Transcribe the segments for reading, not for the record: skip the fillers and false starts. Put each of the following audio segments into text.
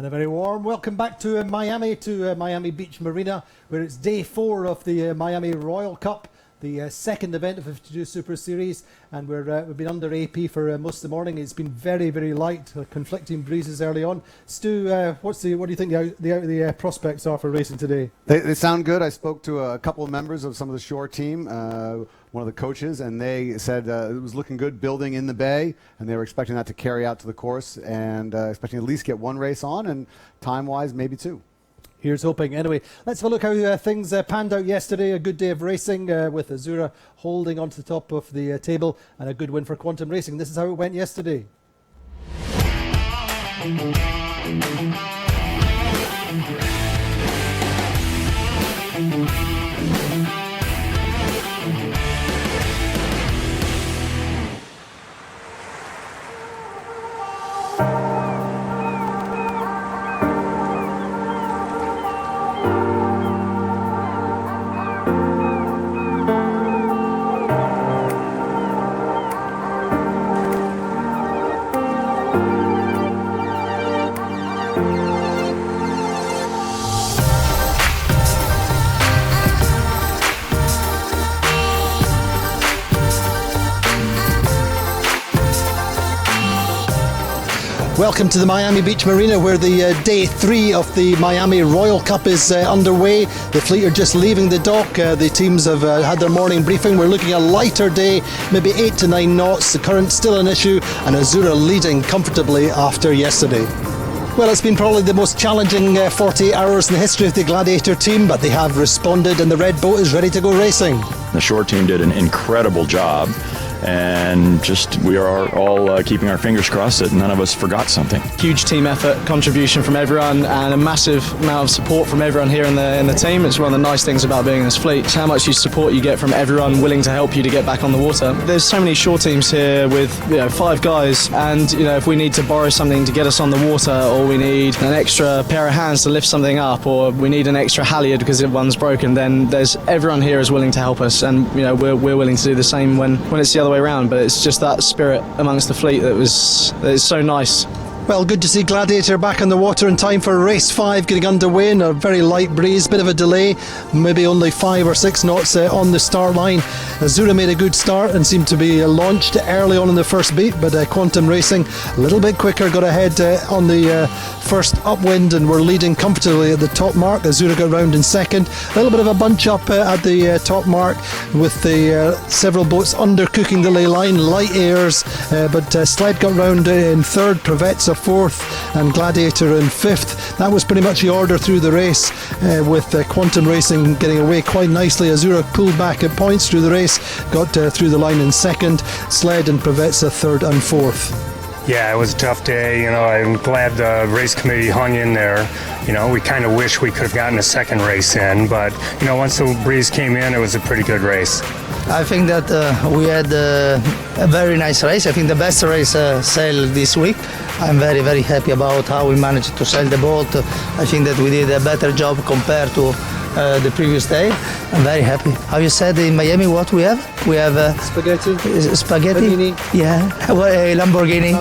And a very warm welcome back to Miami, to Miami Beach Marina, where it's day 4 of the Miami Royal Cup, the second event of the 52 Super Series, and we've been under AP for most of the morning. It's been very, very light, conflicting breezes early on. Stu, what do you think the prospects are for racing today? They sound good. I spoke to a couple of members of some of the shore team, one of the coaches, and they said it was looking good building in the bay, and they were expecting that to carry out to the course, and expecting at least get one race on, and time-wise, maybe two. Here's hoping. Anyway, let's have a look how things panned out yesterday. A good day of racing with Azura holding onto the top of the table, and a good win for Quantum Racing. This is how it went yesterday. Welcome to the Miami Beach Marina, where the day 3 of the Miami Royal Cup is underway. The fleet are just leaving the dock. The teams have had their morning briefing. We're looking at a lighter day, maybe 8 to 9 knots. The current's still an issue, and Azura leading comfortably after yesterday. Well, it's been probably the most challenging 48 hours in the history of the Gladiator team, but they have responded, and the red boat is ready to go racing. The shore team did an incredible job, and just we are all keeping our fingers crossed that none of us forgot something. Huge team effort, contribution from everyone, and a massive amount of support from everyone here in the team. It's one of the nice things about being in this fleet. It's how much support you get from everyone willing to help you to get back on the water. There's so many shore teams here with 5 guys, and if we need to borrow something to get us on the water, or we need an extra pair of hands to lift something up, or we need an extra halyard because one's broken, then there's everyone here is willing to help us, and we're willing to do the same when it's the other way around. But it's just that spirit amongst the fleet that is so nice. Well, good to see Gladiator back on the water in time for race 5 getting underway in a very light breeze, bit of a delay, maybe only 5 or 6 knots on the start line. Azura made a good start and seemed to be launched early on in the first beat, but Quantum Racing a little bit quicker, got ahead on the first upwind, and were leading comfortably at the top mark. Azura got round in second. A little bit of a bunch up at the top mark with the several boats undercooking the ley line, light airs, but Sled got round in third, Provetza fourth, and Gladiator in fifth. That was pretty much the order through the race, with Quantum Racing getting away quite nicely. Azura pulled back at points through the race, got through the line in second, Sled and Provetza third and fourth. Yeah, it was a tough day. I'm glad the race committee hung in there. We kind of wish we could have gotten a second race in, but once the breeze came in, it was a pretty good race. I think that we had a very nice race. I think the best race sailed this week. I'm very, very happy about how we managed to sail the boat. I think that we did a better job compared to the previous day. I'm very happy. How you said in Miami what we have? We have Spaghetti. Spaghetti. Yeah. A Lamborghini.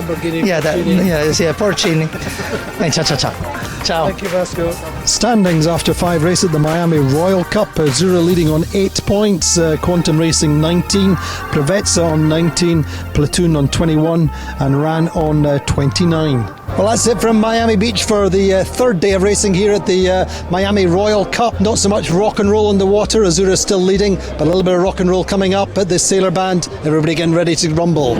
Yeah, porcini. And ciao. Ciao. Thank you, Vasco. Standings after 5 races at the Miami Royal Cup. Azura leading on 8 points. Quantum Racing 19. Provetza on 19. Platoon on 21. And Ran on 29. Well, that's it from Miami Beach for the third day of racing here at the Miami Royal Cup. Not so much rock and roll on the water. Azura still leading, but a little bit of rock and roll coming up at the Sailor Band. Everybody getting ready to rumble.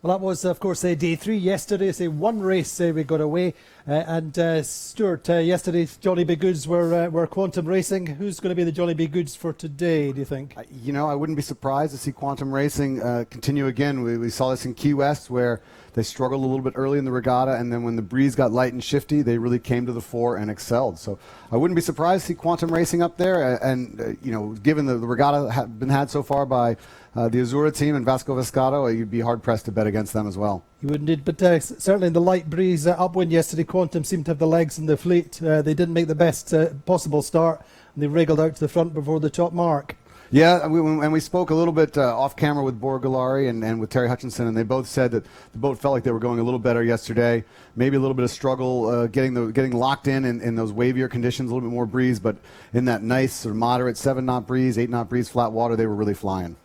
Well, that was, of course, day 3 yesterday. One race we got away, Stuart, yesterday's Johnny B. Goods were Quantum Racing. Who's going to be the Johnny B. Goods for today, do you think? I wouldn't be surprised to see Quantum Racing continue again. We saw this in Key West, where they struggled a little bit early in the regatta, and then when the breeze got light and shifty, they really came to the fore and excelled. So I wouldn't be surprised to see Quantum Racing up there. Given the regatta been had so far by the Azura team and Vasco Vescado, you'd be hard-pressed to bet against them as well. You would indeed, but certainly in the light breeze upwind yesterday, Quantum seemed to have the legs in the fleet. They didn't make the best possible start, and they wriggled out to the front before the top mark. Yeah, and we spoke a little bit off camera with Bora Galari and with Terry Hutchinson, and they both said that the boat felt like they were going a little better yesterday. Maybe a little bit of struggle getting locked in those wavier conditions, a little bit more breeze, but in that nice sort of moderate 7-knot breeze, 8-knot breeze, flat water, they were really flying.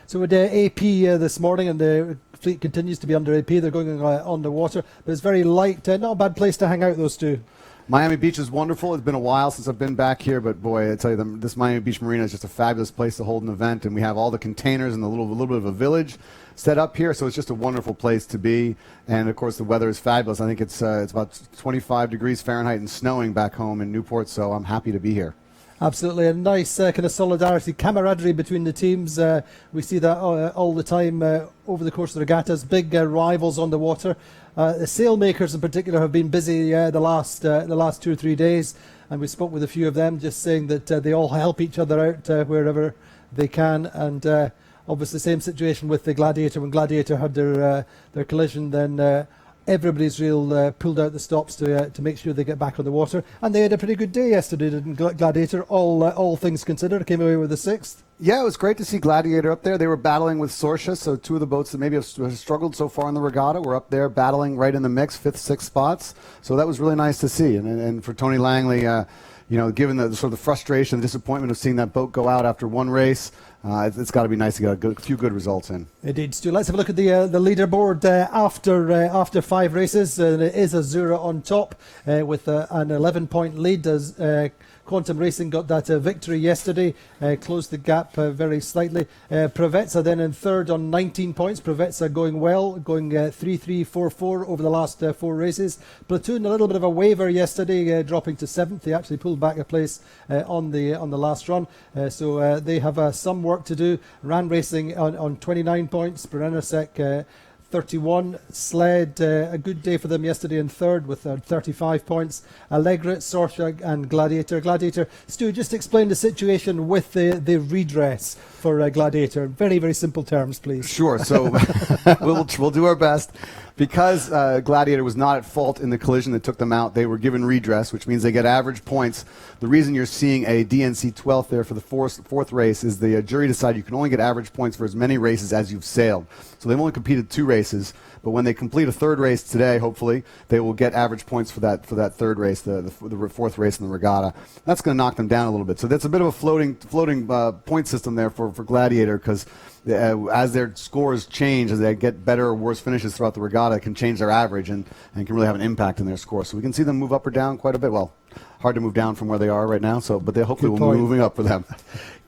So with AP this morning, and the fleet continues to be under AP, they're going on the water, but it's very light. Not a bad place to hang out, those two. Miami Beach is wonderful. It's been a while since I've been back here, but boy, I tell you, this Miami Beach Marina is just a fabulous place to hold an event, and we have all the containers and a little bit of a village set up here, so it's just a wonderful place to be. And of course, the weather is fabulous. I think it's about 25 degrees Fahrenheit and snowing back home in Newport, so I'm happy to be here. Absolutely, a nice kind of solidarity, camaraderie between the teams. We see that all the time over the course of the regattas. Big rivals on the water. The sailmakers in particular have been busy the last 2 or 3 days, and we spoke with a few of them, just saying that they all help each other out wherever they can. And obviously, same situation with the Gladiator. When Gladiator had their collision, then everybody's pulled out the stops to make sure they get back on the water, and they had a pretty good day yesterday, didn't Gladiator? All things considered, came away with the 6th. Yeah, it was great to see Gladiator up there. They were battling with Sorcia, so two of the boats that maybe have struggled so far in the regatta were up there battling right in the mix, 5th, 6th spots. So that was really nice to see. And for Tony Langley, given the sort of the frustration, the disappointment of seeing that boat go out after one race, it's got to be nice to get a few good results in. Indeed, Stu. Let's have a look at the leaderboard after 5 races. It is Azura on top with an 11-point lead as Quantum Racing got that victory yesterday, closed the gap very slightly. Preveza then in third on 19 points. Preveza going well, going 3-3-4-4 over the last 4 races. Platoon a little bit of a waiver yesterday, dropping to 7th. They actually pulled back a place on the last run, so they have some work to do. Ran Racing on 29 points. Berenosek 31. Sled, a good day for them yesterday in third with 35 points. Allegra, Sorcia and Gladiator. Gladiator, Stu, just explain the situation with the redress for Gladiator. Very, very simple terms, please. Sure. So we'll do our best. Because Gladiator was not at fault in the collision that took them out, they were given redress, which means they get average points. The reason you're seeing a DNC 12th there for the fourth race is the jury decided you can only get average points for as many races as you've sailed. So they've only competed 2 races, but when they complete a 3rd race today, hopefully, they will get average points for that 3rd race, the 4th race in the regatta. That's going to knock them down a little bit. So that's a bit of a floating point system there for Gladiator, because as their scores change, as they get better or worse finishes throughout the regatta, it can change their average and can really have an impact in their score. So we can see them move up or down quite a bit. Well, hard to move down from where they are right now, but they hopefully will be moving up for them.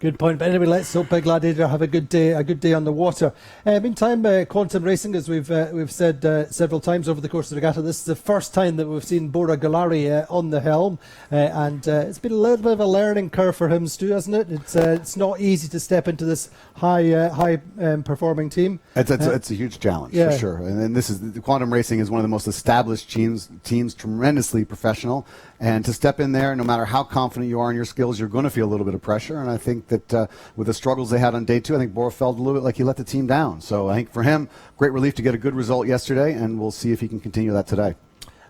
Good point. But anyway, let's hope Gladiator have a good day on the water. Meantime, Quantum Racing, as we've said several times over the course of the regatta, this is the first time that we've seen Bora Galari on the helm, and it's been a little bit of a learning curve for him, Stu, hasn't it? It's not easy to step into this high performing team. It's a huge challenge, for sure. And this is Quantum Racing is one of the most established teams, tremendously professional. And to step in there, no matter how confident you are in your skills, you're going to feel a little bit of pressure. And I think that with the struggles they had on day 2, I think Bora felt a little bit like he let the team down. So I think for him, great relief to get a good result yesterday, and we'll see if he can continue that today.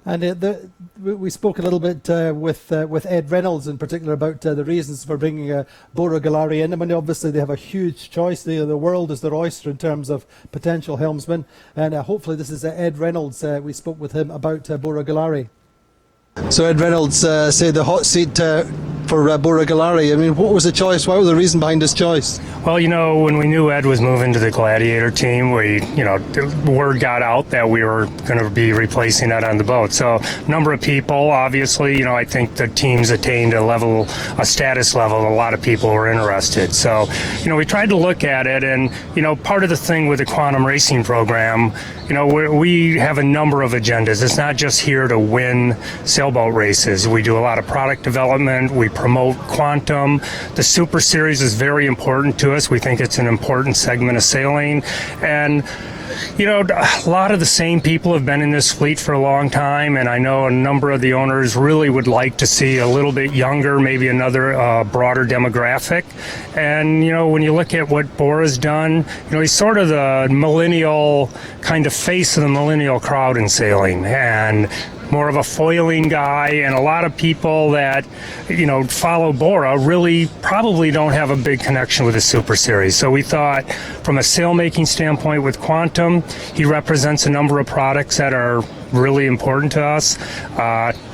And we spoke a little bit with Ed Reynolds in particular about the reasons for bringing Bora Galari in. I mean, obviously they have a huge choice. The world is their oyster in terms of potential helmsmen. And hopefully this is Ed Reynolds. We spoke with him about Bora Galari. So Ed Reynolds said the hot seat for Bora Galari. I mean, what was the choice? What was the reason behind this choice? Well, when we knew Ed was moving to the Gladiator team, the word got out that we were going to be replacing Ed on the boat. So, a number of people, obviously, I think the team's attained a status level. A lot of people were interested. So, we tried to look at it, and, part of the thing with the Quantum Racing program, we have a number of agendas. It's not just here to win sailboat races. We do a lot of product development. We promote Quantum. The Super Series is very important to us. We think it's an important segment of sailing. And a lot of the same people have been in this fleet for a long time, and I know a number of the owners really would like to see a little bit younger, maybe another broader demographic. And, when you look at what Bora's done, he's sort of the millennial, kind of face of the millennial crowd in sailing, and more of a foiling guy, and a lot of people that follow Bora really probably don't have a big connection with the Super Series. So we thought, from a sailmaking standpoint with Quantum, he represents a number of products that are really important to us.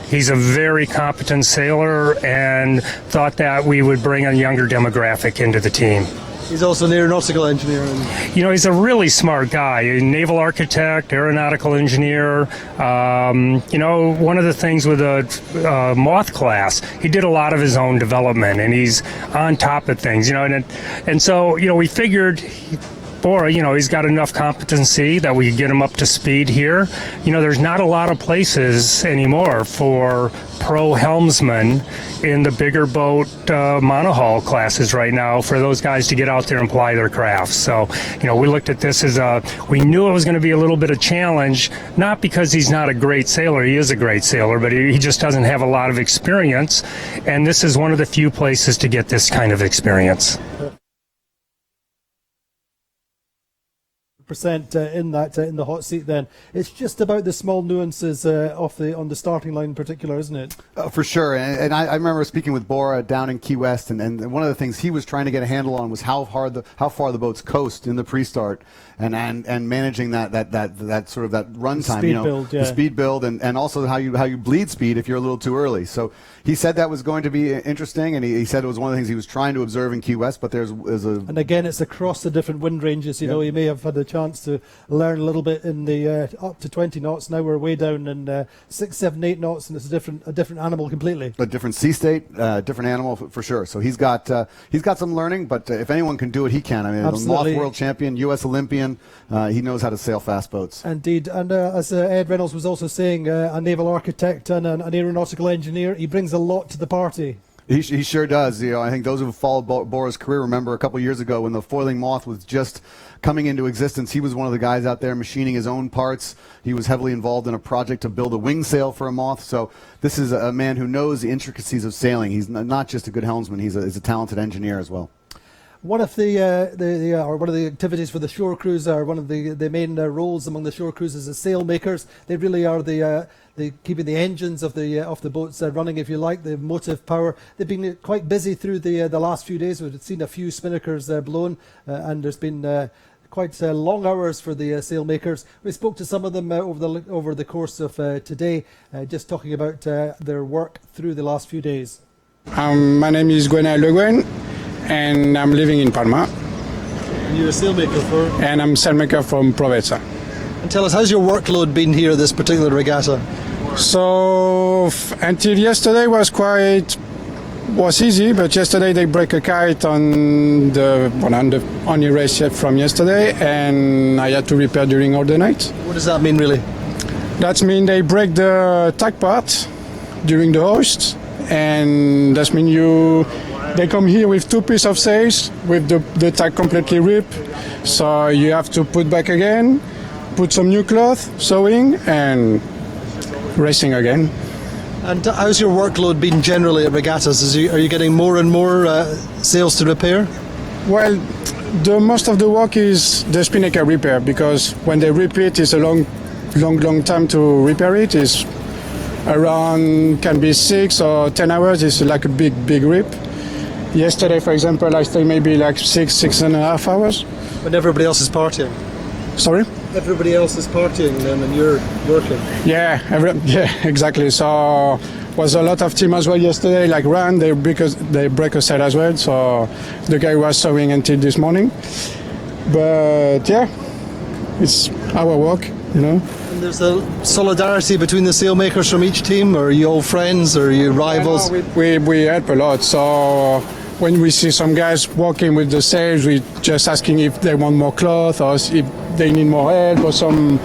He's a very competent sailor, and thought that we would bring a younger demographic into the team. He's also an aeronautical engineer. He's a really smart guy, a naval architect, aeronautical engineer. One of the things with the Moth class, he did a lot of his own development, and he's on top of things, and so, we figured Bora, he's got enough competency that we could get him up to speed here. There's not a lot of places anymore for pro helmsmen in the bigger boat monohull classes right now for those guys to get out there and ply their crafts. So, we looked at this as we knew it was going to be a little bit of challenge, not because he's not a great sailor. He is a great sailor, but he just doesn't have a lot of experience. And this is one of the few places to get this kind of experience. Percent in the hot seat. Then it's just about the small nuances on the starting line in particular, isn't it? For sure. And I remember speaking with Bora down in Key West, and one of the things he was trying to get a handle on was how far the boats coast in the pre-start, and managing that sort of that run time, the speed build, and also how you bleed speed if you're a little too early. So he said that was going to be interesting, and he said it was one of the things he was trying to observe in Key West. But and again, it's across the different wind ranges. You may have had a chance to learn a little bit in the up to 20 knots. Now we're way down in 6, 7, 8 knots, and it's a different animal completely. A different sea state, different animal for sure. So he's got some learning, but if anyone can do it, he can. I mean, Absolutely. Moth world champion, U.S. Olympian, he knows how to sail fast boats. Indeed, and as Ed Reynolds was also saying, a naval architect and an aeronautical engineer, he brings a lot to the party. He sure does. I think those who have followed Bora's career remember a couple of years ago when the foiling Moth was just coming into existence. He was one of the guys out there machining his own parts. He was heavily involved in a project to build a wing sail for a Moth. So this is a man who knows the intricacies of sailing. He's not just a good helmsman. He's a talented engineer as well. One of the activities for the shore crews, are one of the main roles among the shore crews, is the sailmakers. They really are the keeping the engines of the boats running, if you like, the motive power. They've been quite busy through the last few days. We've seen a few spinnakers blown, and there's been quite long hours for the sailmakers. We spoke to some of them over the course of today, just talking about their work through the last few days. My name is Gwenaël Le Guen, and I'm living in Palma. And you're a sailmaker for? And I'm a sailmaker from Provenza. And tell us, how's your workload been here at this particular regatta? So until yesterday was easy, but yesterday they break a kite on the only race yet from yesterday, and I had to repair during all the night. What does that mean, really? That means they break the tack part during the hoist, and that means they come here with 2 pieces of sails with the tack completely ripped, so you have to put back again, put some new cloth, sewing, and racing again. And how's your workload been generally at regattas? Are you getting more and more sails to repair? Well, most of the work is the spinnaker repair, because when they rip it, it's a long time to repair it. It's can be 6 or 10 hours. It's like a big rip. Yesterday, for example, I stayed maybe like 6.5 hours. When everybody else is partying? Sorry? Everybody else is partying then, and you're working. Yeah, exactly. So Was a lot of team as well yesterday, like Rand, they break a set as well. So the guy was sewing until this morning. But yeah, it's our work, you know. And there's a solidarity between the sailmakers from each team, or are you all friends, or are you rivals? We help a lot. So when we see some guys working with the sails, we just asking if they want more cloth or if they need more help or some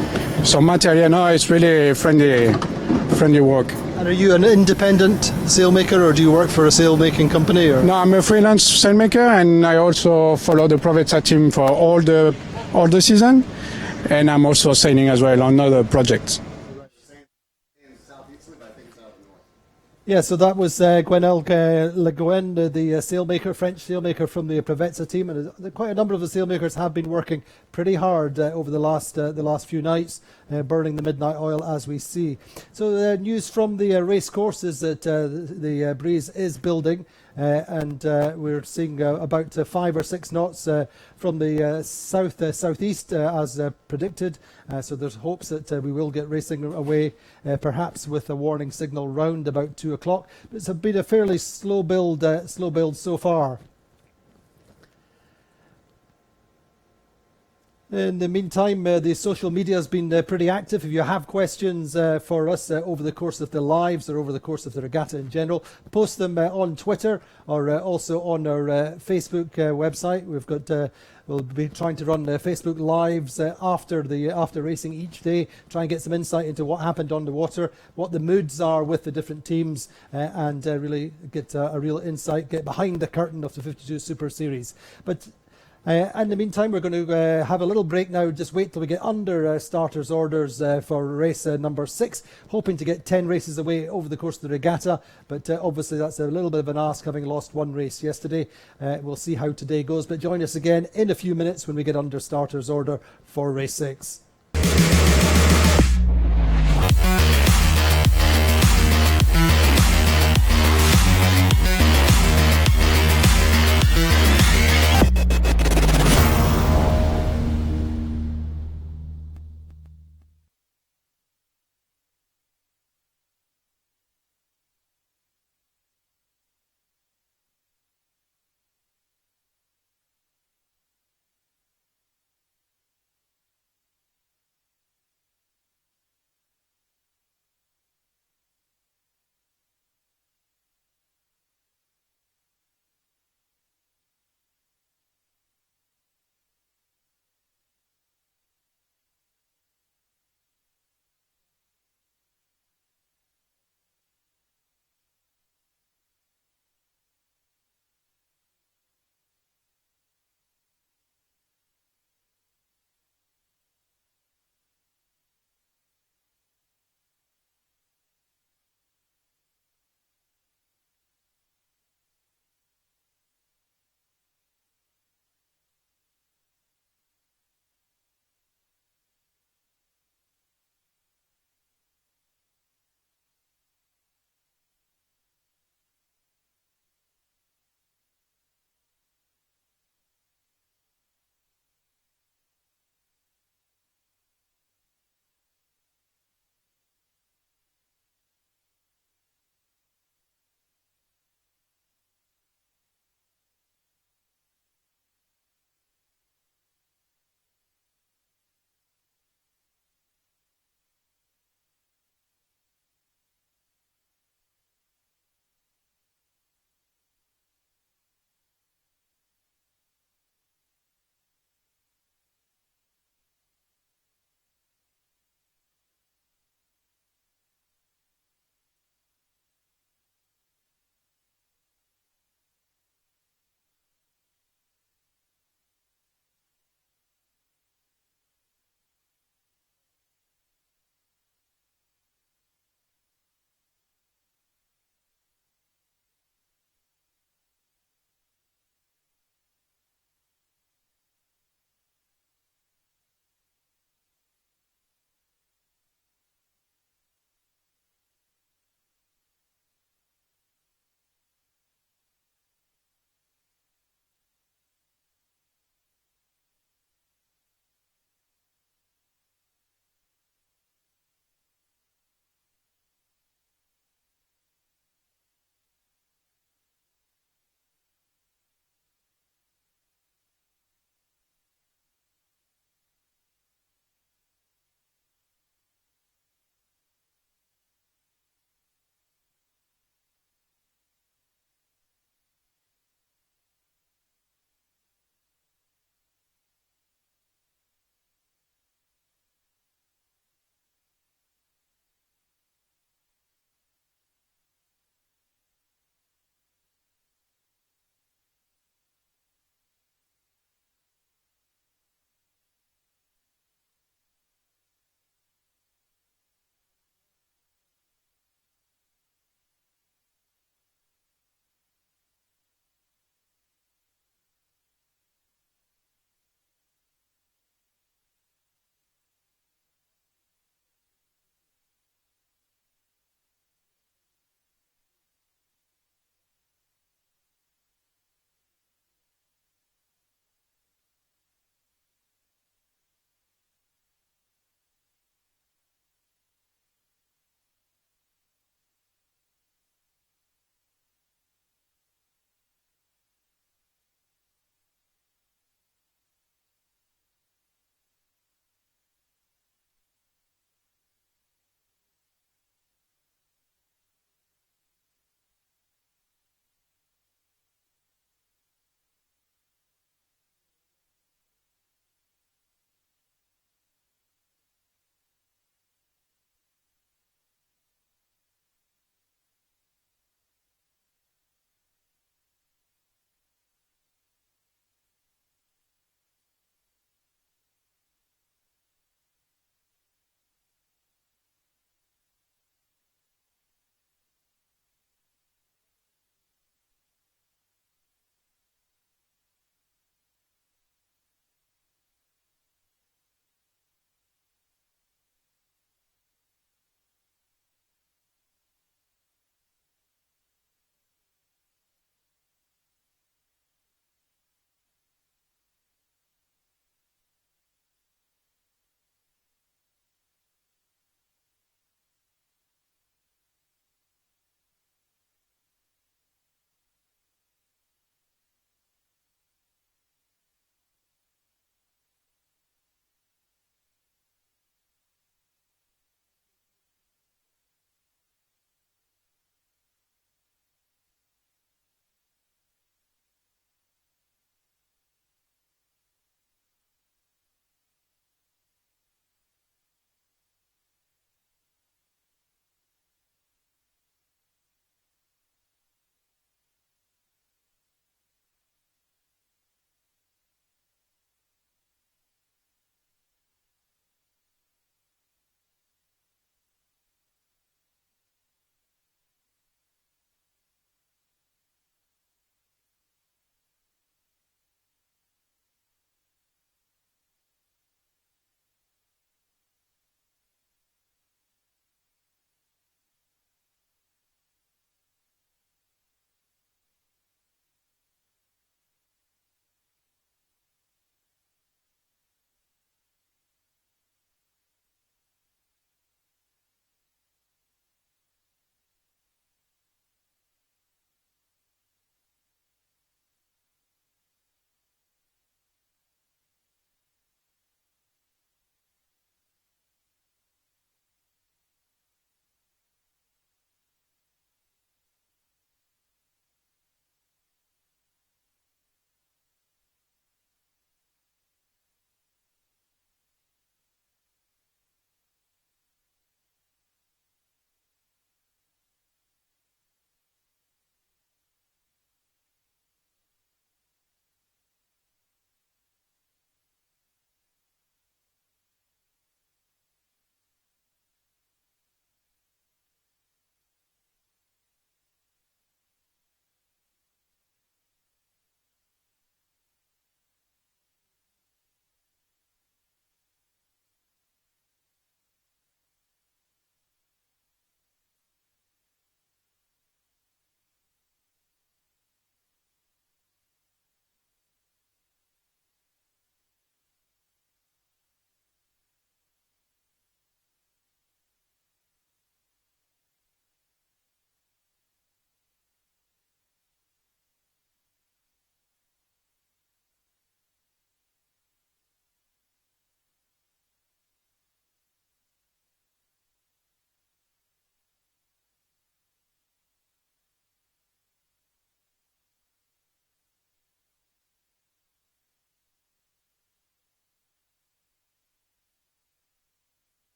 material. No, it's really friendly work. And are you an independent sailmaker, or do you work for a sailmaking company? Or? No, I'm a freelance sailmaker, and I also follow the Provezza team for all the season, and I'm also sailing as well on other projects. Yeah, so that was Gwenel Le Guen, the sailmaker, French sailmaker from the Provezza team, and quite a number of the sailmakers have been working pretty hard over the last few nights, burning the midnight oil as we see. So the news from the race course is that the breeze is building. And we're seeing about 5 or 6 knots from the southeast as predicted. So there's hopes that we will get racing away, perhaps with a warning signal round about 2 o'clock. It's been a fairly slow build so far. In the meantime, the social media has been pretty active. If you have questions for us over the course of the lives or over the course of the regatta in general, post them on Twitter or also on our Facebook website. We've got we'll be trying to run Facebook lives after racing each day, try and get some insight into what happened on the water, what the moods are with the different teams, and really get a real insight, get behind the curtain of the 52 Super Series. But in the meantime, we're going to have a little break now. Just wait till we get under starters' orders for race number 6. Hoping to get 10 races away over the course of the regatta. But obviously that's a little bit of an ask, having lost one race yesterday. We'll see how today goes. But join us again in a few minutes when we get under starters' order for race 6.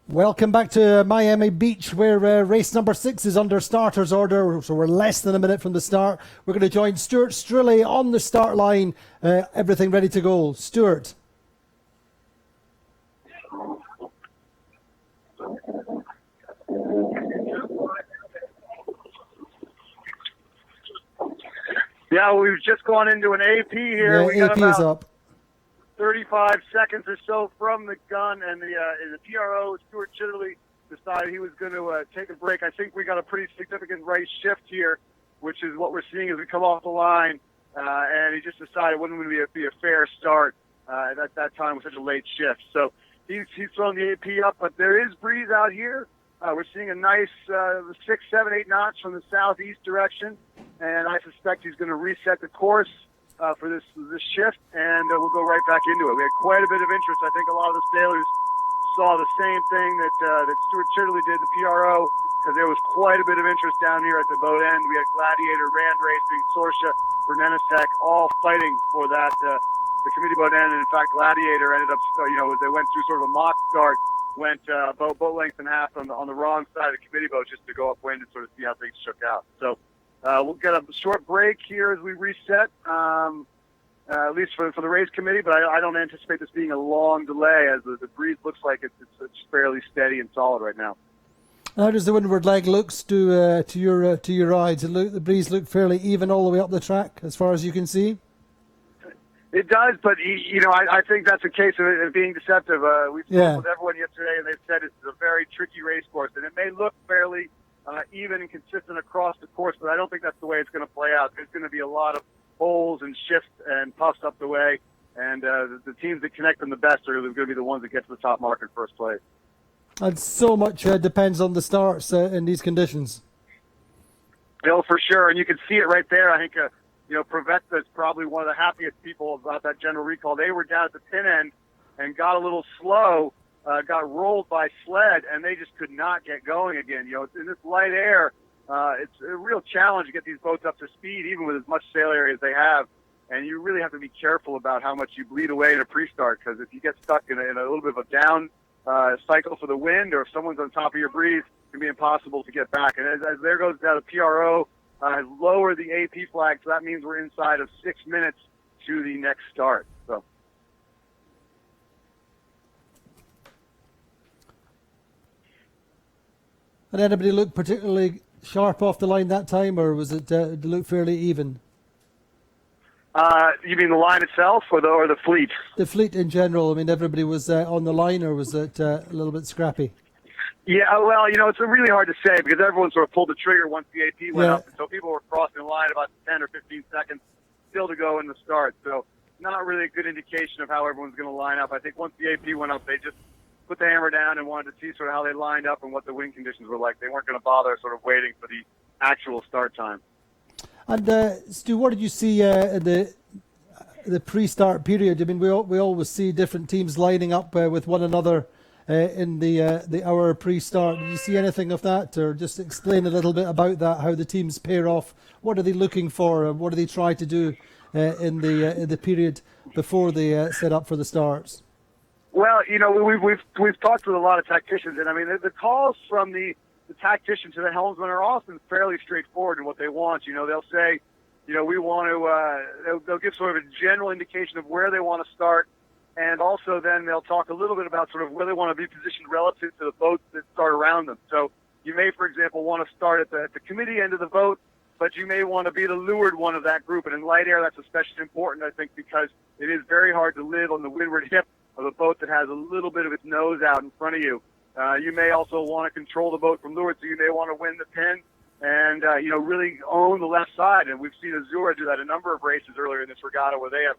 Welcome back to Miami Beach, where race number 6 is under starter's order. So we're less than a minute from the start. We're going to join Stuart Strilley on the start line. Everything ready to go. Stuart. Yeah, we've just gone into an AP here. Yeah, we got AP about is up. 35 seconds or so from the gun, and the PRO, Stuart Chitterley, decided he was going to take a break. I think we got a pretty significant race shift here, which is what we're seeing as we come off the line, and he just decided it wasn't going to be a fair start at that time with such a late shift. So he's thrown the AP up, but there is breeze out here. We're seeing a nice 6, 7, 8 knots from the southeast direction, and I suspect he's going to reset the course for this shift, and we'll go right back into it. We had quite a bit of interest. I think a lot of the sailors saw the same thing that Stuart Chitterley did, the PRO, because there was quite a bit of interest down here at the boat end. We had Gladiator, Rand Racing, Sorsha, Bernenasek all fighting for that the committee boat end, and in fact Gladiator ended up, as they went through sort of a mock start, went boat length and a half on the wrong side of the committee boat just to go upwind and sort of see how things shook out. So we'll get a short break here as we reset, at least for the race committee, but I don't anticipate this being a long delay as the breeze looks like it's fairly steady and solid right now. How does the windward leg looks to your rides? The breeze look fairly even all the way up the track as far as you can see? It does, but I think that's a case of it being deceptive. We spoke with everyone yesterday, and they said it's a very tricky race course, and it may look fairly even and consistent across the course, but I don't think that's the way it's going to play out. There's going to be a lot of holes and shifts and puffs up the way, and the teams that connect them the best are going to be the ones that get to the top mark in first place. And so much depends on the starts in these conditions. For sure, and you can see it right there. I think Pravetta is probably one of the happiest people about that general recall. They were down at the pin end and got a little slow, got rolled by sled, and they just could not get going again. In this light air, it's a real challenge to get these boats up to speed, even with as much sail area as they have. And you really have to be careful about how much you bleed away in a pre-start, because if you get stuck in a little bit of a down cycle for the wind, or if someone's on top of your breeze, it can be impossible to get back. And as there goes down the PRO, lower the AP flag, so that means we're inside of 6 minutes to the next start. So. Did anybody look particularly sharp off the line that time, or was it look fairly even? You mean the line itself, or the fleet? The fleet in general. I mean, everybody was on the line, or was it a little bit scrappy? Yeah, well, it's really hard to say because everyone sort of pulled the trigger once the AP went up, and so people were crossing the line about 10 or 15 seconds still to go in the start. So not really a good indication of how everyone's going to line up. I think once the AP went up, they just put the hammer down and wanted to see sort of how they lined up and what the wind conditions were like. They weren't going to bother sort of waiting for the actual start time. And Stu, what did you see in the pre-start period? I mean, we always see different teams lining up with one another in the hour pre-start. Did you see anything of that, or just explain a little bit about that? How the teams pair off? What are they looking for? And what do they try to do in the period before they set up for the starts? Well, we've talked with a lot of tacticians, and I mean the calls from the tactician to the helmsman are often fairly straightforward in what they want. They'll say, we want to. They'll give sort of a general indication of where they want to start. And also then they'll talk a little bit about sort of where they want to be positioned relative to the boats that start around them. So you may, for example, want to start at the committee end of the boat, but you may want to be the leeward one of that group. And in light air, that's especially important, I think, because it is very hard to live on the windward hip of a boat that has a little bit of its nose out in front of you. You may also want to control the boat from leeward, so you may want to win the pin and, really own the left side. And we've seen Azura do that a number of races earlier in this regatta where they have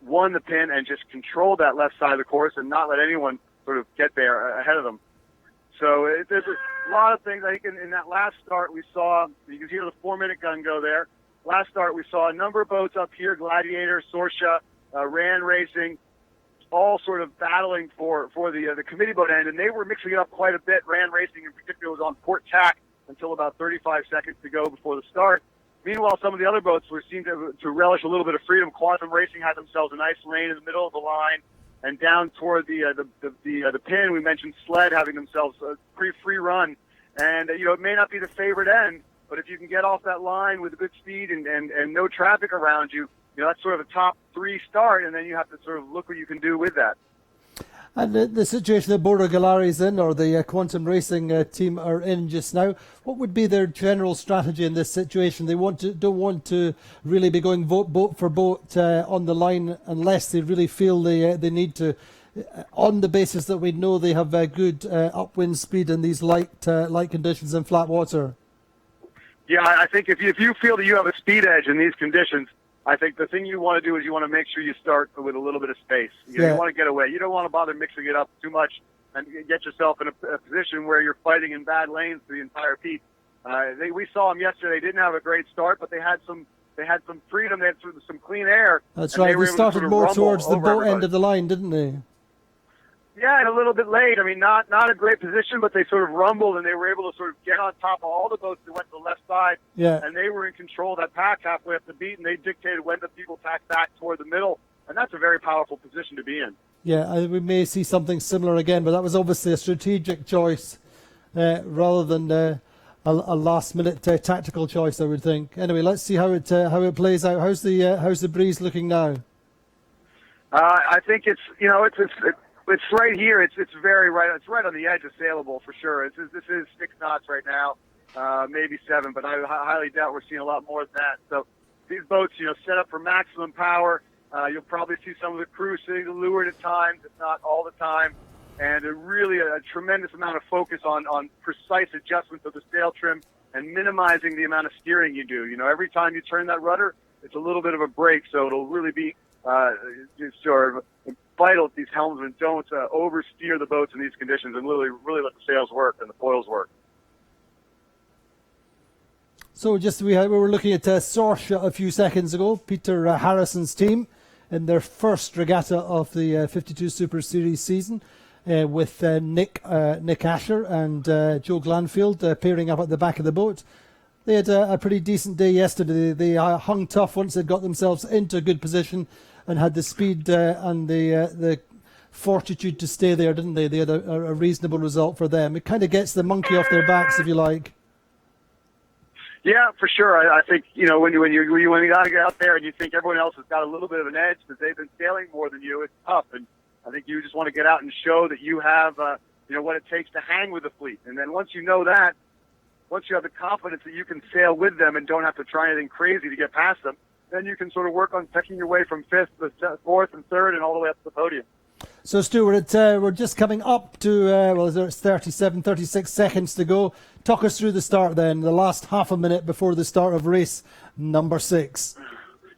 won the pin and just controlled that left side of the course and not let anyone sort of get there ahead of them. So there's a lot of things. I think in that last start we saw, you can hear the 4-minute gun go there. Last start we saw a number of boats up here, Gladiator, Sorsha, Rand Racing, all sort of battling for the committee boat end, and they were mixing it up quite a bit. Rand Racing in particular was on port tack until about 35 seconds to go before the start. Meanwhile, some of the other boats seemed to relish a little bit of freedom. Quantum Racing had themselves a nice lane in the middle of the line. and down toward the pin. We mentioned Sled having themselves a pretty free run, and it may not be the favorite end, but if you can get off that line with good speed and no traffic around you, that's sort of a top 3 start, and then you have to sort of look what you can do with that. And the situation that Bora Galari's in, or the Quantum Racing team are in just now, what would be their general strategy in this situation? They don't want to really be going boat for boat on the line unless they really feel they need to, on the basis that we know they have good upwind speed in these light conditions in flat water. Yeah, I think if you feel that you have a speed edge in these conditions, I think the thing you want to do is you want to make sure you start with a little bit of space. You want to get away. You don't want to bother mixing it up too much and get yourself in a position where you're fighting in bad lanes for the entire piece. We saw them yesterday. They didn't have a great start, but they had some freedom. They had some clean air. That's right. They started more towards the boat end of the line, didn't they? Yeah, and a little bit late. I mean, not a great position, but they sort of rumbled, and they were able to sort of get on top of all the boats that went to the left side. Yeah. And they were in control of that pack halfway up the beat, and they dictated when the people packed back toward the middle. And that's a very powerful position to be in. Yeah, we may see something similar again, but that was obviously a strategic choice rather than a last-minute tactical choice, I would think. Anyway, let's see how it plays out. How's the breeze looking now? I think it's right here. It's very right. It's right on the edge of saleable for sure. This is 6 knots right now, maybe 7, but I highly doubt we're seeing a lot more than that. So these boats, set up for maximum power. You'll probably see some of the crew sitting leeward at times, if not all the time, and a tremendous amount of focus on precise adjustments of the sail trim and minimizing the amount of steering you do. Every time you turn that rudder, it's a little bit of a break, so it'll really be sort of vital that these helmsmen don't oversteer the boats in these conditions and really let the sails work and the foils work. So we were looking at Sorsha a few seconds ago, Peter Harrison's team, in their first regatta of the 52 Super Series season, with Nick Asher and Joe Glanfield pairing up at the back of the boat. They had a pretty decent day yesterday. They hung tough once they got themselves into a good position and had the speed and the fortitude to stay there, didn't they? They had a reasonable result for them. It kind of gets the monkey off their backs, if you like. Yeah, for sure. I think when you got to get out there and you think everyone else has got a little bit of an edge because they've been sailing more than you, it's tough. And I think you just want to get out and show that you have what it takes to hang with the fleet. And then once you know that, once you have the confidence that you can sail with them and don't have to try anything crazy to get past them, then you can sort of work on picking your way from 5th to 4th and 3rd and all the way up to the podium. So, Stuart, we're just coming up to, there's 36 seconds to go. Talk us through the start then, the last half a minute before the start of race number 6.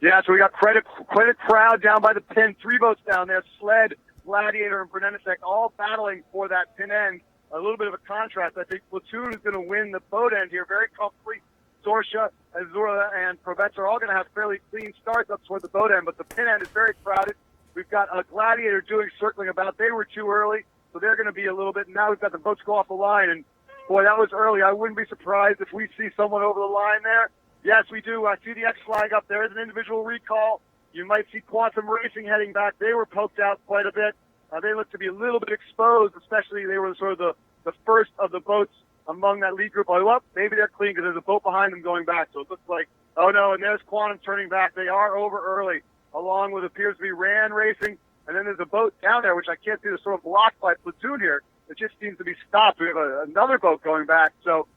Yeah, so we got quite a crowd down by the pin. 3 boats down there, Sled, Gladiator, and Brunelesec, all battling for that pin end. A little bit of a contrast. I think Platoon is going to win the boat end here very comfortably. Sorsha, Azura, and Provetz are all going to have fairly clean starts up toward the boat end, but the pin end is very crowded. We've got a Gladiator doing circling about. They were too early, so they're going to be a little bit. Now we've got the boats go off the line, and boy, that was early. I wouldn't be surprised if we see someone over the line there. Yes, we do. I see the X flag up there as an individual recall. You might see Quantum Racing heading back. They were poked out quite a bit. They look to be a little bit exposed, especially they were sort of the first of the boats among that lead group. Maybe they're clean because there's a boat behind them going back. So it looks like, oh no, and there's Quantum turning back. They are over early, along with appears to be Rand Racing. And then there's a boat down there, which I can't see, that's sort of blocked by Platoon here. It just seems to be stopped. We have another boat going back. So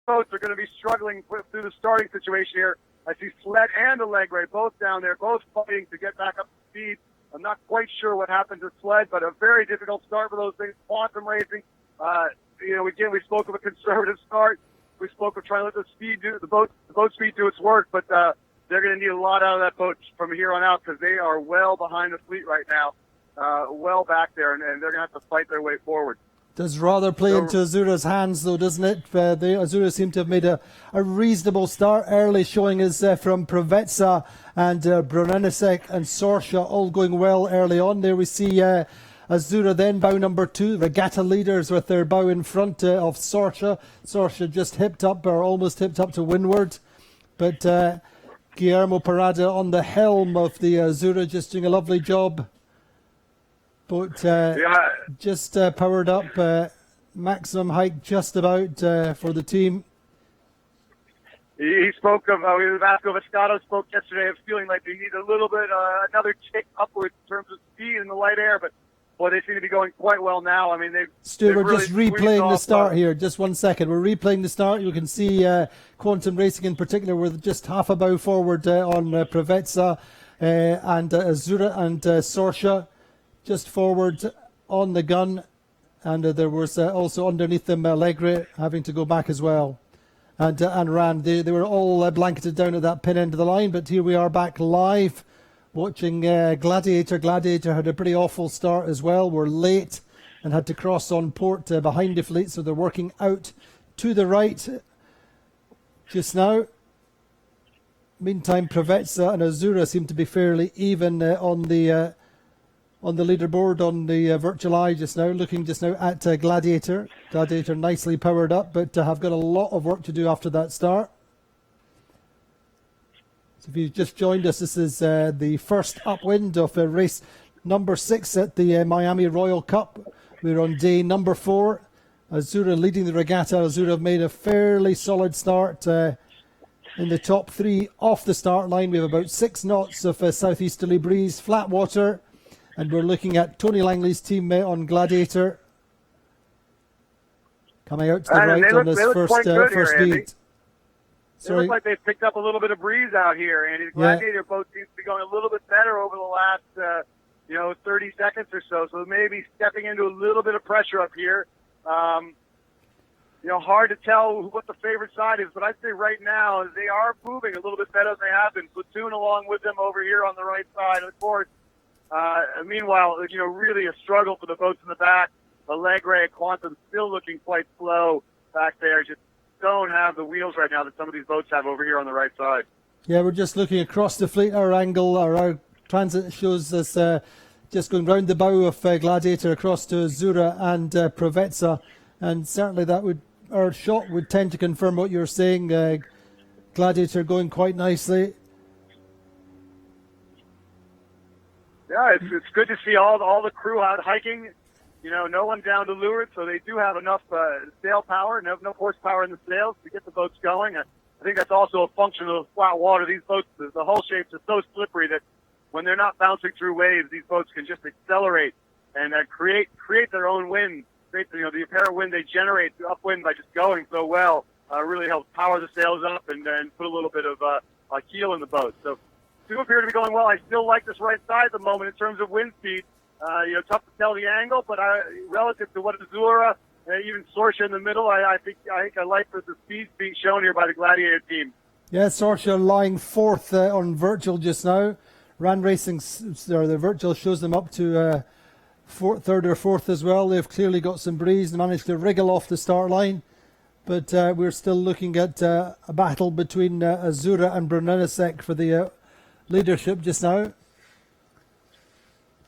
boats are going to be struggling through the starting situation here. I see Sled and Allegre both down there, both fighting to get back up to speed. I'm not quite sure what happened to Sled, but a very difficult start for those things. Quantum Racing, we spoke of a conservative start. We spoke of trying to let the boat speed do its work, but they're going to need a lot out of that boat from here on out because they are well behind the fleet right now, well back there, and they're going to have to fight their way forward. Does rather play into Azura's hands, though, doesn't it? Azura seem to have made a reasonable start early, showing us from Provetza and Brunelesec and Sorsha all going well early on. There we see Azura then bow number 2, regatta leaders with their bow in front of Sorsha. Sorsha just hipped up or almost hipped up to windward. But Guillermo Parada on the helm of the Azura, just doing a lovely job. Boat just powered up, maximum height just about for the team. He spoke of, Vasco Vescado spoke yesterday of feeling like they need a little bit, another kick upwards in terms of speed in the light air, but boy, they seem to be going quite well now. I mean, Stu, we're really just replaying the off, start here. Just 1 second. We're replaying the start. You can see Quantum Racing in particular with just half a bow forward on Preveza and Azura and Sorsha just forward on the gun. And there was also underneath them Allegre having to go back as well. And Rand, they were all blanketed down at that pin end of the line. But here we are back live watching Gladiator. Gladiator had a pretty awful start as well. We're late and had to cross on port behind the fleet. So they're working out to the right just now. Meantime, Preveza and Azura seem to be fairly even on the leaderboard on the virtual eye just now, looking just now at Gladiator. Gladiator nicely powered up, but have got a lot of work to do after that start. So if you've just joined us, this is the first upwind of race number 6 at the Miami Royal Cup. We're on day number 4. Azura leading the regatta. Azura have made a fairly solid start in the top 3 off the start line. We have about 6 knots of southeasterly breeze, flat water. And we're looking at Tony Langley's teammate on Gladiator. Coming out to the right on this first beat. It looks like they've picked up a little bit of breeze out here, and the Gladiator boat seems to be going a little bit better over the last, 30 seconds or so. So maybe stepping into a little bit of pressure up here. Hard to tell what the favorite side is, but I'd say right now they are moving a little bit better than they have been. Platoon along with them over here on the right side of the course. Meanwhile, really a struggle for the boats in the back. Allegre and Quantum still looking quite slow back there. Just don't have the wheels right now that some of these boats have over here on the right side. Yeah, we're just looking across the fleet. Our angle, our transit shows us just going round the bow of Gladiator across to Azura and Preveza. And certainly our shot would tend to confirm what you're saying. Gladiator going quite nicely. Yeah, it's good to see all the crew out hiking. No one down to leeward, so they do have enough sail power, enough horsepower in the sails to get the boats going. I think that's also a function of the flat water. These boats, the hull shapes are so slippery that when they're not bouncing through waves, these boats can just accelerate and create their own wind. Create the apparent wind they generate upwind by just going so well. Really helps power the sails up and put a little bit of a keel in the boat. So do appear to be going well. I still like this right side at the moment in terms of wind speed. Tough to tell the angle, but relative to what Azura, even Sorsha in the middle, I think I like the speed being shown here by the Gladiator team. Yeah, Sorsha lying 4th on virtual just now. Rand Racing, or the virtual shows them up to 3rd or 4th as well. They've clearly got some breeze and managed to wriggle off the start line. But we're still looking at a battle between Azura and Brunellasek for the leadership just now.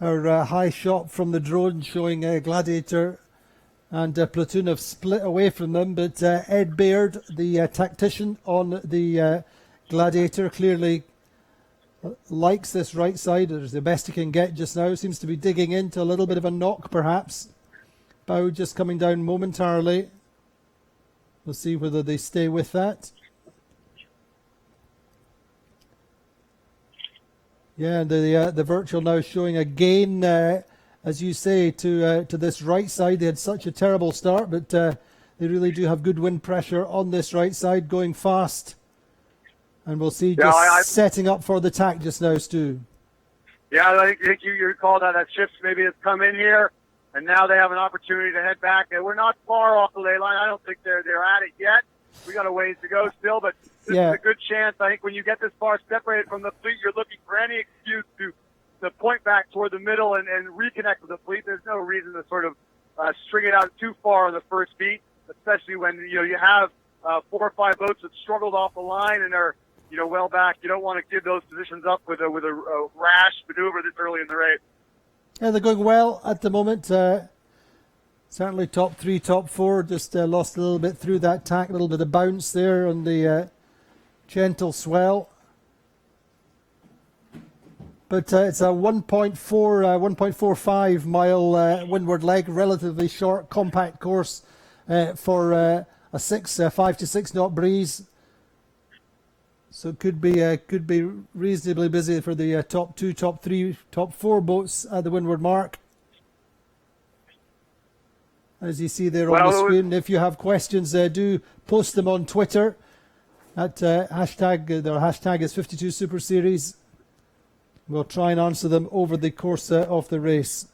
Our high shot from the drone showing Gladiator and Platoon have split away from them, but Ed Baird, the tactician on the Gladiator, clearly likes this right side. It's the best he can get just now. Seems to be digging into a little bit of a knock perhaps. Bow just coming down momentarily. We'll see whether they stay with that. Yeah, the virtual now showing again, as you say, to this right side. They had such a terrible start, but they really do have good wind pressure on this right side, going fast. And we'll see setting up for the tack just now, Stu. Yeah, I think you recall that ships maybe has come in here, and now they have an opportunity to head back. And we're not far off the ley line. I don't think they're at it yet. We got a ways to go still, but this is a good chance. I think when you get this far separated from the fleet, you're looking for any excuse to point back toward the middle and reconnect with the fleet. There's no reason to sort of string it out too far on the first beat, especially when you have 4 or 5 boats that struggled off the line and are well back. You don't want to give those positions up with a rash maneuver this early in the race. Yeah, they're going well at the moment. Certainly top 3, top 4. Just lost a little bit through that tack, a little bit of bounce there on the gentle swell. But it's a 1.45 mile windward leg, relatively short, compact course for a 5 to 6 knot breeze. So it could be reasonably busy for the top 2, top 3, top 4 boats at the windward mark. As you see there on the screen, if you have questions, do post them on Twitter at hashtag. Their hashtag is 52 Super Series. We'll try and answer them over the course of the race.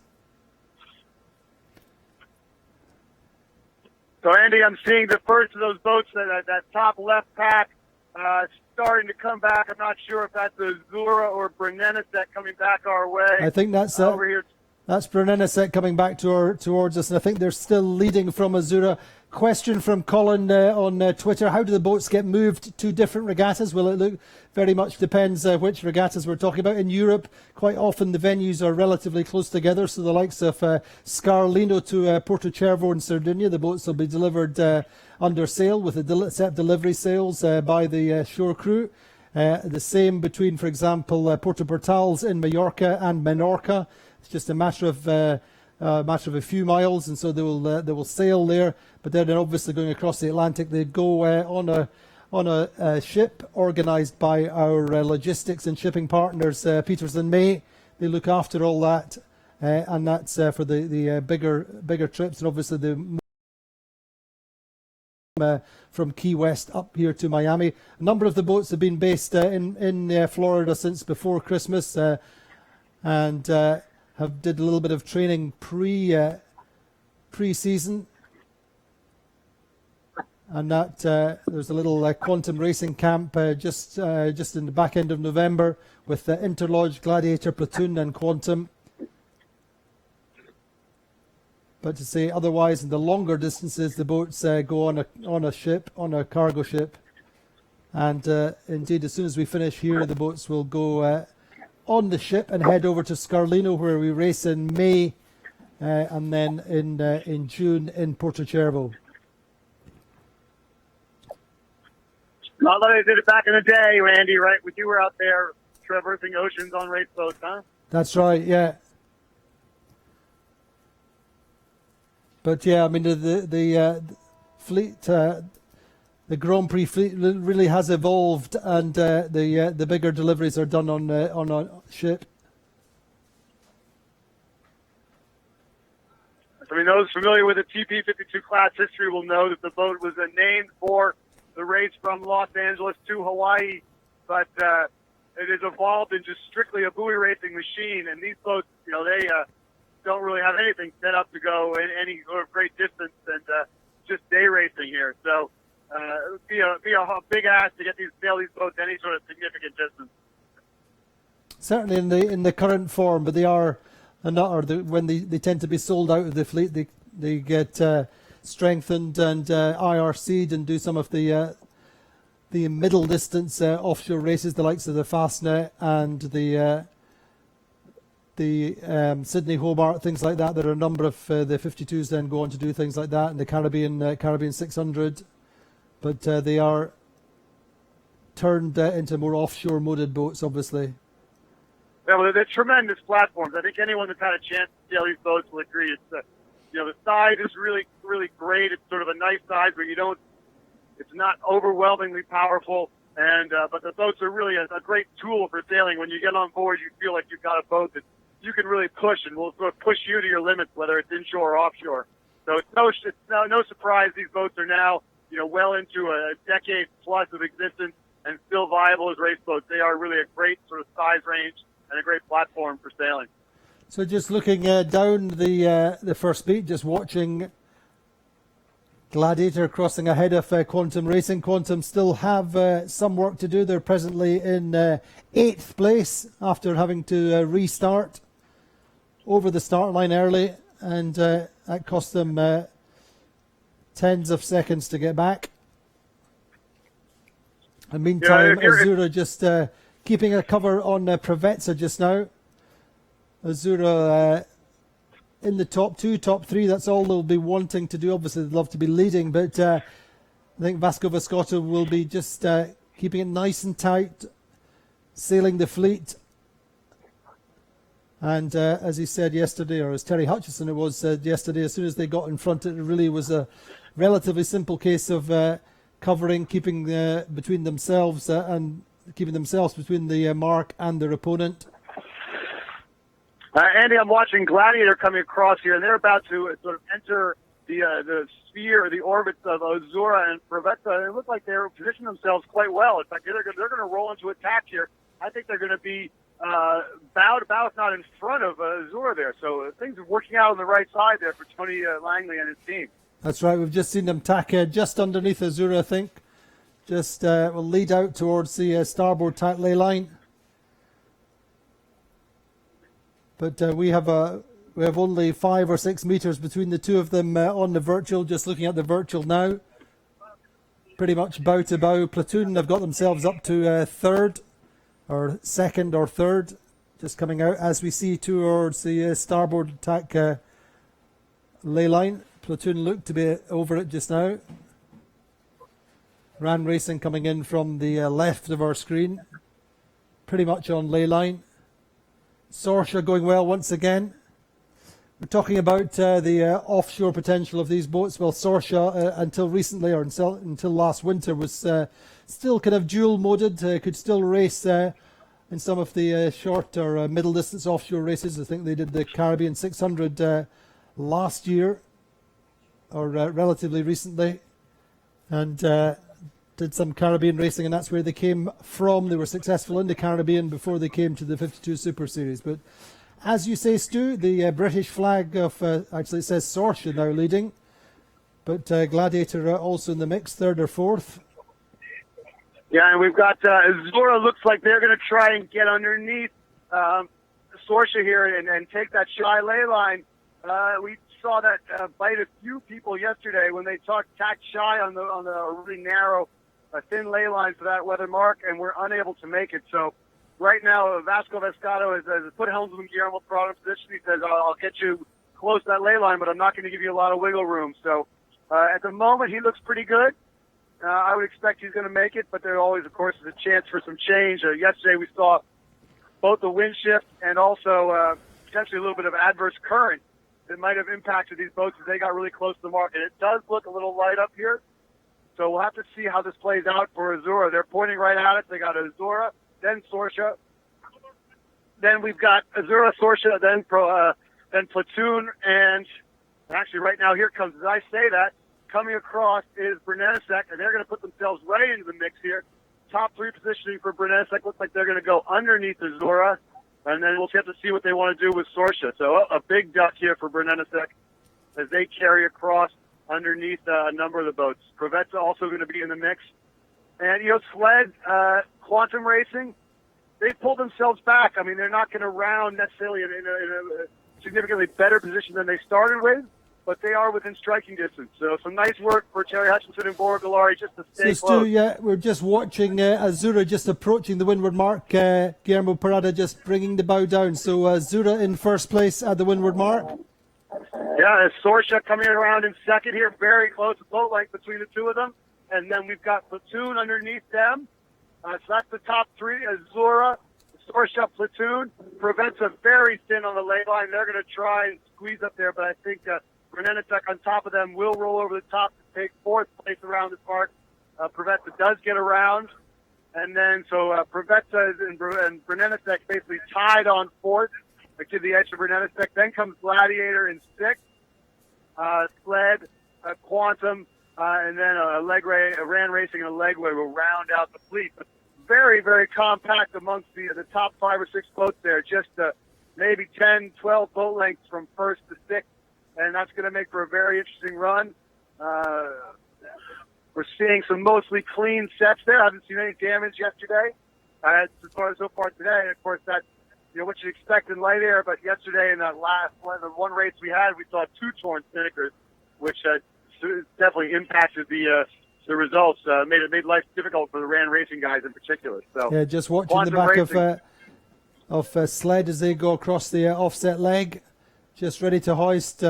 So, Andy, I'm seeing the first of those boats, that top left pack, starting to come back. I'm not sure if that's Azura or Brunello coming back our way. I think that's over here. That's Brunello coming back towards us, and I think they're still leading from Azura. Question from Colin on Twitter: how do the boats get moved to different regattas? Well, it look very much depends which regattas we're talking about. In Europe, quite often the venues are relatively close together, so the likes of Scarlino to Porto Cervo in Sardinia, the boats will be delivered under sail with a set delivery sails by the shore crew. The same between, for example, Puerto Portals in Mallorca and Menorca. It's just a matter of a few miles, and so they will sail there. But then they're obviously going across the Atlantic. They go on a ship organised by our logistics and shipping partners, Peters and May. They look after all that, and that's for the bigger trips, and obviously from Key West up here to Miami. A number of the boats have been based in Florida since before Christmas, and did a little bit of training pre-season. And that there's a little quantum racing camp just in the back end of November with the Interlodge, Gladiator, Platoon and Quantum. But to say otherwise, in the longer distances, the boats go on a ship, on a cargo ship. And indeed, as soon as we finish here, the boats will go on the ship and head over to Scarlino, where we race in May, and then in June in Porto Cervo. Not like they did it back in the day, Randy, right? When you were out there traversing oceans on race boats, huh? That's right, yeah. But yeah, I mean the fleet, the Grand Prix fleet really has evolved, and the bigger deliveries are done on a ship. I mean, those familiar with the TP52 class history will know that the boat was named for the race from Los Angeles to Hawaii, but it has evolved into strictly a buoy racing machine. And these boats, you know, they don't really have anything set up to go in any sort of great distance, and just day racing here. So it would be a big ask to sail these boats any sort of significant distance. Certainly in the current form, but they are not. Or when they tend to be sold out of the fleet, they get strengthened and IRC'd and do some of the middle distance offshore races, the likes of the Fastnet and the Sydney Hobart, things like that. There are a number of the 52s then go on to do things like that, and the Caribbean 600, but they are turned into more offshore moded boats, obviously. Yeah, well, they're tremendous platforms. I think anyone that's had a chance to sail these boats will agree. It's the size is really, really great. It's sort of a nice size where it's not overwhelmingly powerful, and but the boats are really a great tool for sailing. When you get on board, you feel like you've got a boat that you can really push, and will sort of push you to your limits, whether it's inshore or offshore. So it's no surprise these boats are now well into a decade plus of existence and still viable as race boats. They are really a great sort of size range and a great platform for sailing. So just looking down the first beat, just watching Gladiator crossing ahead of Quantum Racing. Quantum still have some work to do. They're presently in 8th place after having to restart over the start line early, and that cost them tens of seconds to get back. In the meantime, Azura just keeping a cover on Preveza just now. Azura in the top 2, top 3, that's all they'll be wanting to do. Obviously, they'd love to be leading, but I think Vasco Viscotto will be just keeping it nice and tight, sailing the fleet And as he said yesterday, or as Terry Hutchison it was said yesterday, as soon as they got in front, it really was a relatively simple case of covering, keeping between themselves and keeping themselves between the mark and their opponent. Andy, I'm watching Gladiator coming across here, and they're about to sort of enter the sphere, or the orbit of Azura and Preveza. It looked like they're positioning themselves quite well. In fact, they're going to roll into attack here. I think they're going to be about if not in front of Azura there. So things are working out on the right side there for Tony Langley and his team. That's right. We've just seen them tack just underneath Azura, I think. Just will lead out towards the starboard tack ley line. But we have only 5 or 6 meters between the two of them on the virtual. Just looking at the virtual now, pretty much bow to bow. Platoon have got themselves up to third, or second or third, just coming out as we see towards the starboard attack ley line. Platoon look to be over it just now. Ran Racing coming in from the left of our screen, pretty much on ley line. Sorsha going well once again. We're talking about the offshore potential of these boats. Well, Sorsha, until recently, or until last winter, was still kind of dual moded, could still race in some of the short or middle distance offshore races. I think they did the Caribbean 600 last year, or relatively recently, and did some Caribbean racing, and that's where they came from. They were successful in the Caribbean before they came to the 52 Super Series. But as you say, Stu, the British flag of, actually it says Sorsha now leading, but Gladiator also in the mix, third or fourth. Yeah, and we've got Azura. Looks like they're going to try and get underneath Sorsha here and take that shy ley line. We saw that bite a few people yesterday when they tacked shy on the really narrow, thin ley line for that weather mark, and we're unable to make it. So right now, Vasco Vescado has put helmsman Guillermo Prado in position. He says, I'll get you close to that ley line, but I'm not going to give you a lot of wiggle room. So at the moment, he looks pretty good. I would expect he's going to make it, but there always, of course, is a chance for some change. Yesterday, we saw both the wind shift and also potentially a little bit of adverse current that might have impacted these boats as they got really close to the mark. And it does look a little light up here, so we'll have to see how this plays out for Azura. They're pointing right at it. They got Azura, then Sorsha. Then we've got Azura, Sorsha, then Platoon, and actually right now here comes, as I say that, coming across is Brennensek, and they're going to put themselves right into the mix here. Top three positioning for Brennensek. Looks like they're going to go underneath Azura, and then we'll have to see what they want to do with Sorsha. So a big duck here for Brennensek as they carry across underneath a number of the boats. Preveza also going to be in the mix. And, Sled, Quantum Racing, they pulled themselves back. I mean, they're not going to round necessarily in a significantly better position than they started with, but they are within striking distance. So some nice work for Terry Hutchinson and Bora Galari just to stay close. Yeah, we're just watching Azura just approaching the windward mark. Guillermo Parada just bringing the bow down. So Azura in first place at the windward mark. Yeah, it's Sorsha coming around in second here, very close, a boat length between the two of them. And then we've got Platoon underneath them. So that's the top three. Azura, Sorsha, Platoon. Preveza very thin on the ley line. They're going to try and squeeze up there, but I think Brennensek on top of them will roll over the top to take fourth place around this mark. Preveza does get around. And then so Preveza and Brennensek basically tied on fourth to the edge of Brennensek. Then comes Gladiator in sixth. Sled, Quantum, and then Ran Racing and Allegre will round out the fleet. But very, very compact amongst the top 5 or 6 boats there. Just maybe 10, 12 boat lengths from first to sixth. And that's going to make for a very interesting run. We're seeing some mostly clean sets there. I haven't seen any damage yesterday. So far today, of course, that's what you expect in light air. But yesterday in that last the one race we had, we saw 2 torn spinnakers, which definitely impacted the results. Made life difficult for the Ran Racing guys in particular. So yeah, just watching Quantum the back of Sled as they go across the offset leg. Just ready to hoist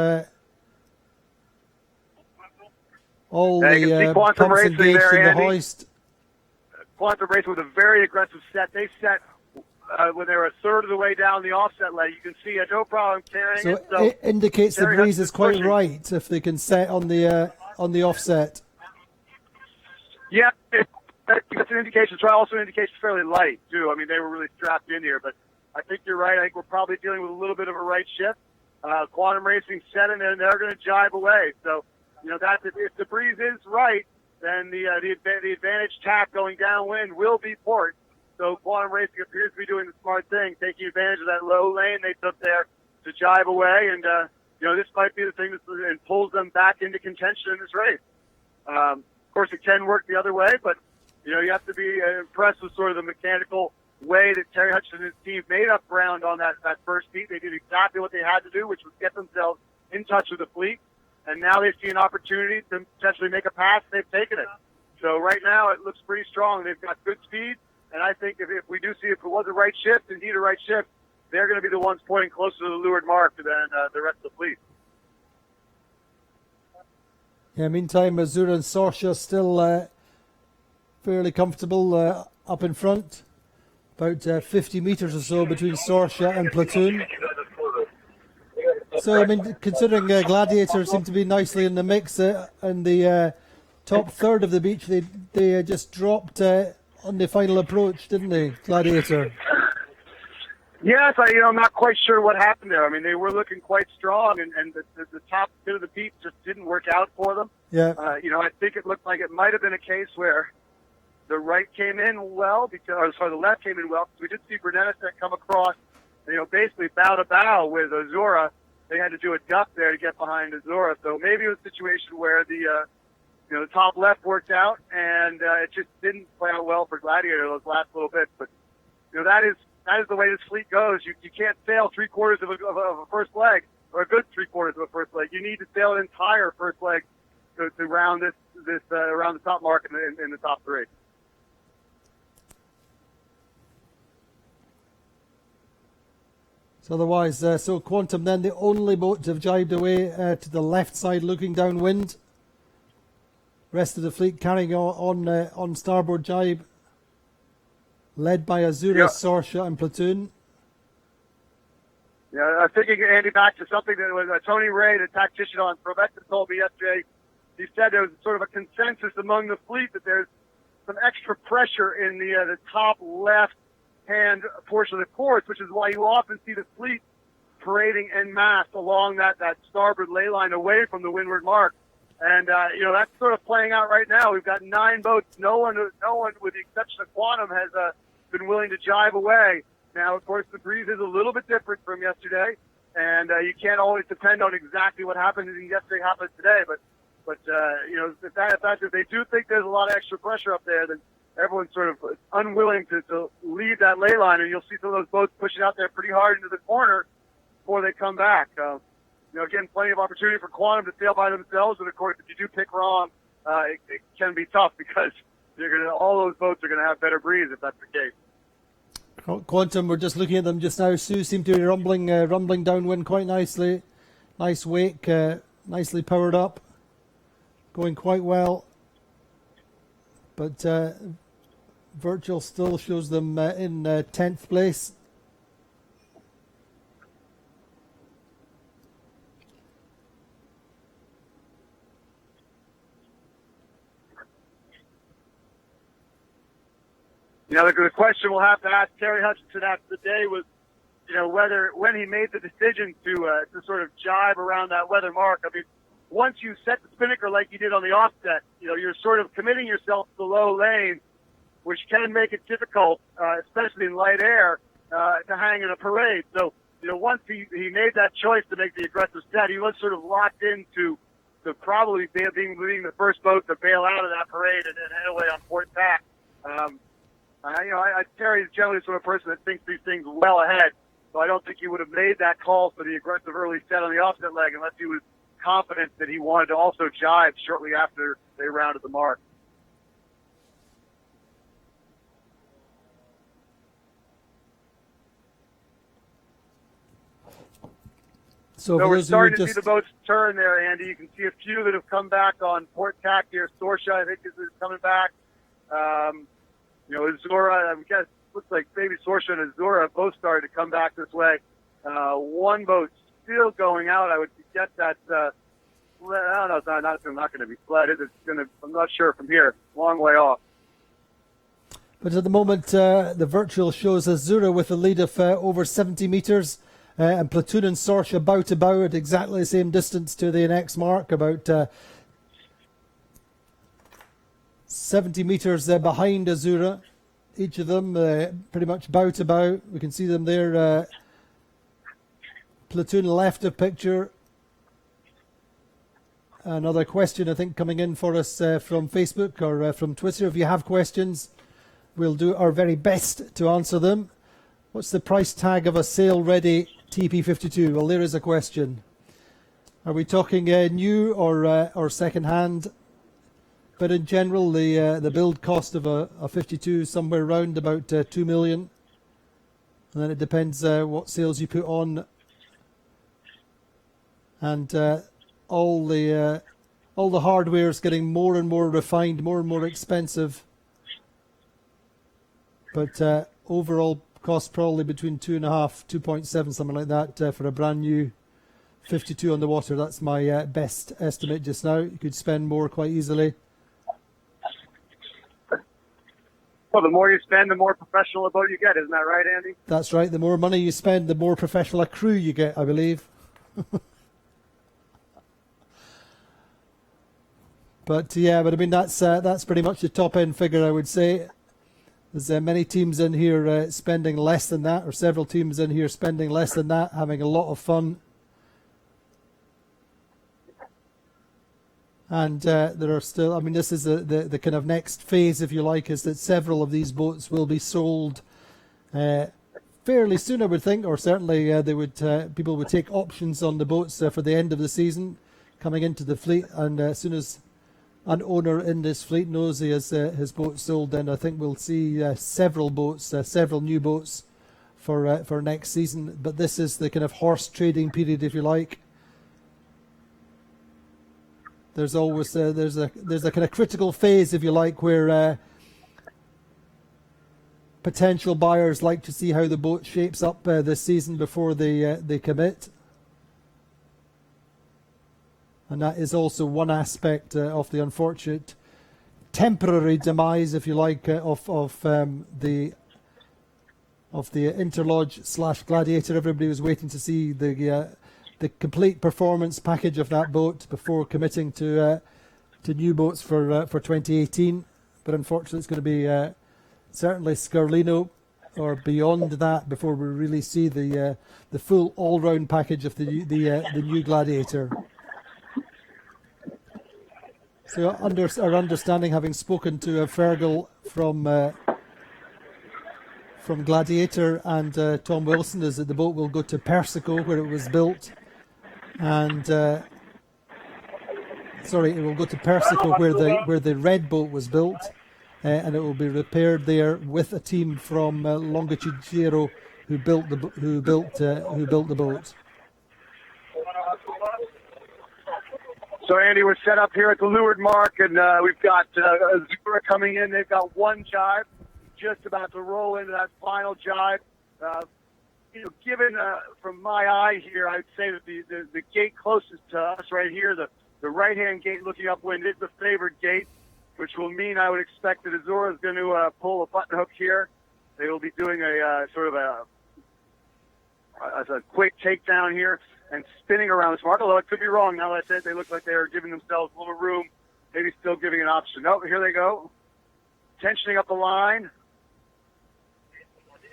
all the pumps engaged in the hoist. Quantum Racing with a very aggressive set. They set when they were a third of the way down the offset leg. You can see no problem carrying So it. So it indicates the Terry breeze Hudson is quite pushing. right if they can set on the offset. Yeah, it's an indication. It's also an indication it's fairly light, too. I mean, they were really strapped in here, but I think you're right. I think we're probably dealing with a little bit of a right shift. Quantum Racing set it, and they're going to jibe away. So, that if the breeze is right, then the advantage tack going downwind will be port. So Quantum Racing appears to be doing the smart thing, taking advantage of that low lane they took there to jibe away, and this might be the thing that pulls them back into contention in this race. Of course, it can work the other way, but you have to be impressed with sort of the mechanical way that Terry Hutchinson and his team made up ground on that first heat. They did exactly what they had to do, which was get themselves in touch with the fleet, and now they see an opportunity to potentially make a pass. They've taken it. So right now it looks pretty strong. They've got good speed, and I think if we do see if it was a right shift, indeed a right shift, they're going to be the ones pointing closer to the leeward mark than the rest of the fleet. Yeah, meantime, Azura and Sorsha still fairly comfortable up in front. About 50 metres or so between Sorsha and Platoon. So, I mean, considering Gladiator seem to be nicely in the mix and the top third of the beach, they just dropped on the final approach, didn't they, Gladiator? Yes, I'm not quite sure what happened there. I mean, they were looking quite strong, and the top bit of the beat just didn't work out for them. Yeah. I think it looked like it might have been a case where the right came in well, the left came in well. We did see Bernadette come across, basically bow to bow with Azura. They had to do a duck there to get behind Azura. So maybe it was a situation where the top left worked out, and it just didn't play out well for Gladiator those last little bits. But that is the way this fleet goes. You can't sail three-quarters of a first leg, or a good three-quarters of a first leg. You need to sail an entire first leg to round this around the top mark in the top three. So otherwise, so Quantum then the only boat to have jibed away to the left side, looking downwind. Rest of the fleet carrying on starboard jibe, led by Azura, Sorsha, and Platoon. Yeah, I'm thinking, Andy, back to something that was Tony Ray, the tactician on Provetta, told me yesterday. He said there was sort of a consensus among the fleet that there's some extra pressure in the top left-hand portion of the course, which is why you often see the fleet parading en masse along that starboard ley line away from the windward mark. And, that's sort of playing out right now. We've got 9 boats. No one, with the exception of Quantum, has been willing to jibe away. Now, of course, the breeze is a little bit different from yesterday, and you can't always depend on exactly what happened yesterday happens today. But if they do think there's a lot of extra pressure up there, then everyone's sort of unwilling to leave that ley line, and you'll see some of those boats pushing out there pretty hard into the corner before they come back. Again, plenty of opportunity for Quantum to sail by themselves, but of course, if you do pick wrong, it can be tough because all those boats are going to have better breeze if that's the case. Quantum, we're just looking at them just now. Sue seemed to be rumbling downwind quite nicely. Nice wake, nicely powered up, going quite well. But Virtual still shows them in 10th place. The question we'll have to ask Terry Hutchinson after the day was, when he made the decision to sort of jibe around that weather mark. I mean, once you set the spinnaker like you did on the offset, you're sort of committing yourself to the low lane, which can make it difficult, especially in light air, to hang in a parade. So, once he made that choice to make the aggressive set, he was sort of locked into probably being the first boat to bail out of that parade and head away on port tack. Terry is generally the sort of person that thinks these things well ahead, so I don't think he would have made that call for the aggressive early set on the offset leg unless he was confident that he wanted to also jibe shortly after they rounded the mark. So we're starting to see the boats turn there, Andy. You can see a few that have come back on port tack here. Sorsha, I think, is coming back. Azura, I guess looks like maybe Sorsha and Azura have both started to come back this way. One boat still going out. I would guess that, I don't know, it's not going to be sled. I'm not sure from here. Long way off. But at the moment, the virtual shows Azura with a lead of over 70 metres. And Platoon and Sorsha about at exactly the same distance to the next mark, about 70 metres behind Azura. Each of them pretty much about. We can see them there. Platoon left of picture. Another question, I think, coming in for us from Facebook or from Twitter. If you have questions, we'll do our very best to answer them. What's the price tag of a sail-ready TP52? Well, there is a question. Are we talking new or second-hand? But in general, the build cost of a 52 is somewhere around about 2 million. And then it depends what sails you put on, and all the hardware is getting more and more refined, more and more expensive. But overall cost probably between 2.5, 2.7, something like that for a brand new 52 on the water. That's my best estimate just now. You could spend more quite easily. Well, the more you spend, the more professional a boat you get. Isn't that right, Andy? That's right. The more money you spend, the more professional a crew you get, I believe. But I mean, that's pretty much the top end figure, I would say. There's many teams in here spending less than that, or several teams in here spending less than that, having a lot of fun. And there are still, I mean, this is the kind of next phase, if you like, is that several of these boats will be sold fairly soon, I would think, or certainly people would take options on the boats for the end of the season coming into the fleet. And as soon as an owner in this fleet knows he has his boat sold, then I think we'll see several new boats for next season. But this is the kind of horse trading period, if you like. There's always there's a kind of critical phase, if you like, where potential buyers like to see how the boat shapes up this season before they commit, and that is also one aspect of the unfortunate temporary demise, if you like, of the Interlodge / Gladiator. Everybody was waiting to see the complete performance package of that boat before committing to new boats for 2018. But unfortunately, it's going to be certainly Scarlino or beyond that before we really see the full all-round package of the new Gladiator. So our understanding, having spoken to Fergal from Gladiator and Tom Wilson, is that the boat will go to Persico, where it was built. And it will go to Persico, where the red boat was built, and it will be repaired there with a team from Longitude Zero who built the boat. So, Andy, we're set up here at the leeward mark, and we've got Azura coming in. They've got one jibe, just about to roll into that final jibe. Given from my eye here, I'd say that the gate closest to us right here, the right-hand gate looking upwind, is the favored gate, which will mean I would expect that Azura is going to pull a button hook here. They will be doing a sort of a quick takedown here and spinning around this mark, although it could be wrong. Now that I said, they look like they're giving themselves a little room, maybe still giving an option. Oh, here they go. Tensioning up the line.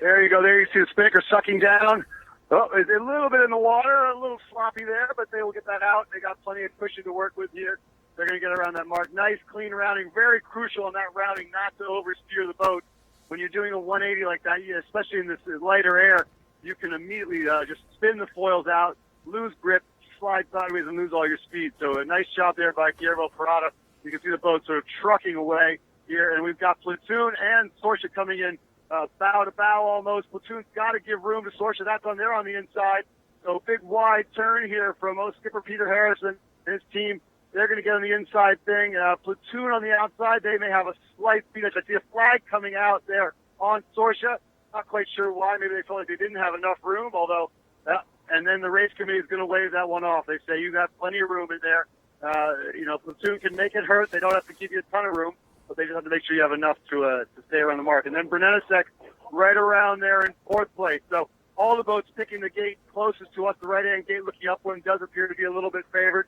There you go. There you see the spinnaker sucking down. Oh, it's a little bit in the water, a little sloppy there, but they will get that out. They got plenty of cushion to work with here. They're going to get around that mark. Nice, clean rounding. Very crucial on that rounding not to oversteer the boat. When you're doing a 180 like that, especially in this lighter air, you can immediately just spin the foils out, lose grip, slide sideways, and lose all your speed. So a nice job there by Guillermo Parada. You can see the boat sort of trucking away here, and we've got Platoon and Sorsha coming in bow to bow almost. Platoon's got to give room to Sorsha. They're on the inside. So big wide turn here from skipper Peter Harrison and his team. They're going to get on the inside thing. Platoon on the outside. They may have a slight speed. I see a flag coming out there on Sorsha. Not quite sure why. Maybe they felt like they didn't have enough room, although, and then the race committee is going to wave that one off. They say you got plenty of room in there. Platoon can make it hurt. They don't have to give you a ton of room, but they just have to make sure you have enough to stay around the mark. And then Brunelesek right around there in fourth place. So all the boats picking the gate closest to us, the right-hand gate looking upwind does appear to be a little bit favored.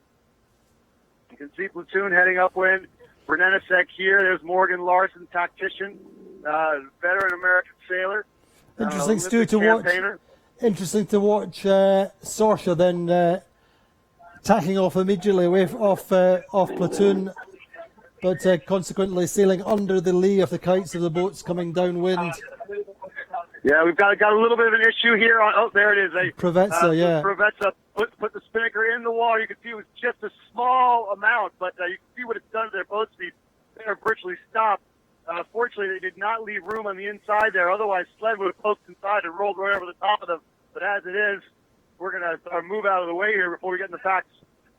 You can see Platoon heading upwind. Brunelesek here. There's Morgan Larson, tactician, veteran American sailor. Interesting, Stu, to watch. Interesting to watch Sorsha then tacking off immediately away off Platoon, but consequently sailing under the lee of the kites of the boats coming downwind. Yeah, we've got a little bit of an issue here. There it is. Provezza, yeah. Provezza put the spinnaker in the water. You can see it was just a small amount, but you can see what it's done to their boat speed. They are virtually stopped. Fortunately, they did not leave room on the inside there. Otherwise, sled would have poked inside and rolled right over the top of them. But as it is, we're going to move out of the way here before we get in the facts.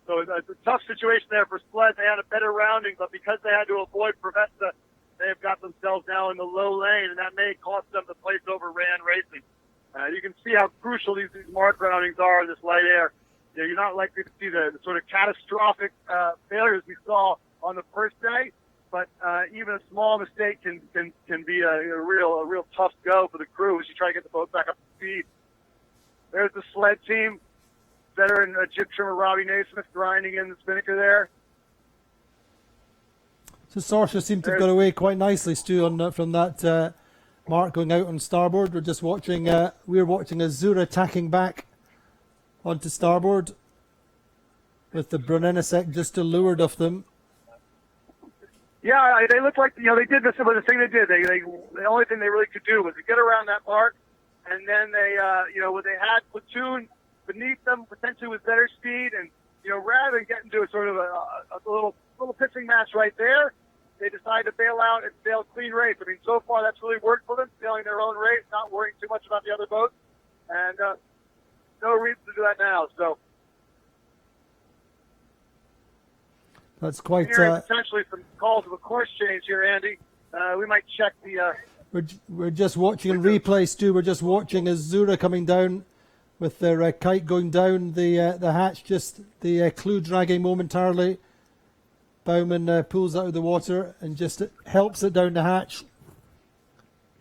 So it's a tough situation there for sled. They had a better rounding, but because they had to avoid Provezza, they have got themselves now in the low lane, and that may cost them the place over Rand Racing. You can see how crucial these mark roundings are in this light air. You're not likely to see the sort of catastrophic failures we saw on the first day, but even a small mistake can be a real tough go for the crew as you try to get the boat back up to speed. There's the sled team. Veteran jib trimmer Robbie Naismith grinding in the spinnaker there. So Sorsha seemed to have got away quite nicely, Stu, from that mark going out on starboard. We're just watching. We're watching Azura tacking back onto starboard with the Brunelesek just to leeward of them. Yeah, they look like they did this. But the thing they did, the only thing they really could do was to get around that mark, and then they when they had Platoon beneath them potentially with better speed, and rather than get into a sort of a little pitching match right there, they decided to bail out and sail clean race. I mean, so far that's really worked for them, sailing their own race, not worrying too much about the other boats, and no reason to do that now. So that's quite. Potentially some calls of a course change here, Andy. We might check the. We're just watching in replay, Stu. We're just watching Azura coming down with their kite going down the hatch, just the clue dragging momentarily. Bowman pulls out of the water and just helps it down the hatch,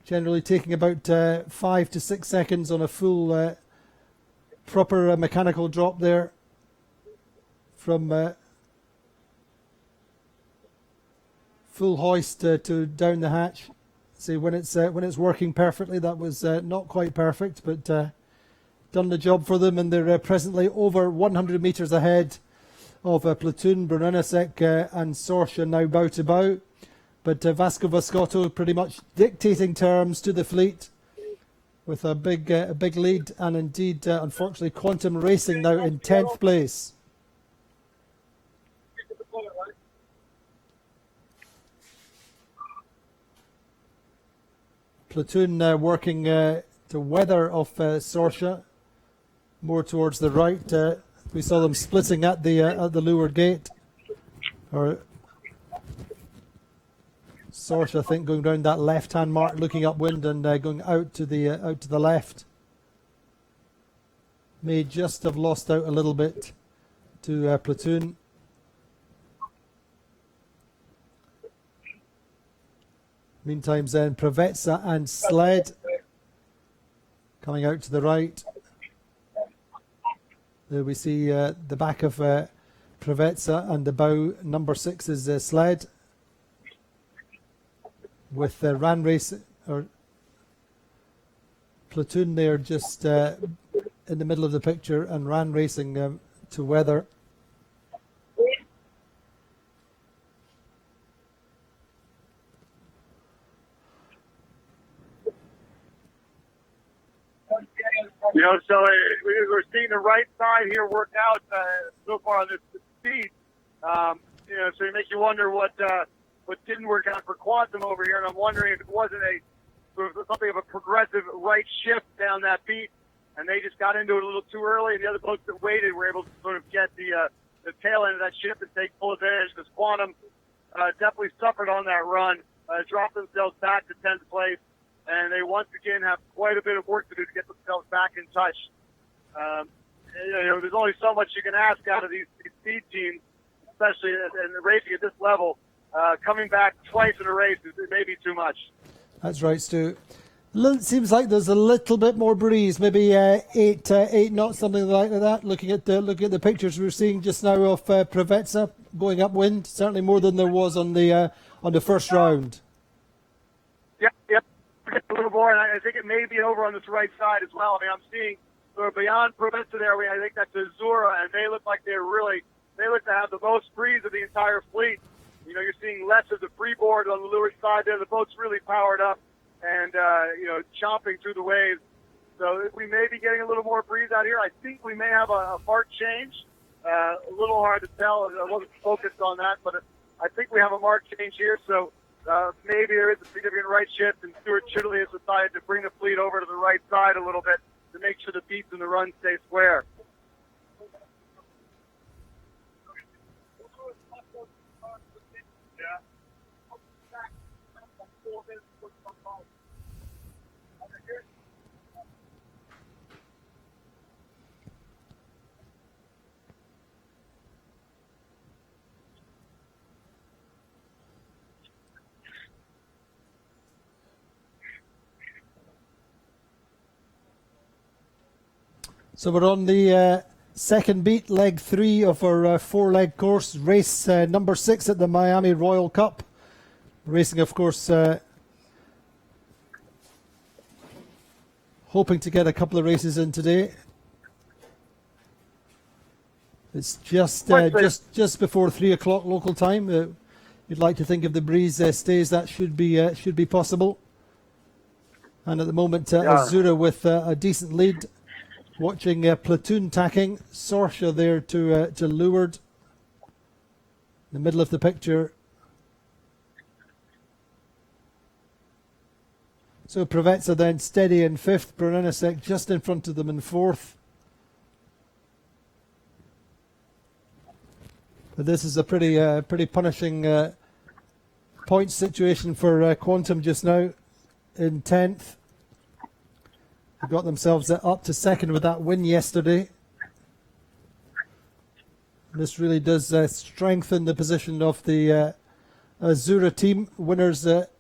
generally taking about 5 to 6 seconds on a full proper mechanical drop there from full hoist to down the hatch. See, when it's working perfectly, that was not quite perfect, but done the job for them, and they're presently over 100 meters ahead of Platoon, Brunelesek and Sorsha now bow to bow. But Vasco Vascotto pretty much dictating terms to the fleet with a big lead, and indeed, unfortunately, Quantum Racing now in 10th place. Platoon working to weather of Sorsha, more towards the right. We saw them splitting at the leeward gate. Or Sorsha, I think, going down that left-hand mark, looking upwind and going out to the left. May just have lost out a little bit to Platoon. Meantime, then Provezza and Sled coming out to the right. There we see the back of Provezza, and the bow number 6 is Sled. With Ran Race or Platoon there just in the middle of the picture, and Ran Racing to weather. So we're seeing the right side here work out so far on this speed. So it makes you wonder what didn't work out for Quantum over here, and I'm wondering if it wasn't something of a progressive right shift down that beat, and they just got into it a little too early, and the other boats that waited were able to sort of get the tail end of that shift and take full advantage, because Quantum definitely suffered on that run, dropped themselves back to 10th place, and they once again have quite a bit of work to do to get themselves back in touch. There's only so much you can ask out of these speed teams, especially in the racing at this level. Coming back twice in a race is maybe too much. That's right, Stu. Seems like there's a little bit more breeze, maybe 8 knots, something like that. Looking at the pictures we're seeing just now of Preveza going upwind, certainly more than there was on the first round. Yep. A little more, and I think it may be over on this right side as well. I mean, I'm seeing sort of beyond Preveza there. I think that's Azura, and they look like they look to have the most breeze of the entire fleet. You're seeing less of the freeboard on the leeward side there. The boat's really powered up and, chomping through the waves. So we may be getting a little more breeze out here. I think we may have a mark change. A little hard to tell. I wasn't focused on that, but I think we have a mark change here. So maybe there is a significant right shift, and Stuart Chidley has decided to bring the fleet over to the right side a little bit to make sure the beats and the run stay square. So we're on the second beat, leg 3 of our 4-leg course, race number 6 at the Miami Royal Cup. Racing, of course, hoping to get a couple of races in today. It's just before 3 o'clock local time. You'd like to think if the breeze stays, that should be possible. And at the moment, Azura with a decent lead. Watching platoon tacking, Sorsha there to leeward. In the middle of the picture. So Preveza then steady in 5th, Brunelesek just in front of them in 4th. But this is a pretty punishing point situation for Quantum just now in 10th. They got themselves up to 2nd with that win yesterday. This really does strengthen the position of the Azura team, winners at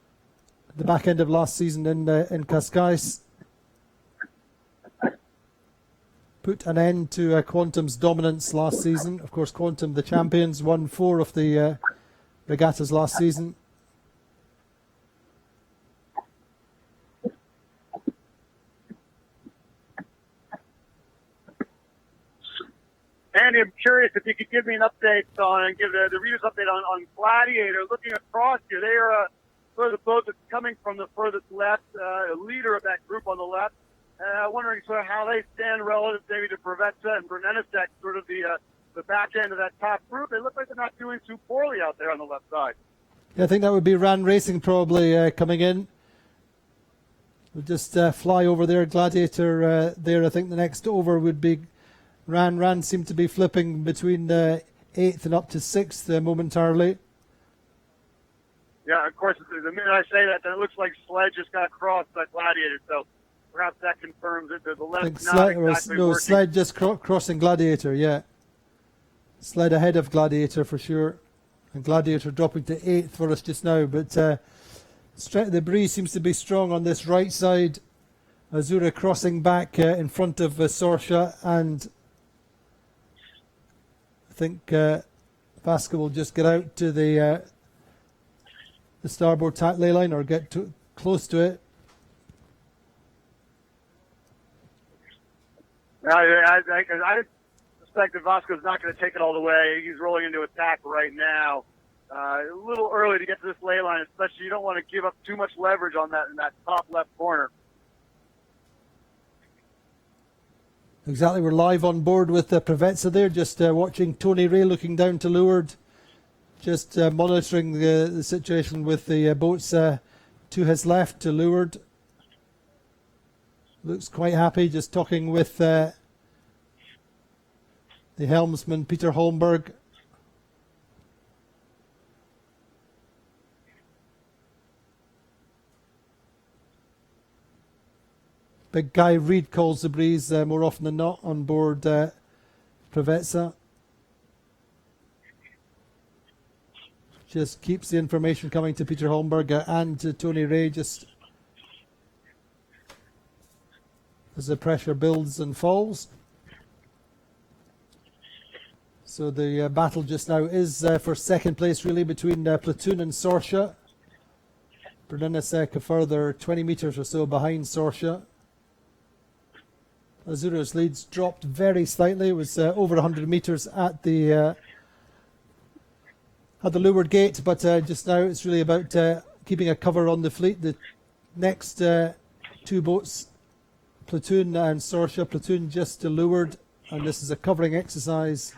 the back end of last season in Cascais. Put an end to Quantum's dominance last season. Of course, Quantum, the champions, won 4 of the regattas last season. Andy, I'm curious if you could give me an update give the readers update on Gladiator. Looking across here, they are sort of the boat that's coming from the furthest left, leader of that group on the left. Wondering sort of how they stand relative maybe to Preveza and Brunelesek, sort of the back end of that top group. They look like they're not doing too poorly out there on the left side. Yeah, I think that would be Ran Racing probably coming in. We'll just fly over there. Gladiator there. I think the next over would be Ran. Ran seemed to be flipping between 8th and up to 6th momentarily. Yeah, of course, the minute I say that, then it looks like Sled just got crossed by Gladiator, so perhaps that confirms it. The left not exactly working. Sled just crossing Gladiator, yeah. Sled ahead of Gladiator for sure. And Gladiator dropping to 8th for us just now. But the breeze seems to be strong on this right side. Azura crossing back in front of Sorsha, and I think Vasca will just get out to the starboard tack ley line or get close to it. I suspect that Vasco's not going to take it all the way. He's rolling into attack right now. A little early to get to this ley line, especially you don't want to give up too much leverage on that in that top left corner. Exactly, we're live on board with Preveza there, just watching Tony Ray looking down to leeward, just monitoring the situation with the boats to his left to leeward. Looks quite happy, just talking with the helmsman Peter Holmberg. Big Guy Reid calls the breeze more often than not on board Preveza. Just keeps the information coming to Peter Holmberg and to Tony Ray just as the pressure builds and falls. So the battle just now is for second place really between Platoon and Sorsha. Brunelesek a further 20 metres or so behind Sorsha. Azuro's leads dropped very slightly. It was over 100 metres at the leeward gate, but just now it's really about keeping a cover on the fleet. The next two boats, Platoon and Sorsha. Platoon just to leeward, and this is a covering exercise,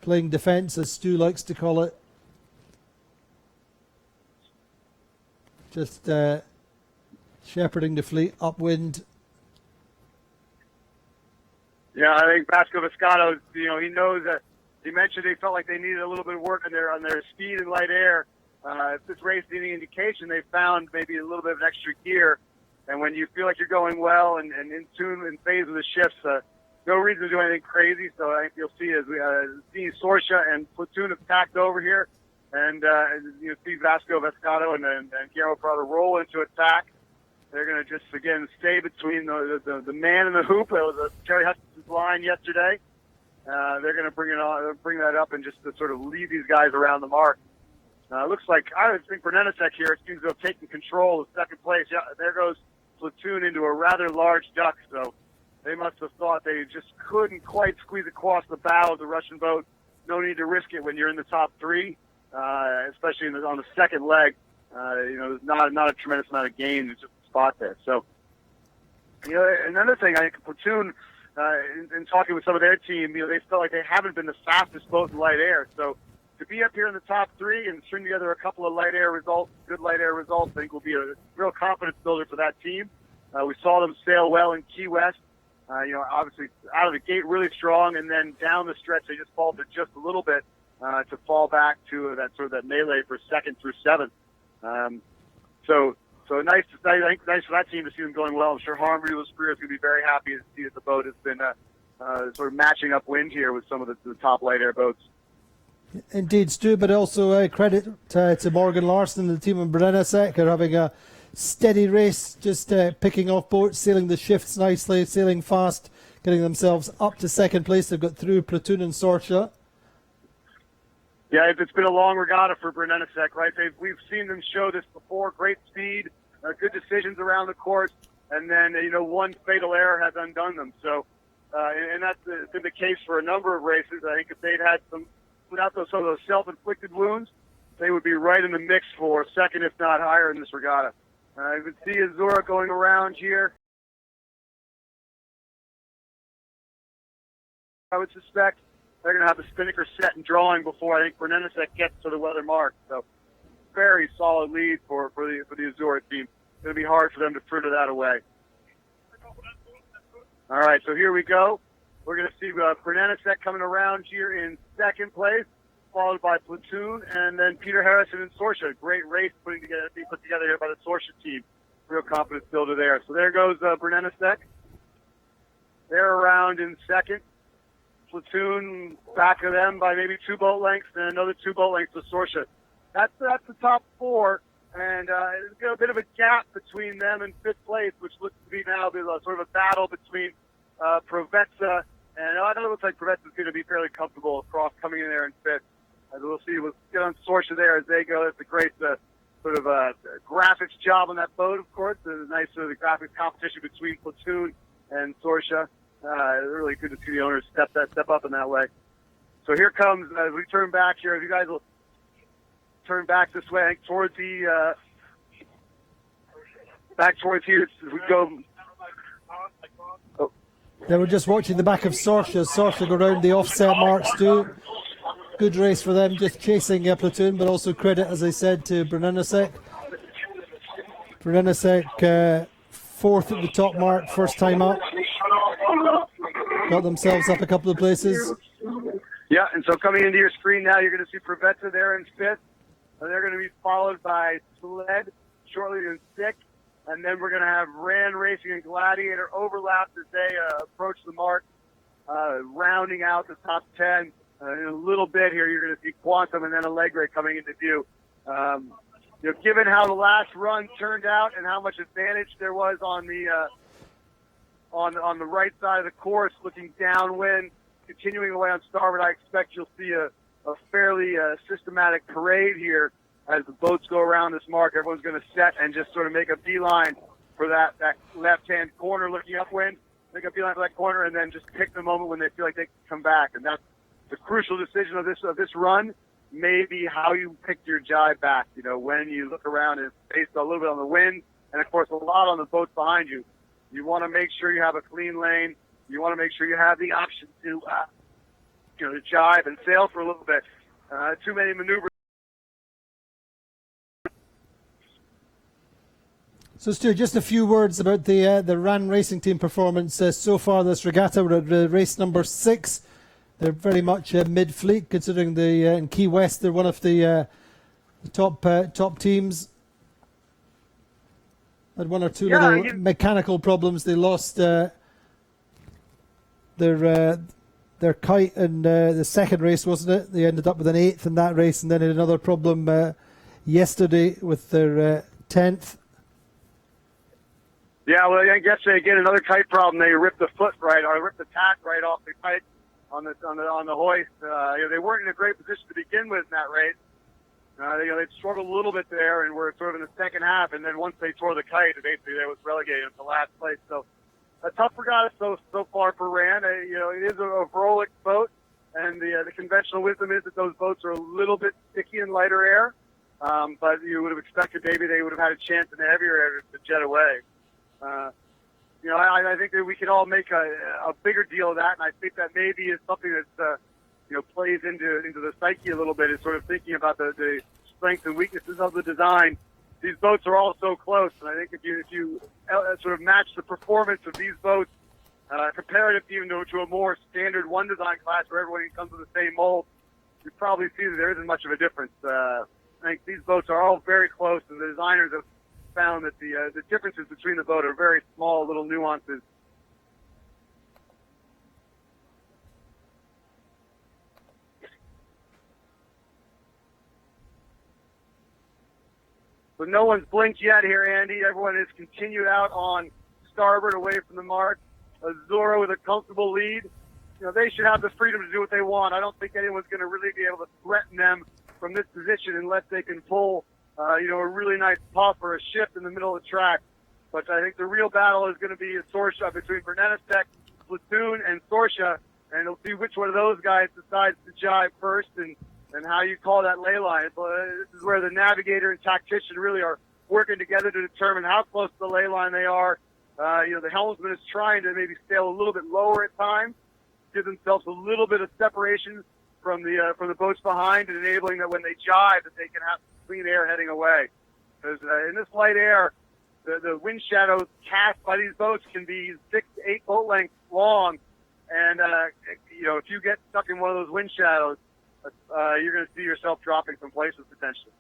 playing defence as Stu likes to call it. Just shepherding the fleet upwind. Yeah, I think Vasco Vescano, he knows that. He mentioned they felt like they needed a little bit of work on their speed and light air. If this race is any indication, they found maybe a little bit of an extra gear. And when you feel like you're going well and in tune and phase with the shifts, no reason to do anything crazy. So I think you'll see as we see Sorsha and Platoon have tacked over here, and you see Vasco Vescano and Guillermo Prado roll into attack. They're going to just again stay between the man and the hoop. It was a Terry Hutchinson's line yesterday. They're going to bring that up and just to sort of lead these guys around the mark. Looks like I think Brunelesek here seems to have taken control of second place. Yeah, there goes Platoon into a rather large duck. So they must have thought they just couldn't quite squeeze across the bow of the Russian boat. No need to risk it when you're in the top three, especially on the second leg. There's not a tremendous amount of gain. There's just a spot there. So, another thing, I think Platoon. In talking with some of their team, they felt like they haven't been the fastest boat in light air. So to be up here in the top three and string together a couple of light air results, good light air results, I think will be a real confidence builder for that team. We saw them sail well in Key West. Obviously out of the gate really strong, and then down the stretch they just faltered just a little bit to fall back to that melee for second through seventh. So nice for that team to see them going well. I'm sure Harmony Spirit is going to be very happy to see that the boat has been sort of matching up wind here with some of the top light air boats. Indeed, Stu, but also credit to Morgan Larson and the team in Brunelesek are having a steady race, just picking off boats, sailing the shifts nicely, sailing fast, getting themselves up to second place. They've got through Platoon and Sorsha. Yeah, it's been a long regatta for Brunelesek, right? We've seen them show this before. Great speed, good decisions around the course, and then one fatal error has undone them. So, and that's been the case for a number of races. I think if they'd had some of those self-inflicted wounds, they would be right in the mix for second, if not higher, in this regatta. You can see Azura going around here. I would suspect they're going to have the spinnaker set and drawing before I think Brunelesek gets to the weather mark. So very solid lead for the Azura team. It's going to be hard for them to fritter that away. All right, so here we go. We're going to see Brunelesek coming around here in second place, followed by Platoon, and then Peter Harrison and Sorsha. Great race being put together here by the Sorsha team. Real confidence builder there. So there goes Brunelesek. They're around in second. Platoon back of them by maybe 2 boat lengths, and another 2 boat lengths to Sorsha. That's the top 4, and there's got a bit of a gap between them and fifth place, which looks to be now sort of a battle between Preveza, and I know it looks like Preveza is going to be fairly comfortable across coming in there in fifth. We'll see. We'll get on Sorsha there as they go. It's a great sort of graphics job on that boat, of course. There's a nice sort of graphics competition between Platoon and Sorsha. Really good to see the owners step up in that way. So here comes, as we turn back here, if you guys will turn back this way, I think towards the, back towards here, as we go. Oh. Yeah, we're just watching the back of Sorsha. Sorsha go round the offset marks too. Good race for them, just chasing Platoon, but also credit, as I said, to Brunelesek. Brunelesek, 4th at the top mark, first time up. Got themselves up a couple of places. Yeah, and so coming into your screen now, you're going to see Preveza there in 5th. And they're going to be followed by Sled shortly in 6th. and then we're going to have Rand Racing and Gladiator overlap as they approach the mark, rounding out the top 10. In a little bit here, you're going to see Quantum and then Allegre coming into view. Given how the last run turned out and how much advantage there was on the on the right side of the course, looking downwind, continuing away on starboard, I expect you'll see a fairly systematic parade here as the boats go around this mark. Everyone's going to set and just sort of make a beeline for that left-hand corner looking upwind, make a beeline for that corner, and then just pick the moment when they feel like they can come back. And that's the crucial decision of this run. Maybe how you pick your jibe back, when you look around, it's based a little bit on the wind and, of course, a lot on the boats behind you. You want to make sure you have a clean lane. You want to make sure you have the option to, to jibe and sail for a little bit. Too many maneuvers. So, Stu, just a few words about the RAN Racing Team performance so far this regatta. We're at race number 6. They're very much mid-fleet, considering in Key West they're one of the top teams. Had one or two little mechanical problems. They lost their kite in the second race, wasn't it? They ended up with an 8th in that race, and then had another problem yesterday with their 10th. Yeah, well, I guess again another kite problem. They ripped the tack right off the kite on the hoist. They weren't in a great position to begin with in that race. They struggled a little bit there, and were sort of in the second half. And then once they tore the kite, basically they was relegated to last place. So a tough regatta so far for Rand. It is a Vrolic boat, and the conventional wisdom is that those boats are a little bit sticky in lighter air. But you would have expected maybe they would have had a chance in the heavier air to jet away. I think that we could all make a bigger deal of that, and I think that maybe is something that plays into the psyche a little bit, is sort of thinking about the strengths and weaknesses of the design. These boats are all so close, and I think if you sort of match the performance of these boats, comparative even to a more standard one design class where everybody comes with the same mold, you probably see that there isn't much of a difference. I think these boats are all very close, and the designers have found that the differences between the boat are very small, little nuances. But no one's blinked yet here, Andy. Everyone has continued out on starboard away from the mark. Azura with a comfortable lead. They should have the freedom to do what they want. I don't think anyone's going to really be able to threaten them from this position unless they can pull a really nice puff or a shift in the middle of the track. But I think the real battle is going to be a Sorsha between Bernenasek, Platoon, and Sorsha, and we'll see which one of those guys decides to jibe first and how you call that ley line. This is where the navigator and tactician really are working together to determine how close to the ley line they are. The helmsman is trying to maybe sail a little bit lower at times, give themselves a little bit of separation from the boats behind, and enabling that when they jibe that they can have clean air heading away. Because in this light air, the wind shadows cast by these boats can be 6 to 8 boat lengths long, and if you get stuck in one of those wind shadows, you're going to see yourself dropping some places potentially.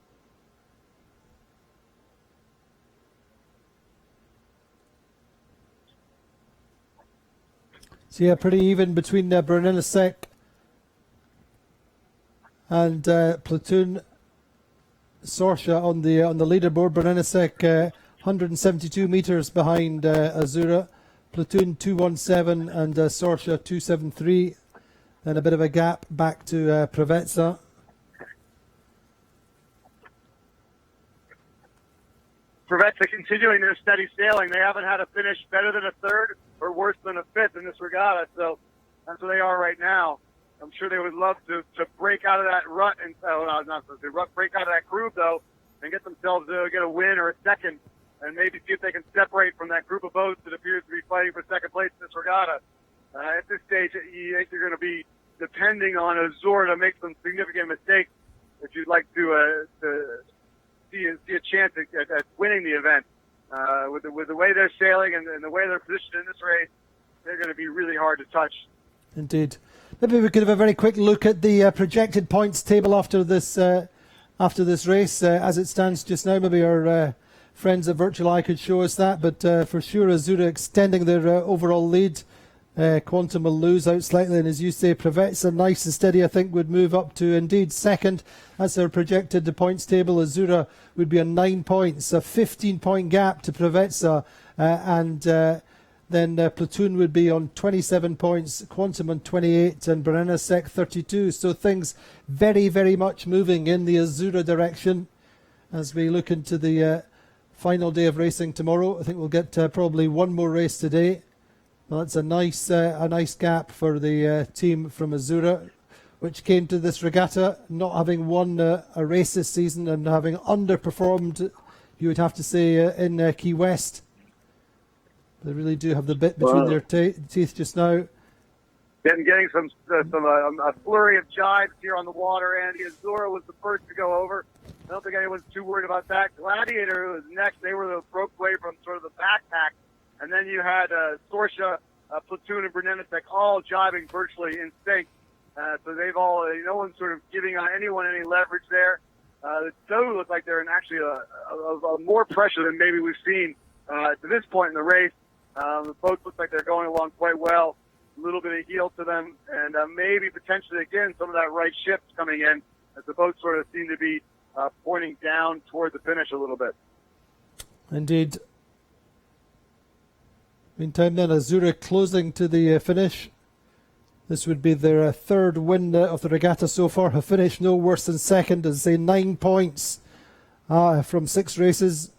So yeah, pretty even between Bernenasek and Platoon. Sorsha on the leaderboard. Bernenasek 172 meters behind Azura. Platoon 217 and Sorsha 273. Then a bit of a gap back to Preveza. Preveza continuing their steady sailing. They haven't had a finish better than a third or worse than a fifth in this regatta, so that's where they are right now. I'm sure they would love to break out of that rut and break out of that groove though, and get themselves get a win or a second, and maybe see if they can separate from that group of boats that appears to be fighting for second place in this regatta. At this stage, you think you're going to be depending on Azura to make some significant mistakes if you'd like to see a chance at winning the event. With the way they're sailing and the way they're positioned in this race, they're going to be really hard to touch. Indeed. Maybe we could have a very quick look at the projected points table after this race as it stands just now. Maybe our friends at Virtual Eye could show us that, but for sure Azura extending their overall lead. Quantum will lose out slightly, and as you say, Preveza nice and steady I think would move up to indeed second. That's their projected points table. Azura would be on 9 points, a 15-point gap to Preveza, and then Platoon would be on 27 points, Quantum on 28, and Brennesek 32. So things very, very much moving in the Azura direction as we look into the final day of racing tomorrow. I think we'll get probably one more race today. Well, that's a nice gap for the team from Azura, which came to this regatta not having won a race this season and having underperformed, you would have to say, in Key West. They really do have the bit between their teeth just now. Getting some a flurry of jives here on the water, and Azura was the first to go over. I don't think anyone's too worried about that. Gladiator, who was next, they were the broke away from sort of the backpack. And then you had Sorsha, Platoon, and Brennesek all jiving virtually in sync. So they've all, no one's sort of giving anyone any leverage there. It does look like they're in actually a more pressure than maybe we've seen to this point in the race. The boats look like they're going along quite well. A little bit of heel to them, and maybe potentially again some of that right shift coming in as the boats sort of seem to be pointing down toward the finish a little bit. Indeed. Meantime then, Azura closing to the finish. This would be their third win of the regatta so far. Have finished no worse than second, as say 9 points from 6 races.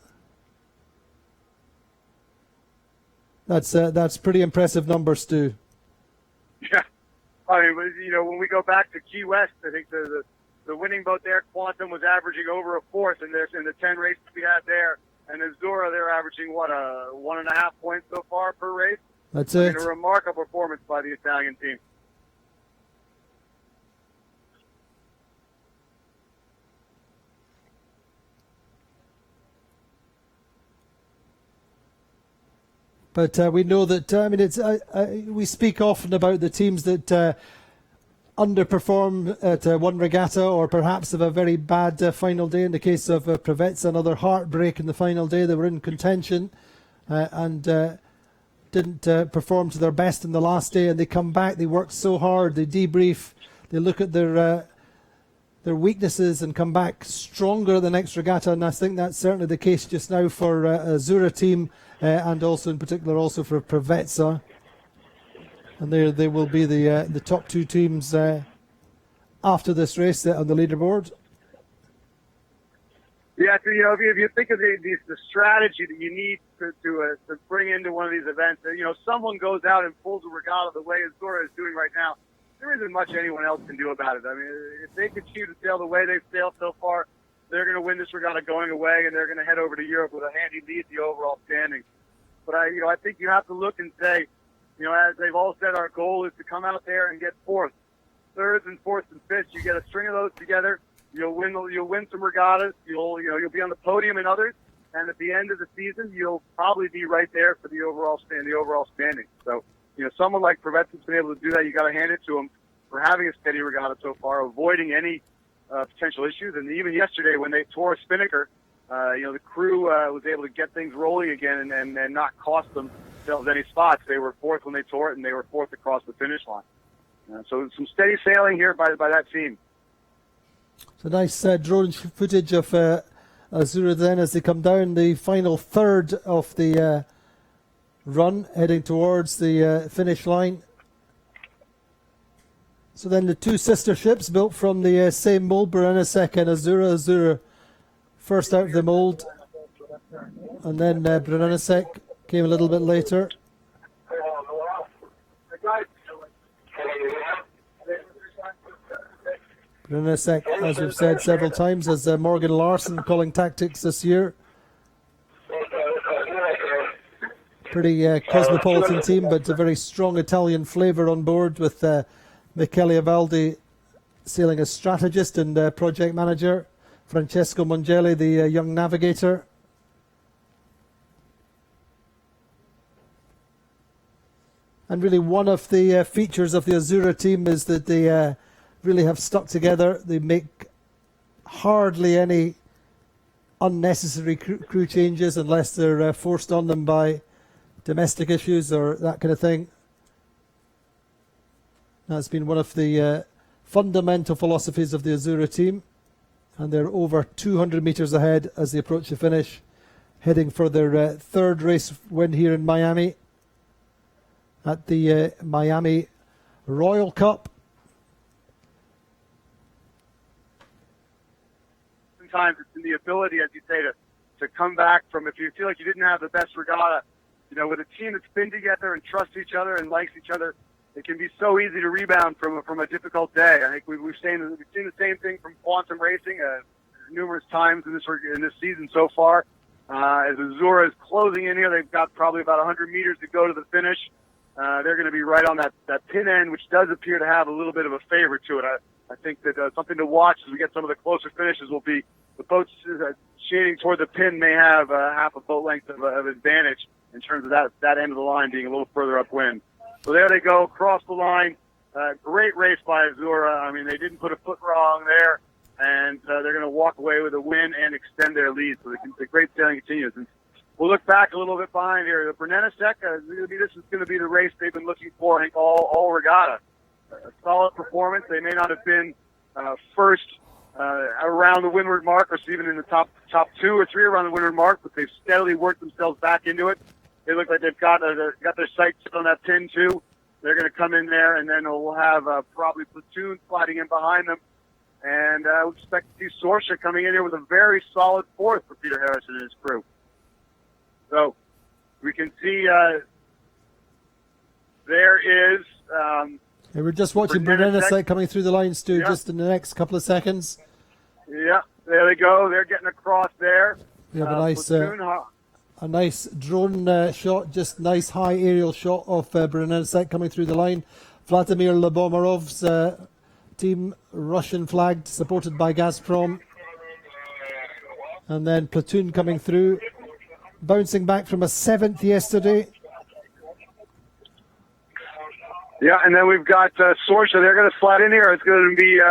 That's pretty impressive numbers, Stu. Yeah, I mean, when we go back to Key West, I think the winning boat there, Quantum, was averaging over a fourth in the 10 races we had there. And Azura, they're averaging, 1.5 points so far per race? That's it. A remarkable performance by the Italian team. But we know that, we speak often about the teams that underperform at one regatta or perhaps have a very bad final day. In the case of Preveza, another heartbreak in the final day. They were in contention and didn't perform to their best in the last day, and they come back, they work so hard, they debrief, they look at their weaknesses and come back stronger the next regatta, and I think that's certainly the case just now for Azura team and also in particular also for Preveza. And they will be the top 2 teams after this race on the leaderboard. Yeah, if you think of the strategy that you need to bring into one of these events, someone goes out and pulls a regatta the way Azura is doing right now, there isn't much anyone else can do about it. I mean, if they continue to sail the way they've sailed so far, they're going to win this regatta going away, and they're going to head over to Europe with a handy lead in the overall standing. But I think you have to look and say, as they've all said, our goal is to come out there and get fourth, thirds, and fourths and fifths. You get a string of those together, you'll win some regattas. You'll be on the podium in others, and at the end of the season, you'll probably be right there for the overall standing. So, someone like Preveza's been able to do that. You got to hand it to him for having a steady regatta so far, avoiding any potential issues. And even yesterday, when they tore Spinnaker, the crew was able to get things rolling again and not cost themselves any spots. They were fourth when they tore it, and they were fourth across the finish line. So some steady sailing here by that team. So nice drone footage of Azura then as they come down the final third of the run, heading towards the finish line. So then the 2 sister ships built from the same mold, Brennesek and Azura. Azura first out of the mold, and then Brennesek came a little bit later. Brennesek, as we've said several times, as Morgan Larson calling tactics this year. Pretty cosmopolitan team, but a very strong Italian flavour on board, with Michele Avaldi sailing as strategist and project manager. Francesco Mongelli, the young navigator. And really one of the features of the Azura team is that they really have stuck together. They make hardly any unnecessary crew changes unless they're forced on them by domestic issues or that kind of thing. That's been one of the fundamental philosophies of the Azura team, and they're over 200 metres ahead as they approach the finish, heading for their third race win here in Miami at the Miami Royal Cup. Sometimes it's in the ability, as you say, to come back from, if you feel like you didn't have the best regatta, with a team that's been together and trusts each other and likes each other, it can be so easy to rebound from a difficult day. I think we've seen the same thing from Quantum Racing numerous times in this season so far. As Azura is closing in here, they've got probably about 100 meters to go to the finish. They're going to be right on that pin end, which does appear to have a little bit of a favor to it. I think that something to watch as we get some of the closer finishes will be the boats shading toward the pin may have half a boat length of advantage in terms of that end of the line being a little further upwind. So there they go, across the line. Great race by Azura. I mean, they didn't put a foot wrong there, and they're going to walk away with a win and extend their lead. So the great sailing continues. And we'll look back a little bit behind here. The Brennensec, this is going to be the race they've been looking for, I think, all regatta. A solid performance. They may not have been first around the windward mark, or even in the top 2 or 3 around the windward mark, but they've steadily worked themselves back into it. They look like they've got their sights set on that pin too. They're going to come in there, and then we'll have probably Platoon sliding in behind them. And we expect to see Sorsha coming in here with a very solid 4th for Peter Harrison and his crew. So we can see there is... we're just watching Brennensec coming through the line, Stu, just in the next couple of seconds. Yeah, there they go. They're getting across there. We have a nice drone shot, just nice high aerial shot of Brennensec coming through the line. Vladimir Lubomirov's team, Russian flagged, supported by Gazprom. And then Platoon coming through, bouncing back from a 7th yesterday. Yeah, and then we've got Sorsha. They're going to slide in here. It's going to be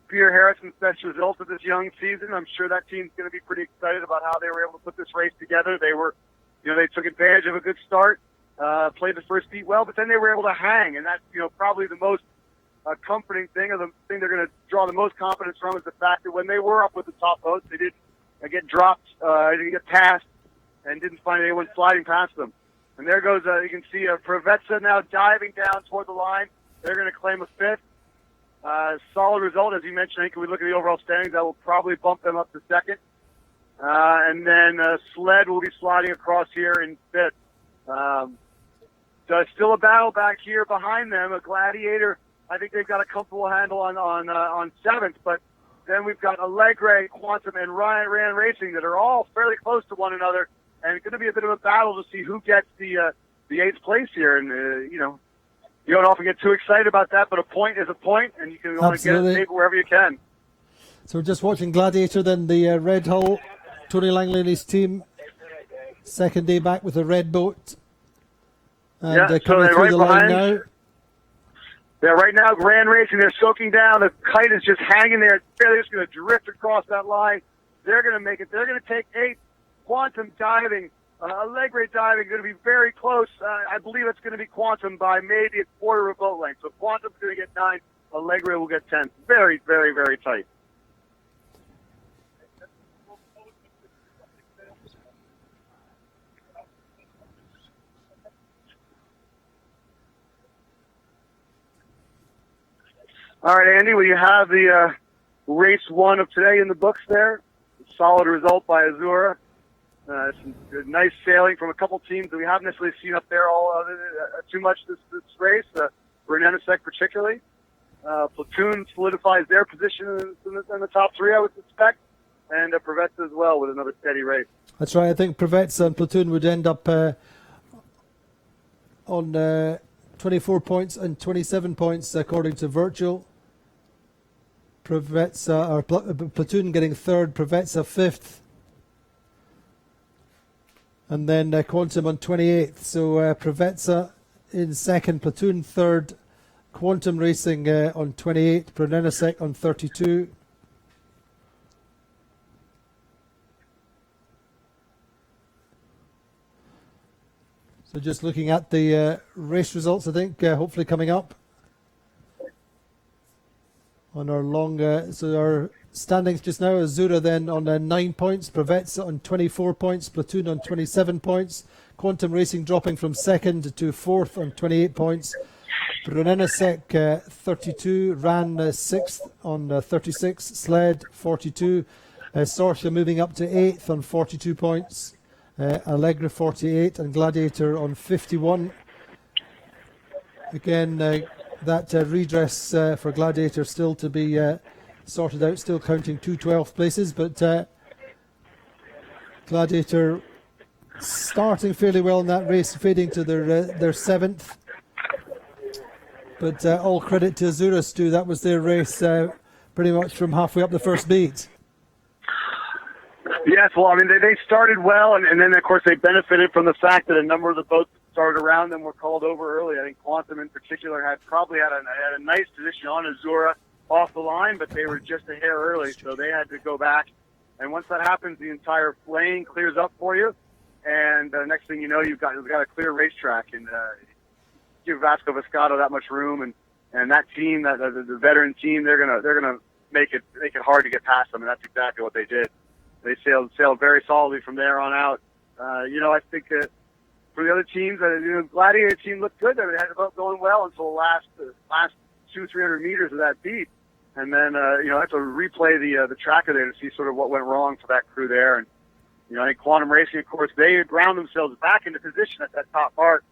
Peter Harrison's best result of this young season. I'm sure that team's going to be pretty excited about how they were able to put this race together. They were, they took advantage of a good start, played the first beat well, but then they were able to hang, and that's, probably the most comforting thing, or the thing they're going to draw the most confidence from, is the fact that when they were up with the top boats, they didn't get dropped, didn't get passed, and didn't find anyone sliding past them. And there goes, you can see Preveza now diving down toward the line. They're going to claim a 5th. Solid result, as you mentioned. I think if we look at the overall standings, that will probably bump them up to 2nd. And then Sled will be sliding across here in 5th. So still a battle back here behind them. A Gladiator, I think they've got a comfortable handle on 7th. But then we've got Allegre, Quantum, and Ryan Racing that are all fairly close to one another. And it's going to be a bit of a battle to see who gets the 8th place here. And, you don't often get too excited about that, but a point is a point, and you can only get it tape wherever you can. So we're just watching Gladiator, then the Red Hull, Tony Langley and his team. 2nd day back with a red boat. And coming through the line now. Yeah, right now, Grand Racing, they're soaking down. The kite is just hanging there. They're just going to drift across that line. They're going to make it. They're going to take 8th. Quantum diving. Allegre diving, going to be very close. I believe it's going to be Quantum by maybe a quarter of a boat length. So Quantum's going to get 9. Allegre will get 10. Very, very, very tight. All right, Andy, well, you have the race 1 of today in the books there. Solid result by Azura. Some nice sailing from a couple teams that we haven't necessarily seen up there too much this race. Brennensec particularly. Platoon solidifies their position in the top 3, I would suspect, and Preveza as well with another steady race. That's right. I think Preveza and Platoon would end up on 24 points and 27 points according to Virtual. Platoon getting 3rd, Preveza 5th. And then Quantum on 28th. So Preveza in 2nd, Platoon 3rd, Quantum Racing on 28th, Brennensec on 32. So just looking at the race results, I think, hopefully coming up on our long. So our standings just now: Azura then on 9 points, Pravetsa on 24 points, Platoon on 27 points, Quantum Racing dropping from second to fourth on 28 points, Brunellasek 32, Ran 6th on 36, Sled 42, Sorcia moving up to 8th on 42 points, Allegra 48, and Gladiator on 51. Again, that redress for Gladiator still to be sorted out, still counting 2 12th places, but Gladiator starting fairly well in that race, fading to their 7th. But all credit to Azura, Stu. That was their race pretty much from halfway up the first beat. Yes, well, I mean, they started well, and then, of course, they benefited from the fact that a number of the boats that started around them were called over early. I think Quantum in particular had a nice position on Azura off the line, but they were just a hair early, so they had to go back. And once that happens, the entire lane clears up for you, and next thing you know, you've got a clear racetrack, and give Vasco Vescado that much room, and that team, the veteran team, they're gonna make it hard to get past them, and that's exactly what they did. They sailed very solidly from there on out. I think that for the other teams, Gladiator team looked good. They had it going well until the last 200-300 meters of that beat, and then I have to replay the tracker there to see sort of what went wrong for that crew there. And I think Quantum Racing, of course, they ground themselves back into position at that top part,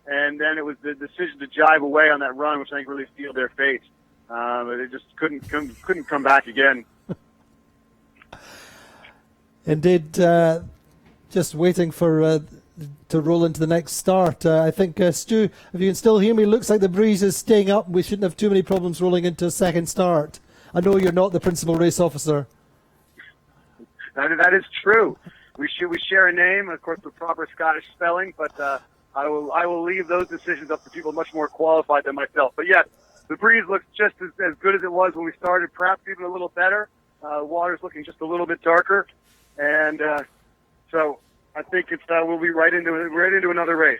and then it was the decision to jive away on that run, which I think really sealed their fate. They just couldn't come back again. Indeed, just waiting for to roll into the next start. I think, Stu, if you can still hear me, looks like the breeze is staying up. We shouldn't have too many problems rolling into a second start. I know you're not the principal race officer. That is true. We share a name, of course, with proper Scottish spelling, but I will leave those decisions up to people much more qualified than myself. But yes, the breeze looks just as good as it was when we started, perhaps even a little better. Water's looking just a little bit darker. And so I think we'll be right into another race.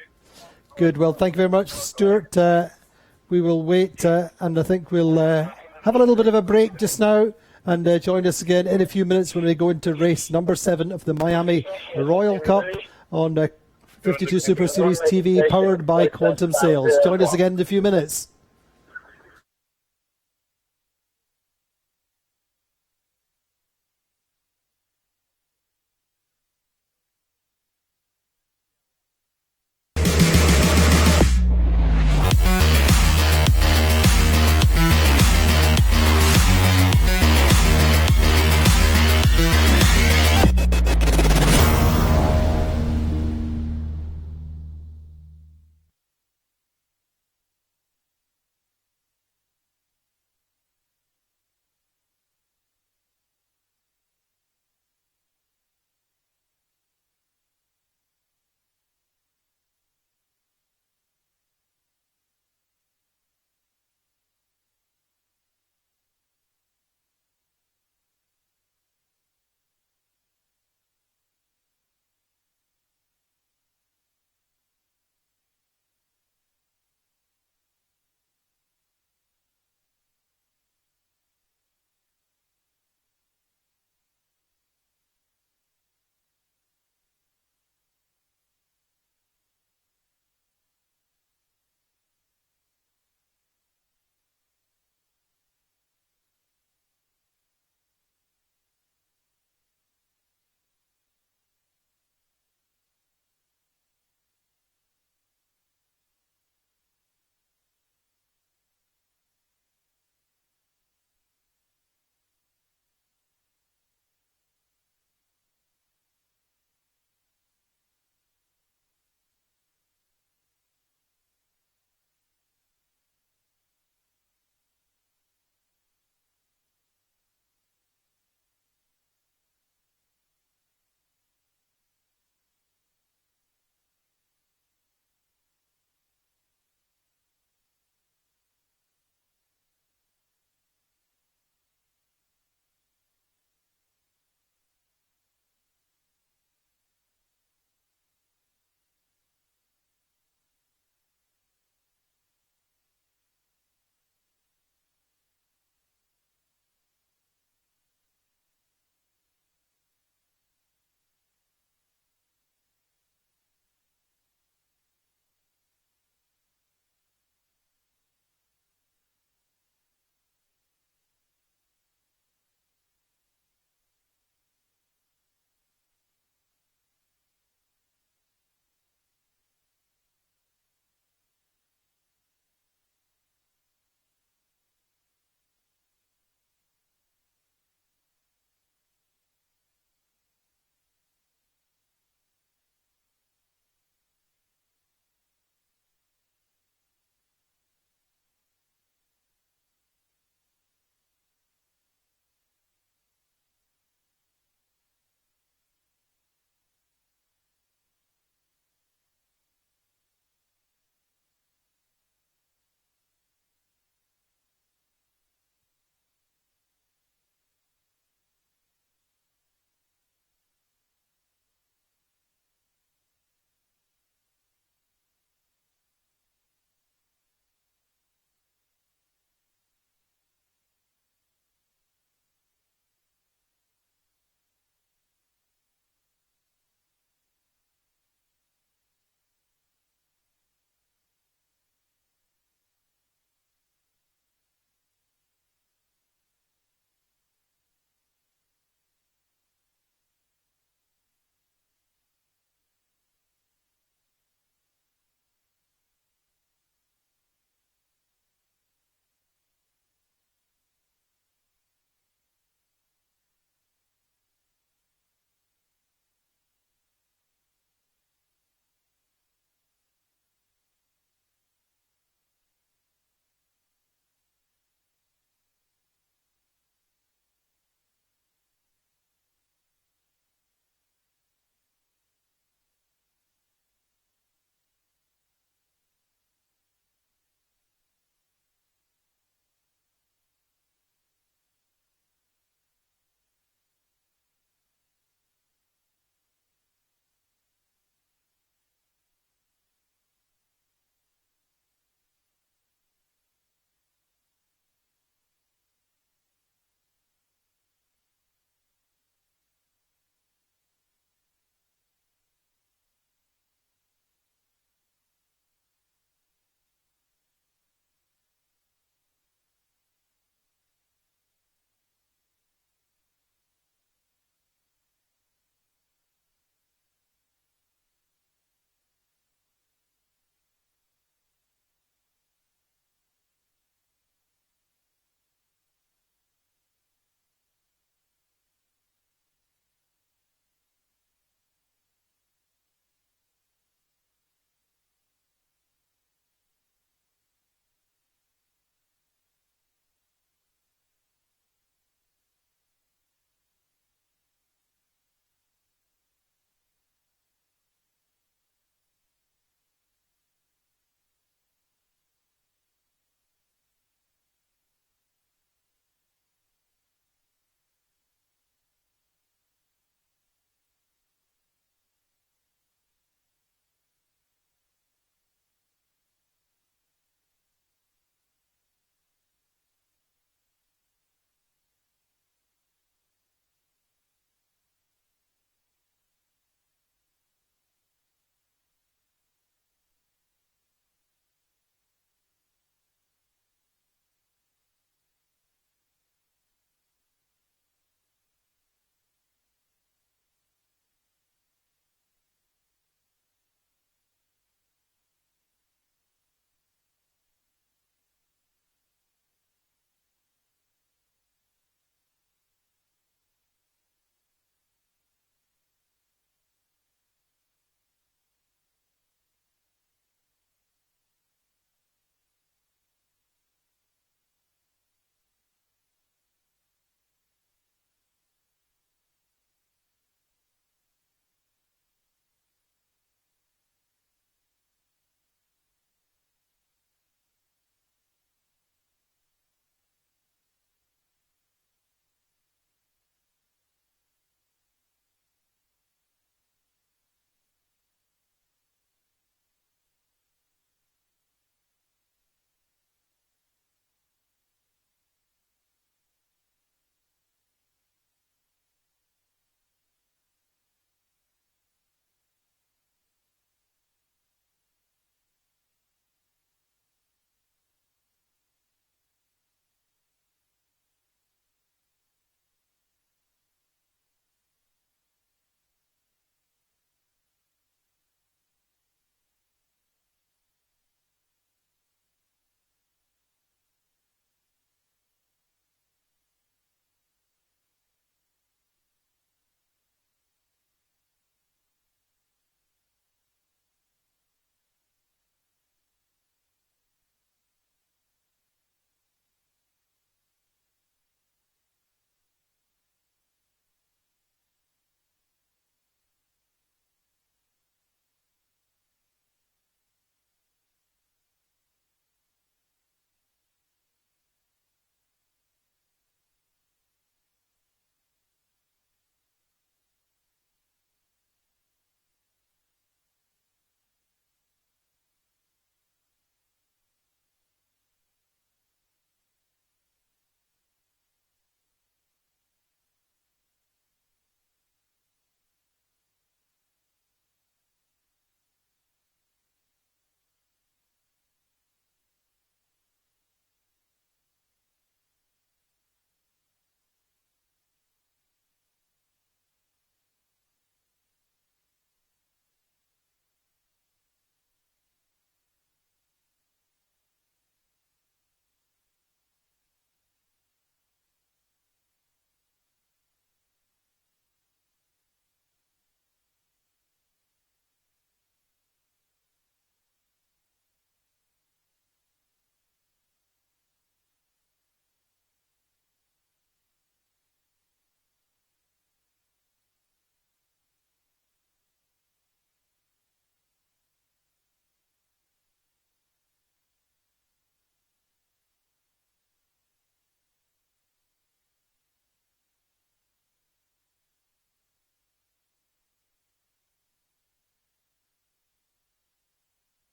Good. Well, thank you very much, Stuart. We will wait, and I think we'll have a little bit of a break just now, and join us again in a few minutes when we go into race number 7 of the Miami Royal Cup on 52 Super Series TV, powered by Quantum Sails. Join us again in a few minutes.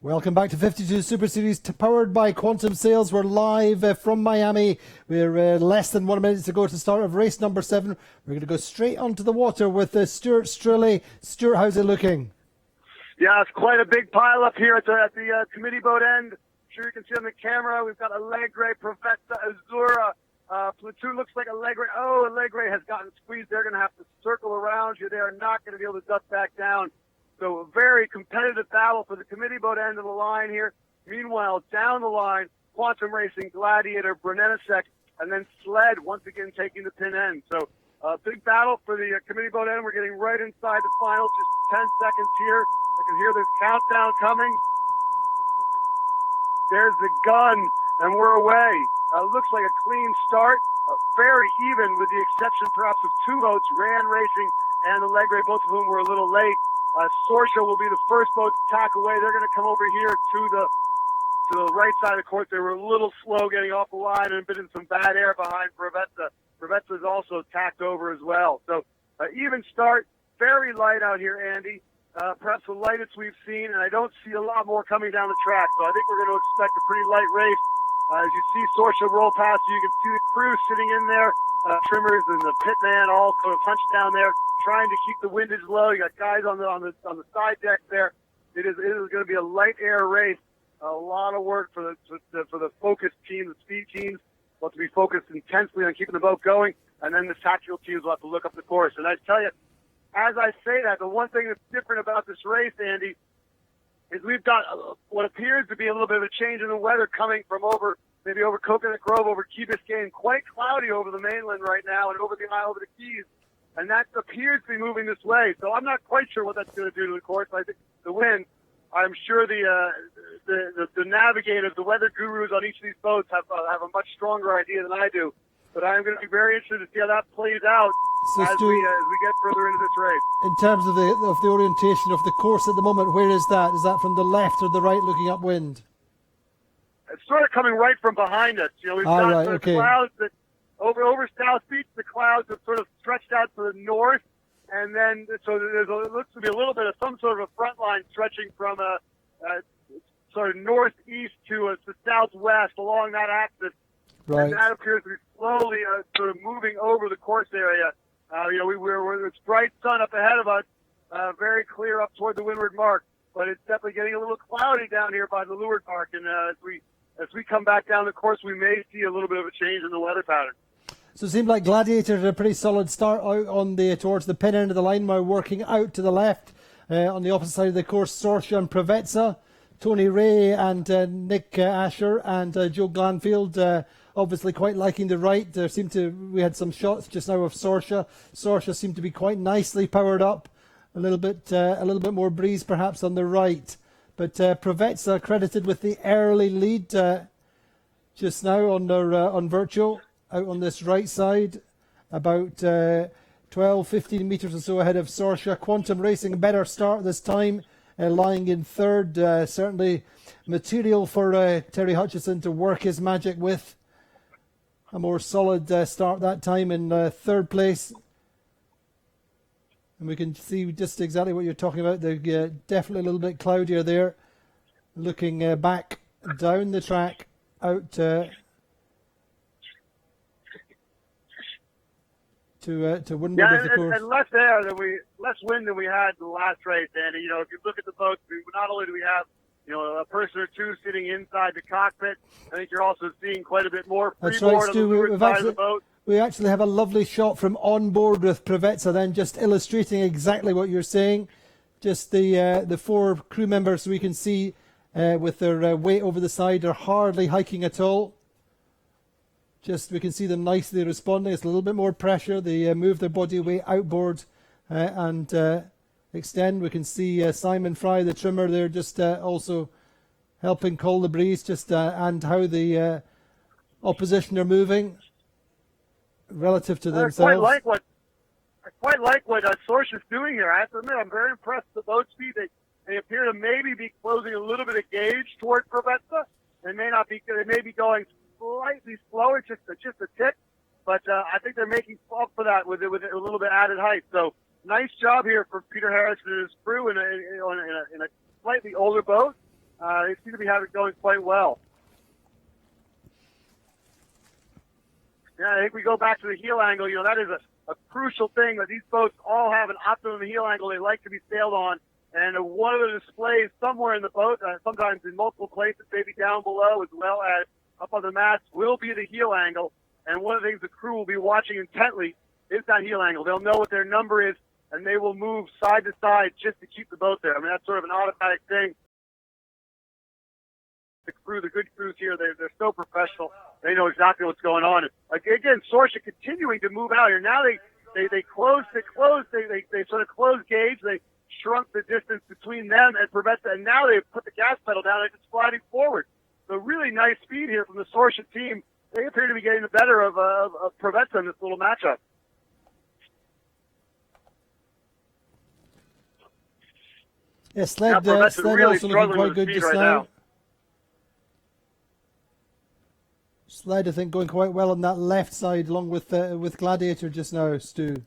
Welcome back to 52 Super Series, powered by Quantum Sales. We're live from Miami. We're less than 1 minute to go to the start of race number 7. We're going to go straight onto the water with Stuart Strilley. Stuart, how's it looking? Yeah, it's quite a big pile up here at the committee boat end. Sure you can see on the camera. We've got Allegre, Professa, Azura. Platoon looks like Allegre. Oh, Allegre has gotten squeezed. They're going to have to circle around you. They are not going to be able to duck back down. So a very competitive battle for the committee boat end of the line here. Meanwhile, down the line, Quantum Racing, Gladiator, Brunettasek, and then Sled once again taking the pin end. So a big battle for the committee boat end. We're getting right inside the final, just 10 seconds here. I can hear the countdown coming. There's the gun, and we're away. Looks like a clean start. Very even, with the exception perhaps of 2 boats, Rand Racing and Allegre, both of whom were a little late. Sorsha will be the first boat to tack away. They're going to come over here to the right side of the course. They were a little slow getting off the line and been in some bad air behind Preveza. Preveza's also tacked over as well. So even start, very light out here, Andy. Perhaps the lightest we've seen, and I don't see a lot more coming down the track. So I think we're going to expect a pretty light race. As you see Sorsha roll past you can see the crew sitting in there, trimmers and the pit man all sort of hunched down there, trying to keep the windage low. You got guys on the side deck there. It is going to be a light air race. A lot of work for the focused team, the speed teams. Will have to be focused intensely on keeping the boat going, and then the tactical teams will have to look up the course. And I tell you, as I say that, the one thing that's different about this race, Andy, is we've got what appears to be a little bit of a change in the weather coming from maybe over Coconut Grove, over Key Biscayne, quite cloudy over the mainland right now and over the Isle of the Keys. And that appears to be moving this way. So I'm not quite sure what that's going to do to the course. I think the wind, I'm sure the navigators, the weather gurus on each of these boats have a much stronger idea than I do. But I'm going to be very interested to see how that plays out as we get further into this race. In terms of the orientation of the course at the moment, where is that? Is that from the left or the right looking upwind? It's sort of coming right from behind us. You know, we've got the clouds that over South Beach, the clouds have sort of stretched out to the north, and then so it looks to be a little bit of some sort of a front line stretching from a sort of northeast to the southwest along that axis. Right. And that appears to be slowly sort of moving over the course area. It's bright sun up ahead of us, very clear up toward the windward mark, but it's definitely getting a little cloudy down here by the leeward mark. And as we come back down the course, we may see a little bit of a change in the weather pattern. So it seemed like Gladiator had a pretty solid start out on towards the pin end of the line, while working out to the left on the opposite side of the course, Sorsha and Preveza, Tony Ray and Nick Asher and Joe Glanfield. Obviously quite liking the right. We had some shots just now of Sorsha. Sorsha seemed to be quite nicely powered up. A little bit more breeze perhaps on the right. But Preveza credited with the early lead just now on Virtual out on this right side, about 12-15 metres or so ahead of Sorsha. Quantum Racing a better start this time, lying in third. Certainly material for Terry Hutchison to work his magic with. A more solid start that time in third place. And we can see just exactly what you're talking about. They're definitely a little bit cloudier there. Looking back down the track out to windward of the course. And less wind than we had in the last race. And you know, if you look at the boats, not only do we have a person or two sitting inside the cockpit, I think you're also seeing quite a bit more freeboard on the leeward side of the boat. We actually have a lovely shot from on board with Preveza, then just illustrating exactly what you're saying. Just the 4 crew members we can see with their weight over the side are hardly hiking at all. Just we can see them nicely responding. It's a little bit more pressure. They move their body weight outboard and extend. We can see Simon Fry, the trimmer, there just also helping call the breeze, and how the opposition are moving relative to themselves. I quite like what Sorsha's doing here. I have to admit, I'm very impressed with the boat speed. They appear to maybe be closing a little bit of gauge toward Preveza. They may be going slightly slower, just a tick, but I think they're making up for that with a little bit added height. So nice job here for Peter Harris and his crew in a slightly older boat. They seem to be having it going quite well. Yeah, I think we go back to the heel angle. You know, that is a crucial thing that these boats all have an optimum heel angle they like to be sailed on. And one of the displays somewhere in the boat, sometimes in multiple places, maybe down below as well as up on the mast, will be the heel angle. And one of the things the crew will be watching intently is that heel angle. They'll know what their number is, and they will move side to side just to keep the boat there. I mean, that's sort of an automatic thing. The crew, the good crews here, they're so professional. They know exactly what's going on. Again, Sorsha continuing to move out here. Now they sort of closed gauge. They shrunk the distance between them and Prevetta, and now they've put the gas pedal down and it's sliding forward. So really nice speed here from the Sorsha team. They appear to be getting the better of Prevetta in this little matchup. Yeah, Sled, Now, Prevetta's Sled really also looking struggling quite with good speed just right now. now. Sled, I think, going quite well on that left side, along with Gladiator just now, Stu.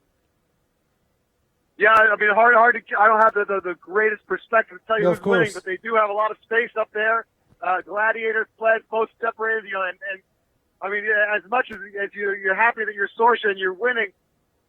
Yeah, I mean, hard to. I don't have the greatest perspective to tell you No, who's of course. winning, but they do have a lot of space up there. Gladiator, Sled, both separated. You know, and I mean, as much as you're happy that you're Sorsha and you're winning,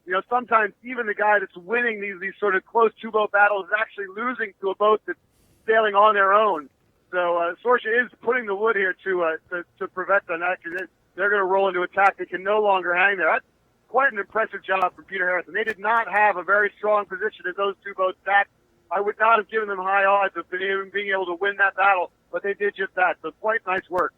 you know, sometimes even the guy that's winning these sort of close two-boat battles is actually losing to a boat that's sailing on their own. So Sorsha is putting the wood here to prevent them. Actually, they're going to roll into attack. They can no longer hang there. That's quite an impressive job from Peter Harrison. They did not have a very strong position as those two boats back. I would not have given them high odds of being able to win that battle, but they did just that. So quite nice work.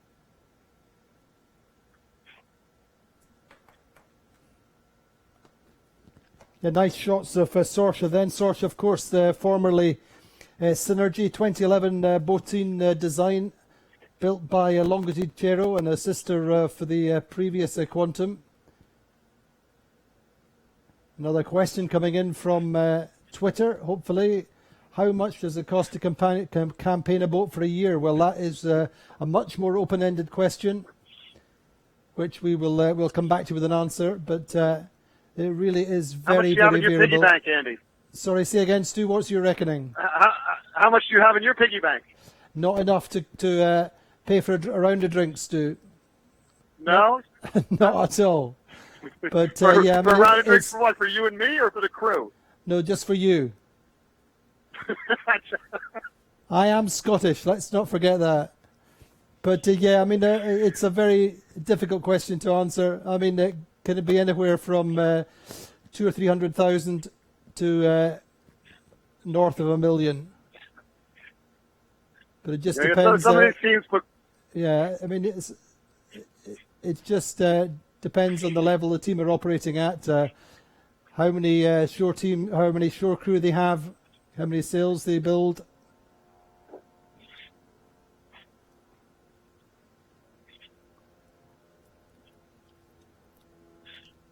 Yeah, nice shots of Sorsha then. Sorsha, of course, formerly Synergy 2011 boating design built by Longitude Chero and a sister for the previous Quantum. Another question coming in from Twitter, hopefully. How much does it cost to campaign a boat for a year? Well, that is a much more open-ended question, which we'll come back to with an answer. But it really is very, How much do you have very in your variable. piggy bank, Andy? Sorry, say again, Stu. What's your reckoning? How much do you have in your piggy bank? Not enough to pay for a round of drinks, Stu. No? Not at all. But For, yeah, I for mean, a round of drinks it's, for what? For you and me or for the crew? no, just for you. I am Scottish. Let's not forget that. But yeah, I mean, it's a very difficult question to answer. I mean, can it be anywhere from 200,000 or 300,000 to north of $1 million? But it just depends. Some of these teams put. Yeah, I mean, it just depends on the level the team are operating at, how many shore crew they have, how many sails they build.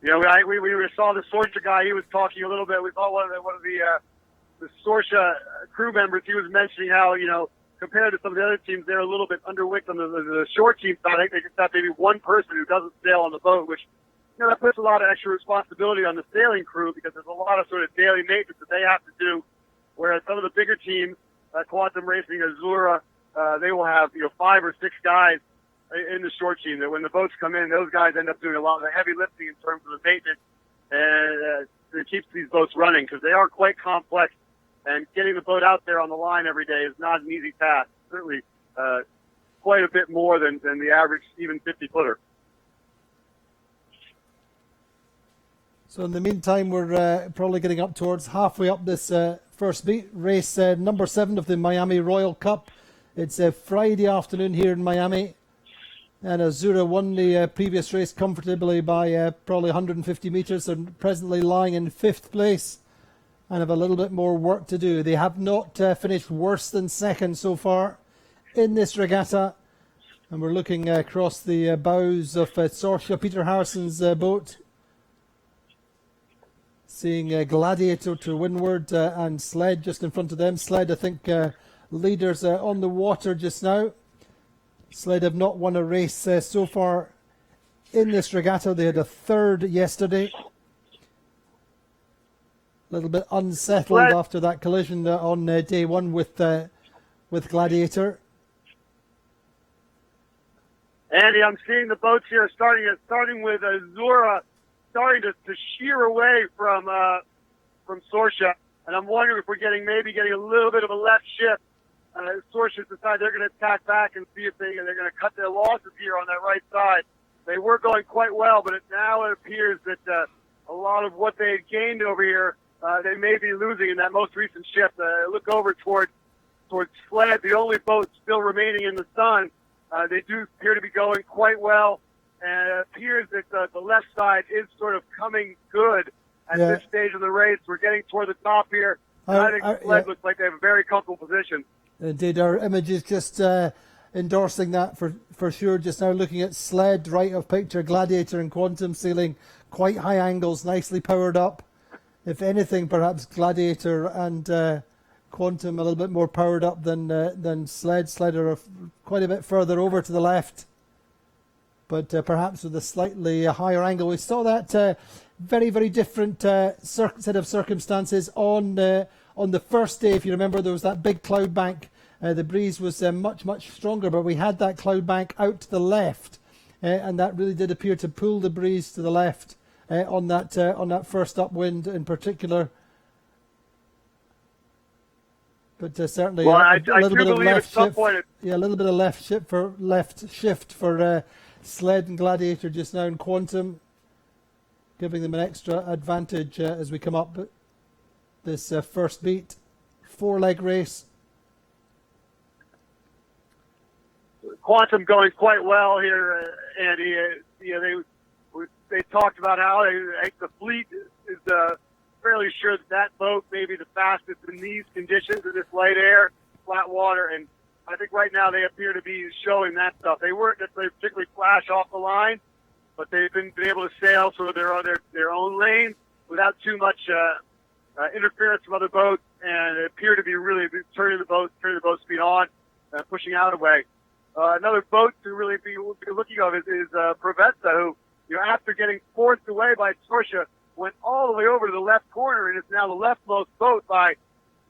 You know, we saw the Sorsha guy. He was talking a little bit. We saw one of the Sorsha crew members. He was mentioning how, you know, compared to some of the other teams, they're a little bit underwicked on the short team side. I think they just have maybe one person who doesn't sail on the boat, which, you know, that puts a lot of extra responsibility on the sailing crew because there's a lot of sort of daily maintenance that they have to do. Whereas some of the bigger teams, Quantum Racing, Azura, they will have, you know, 5 or 6 guys in the short team. That when the boats come in, those guys end up doing a lot of the heavy lifting in terms of the maintenance, and it keeps these boats running because they are quite complex. And getting the boat out there on the line every day is not an easy task. Certainly, quite a bit more than the average even 50-footer. So in the meantime, we're probably getting up towards halfway up this first beat. Race number 7 of the Miami Royal Cup. It's a Friday afternoon here in Miami. And Azura won the previous race comfortably by probably 150 metres and presently lying in 5th place and have a little bit more work to do. They have not finished worse than 2nd so far in this regatta. And we're looking across the bows of Sorsha, Peter Harrison's boat. Seeing Gladiator to windward and Sled just in front of them. Sled, I think, leaders on the water just now. Sled have not won a race so far in this regatta. They had a 3rd yesterday. A little bit unsettled after that collision on day 1 with Gladiator. Andy, I'm seeing the boats here starting with Azura starting to sheer away from Sorsha, and I'm wondering if we're getting a little bit of a left shift. Sorsha's decided they're going to attack back and see if they're going to cut their losses here on that right side. They were going quite well, but now it appears that a lot of what they had gained over here, they may be losing in that most recent shift. Look over towards Sled, the only boat still remaining in the sun. They do appear to be going quite well, and it appears that the left side is sort of coming good at this stage of the race. We're getting toward the top here, and I think Sled looks like they have a very comfortable position. Indeed, our image is just endorsing that for sure. Just now looking at Sled, right of picture, Gladiator and Quantum sailing quite high angles, nicely powered up. If anything, perhaps Gladiator and Quantum a little bit more powered up than Sled. Sled are quite a bit further over to the left, but perhaps with a slightly higher angle. We saw that very, very different set of circumstances on the first day. If you remember, there was that big cloud bank. The breeze was much, much stronger, but we had that cloud bank out to the left, and that really did appear to pull the breeze to the left on that first upwind in particular. But certainly a little bit of left shift. Yeah, a little bit of left shift for Sled and Gladiator just now, and Quantum giving them an extra advantage as we come up this first beat. 4-leg race. Quantum going quite well here, Andy. They talked about how the fleet is fairly sure that boat may be the fastest in these conditions, in this light air, flat water, and I think right now they appear to be showing that stuff. They weren't necessarily particularly flash off the line, but they've been able to sail sort of their own lane without too much interference from other boats, and appear to be really turning the boat speed on, pushing out away. Another boat to really be looking of is Provenza, who, after getting forced away by Sorsha, went all the way over to the left corner and is now the leftmost boat by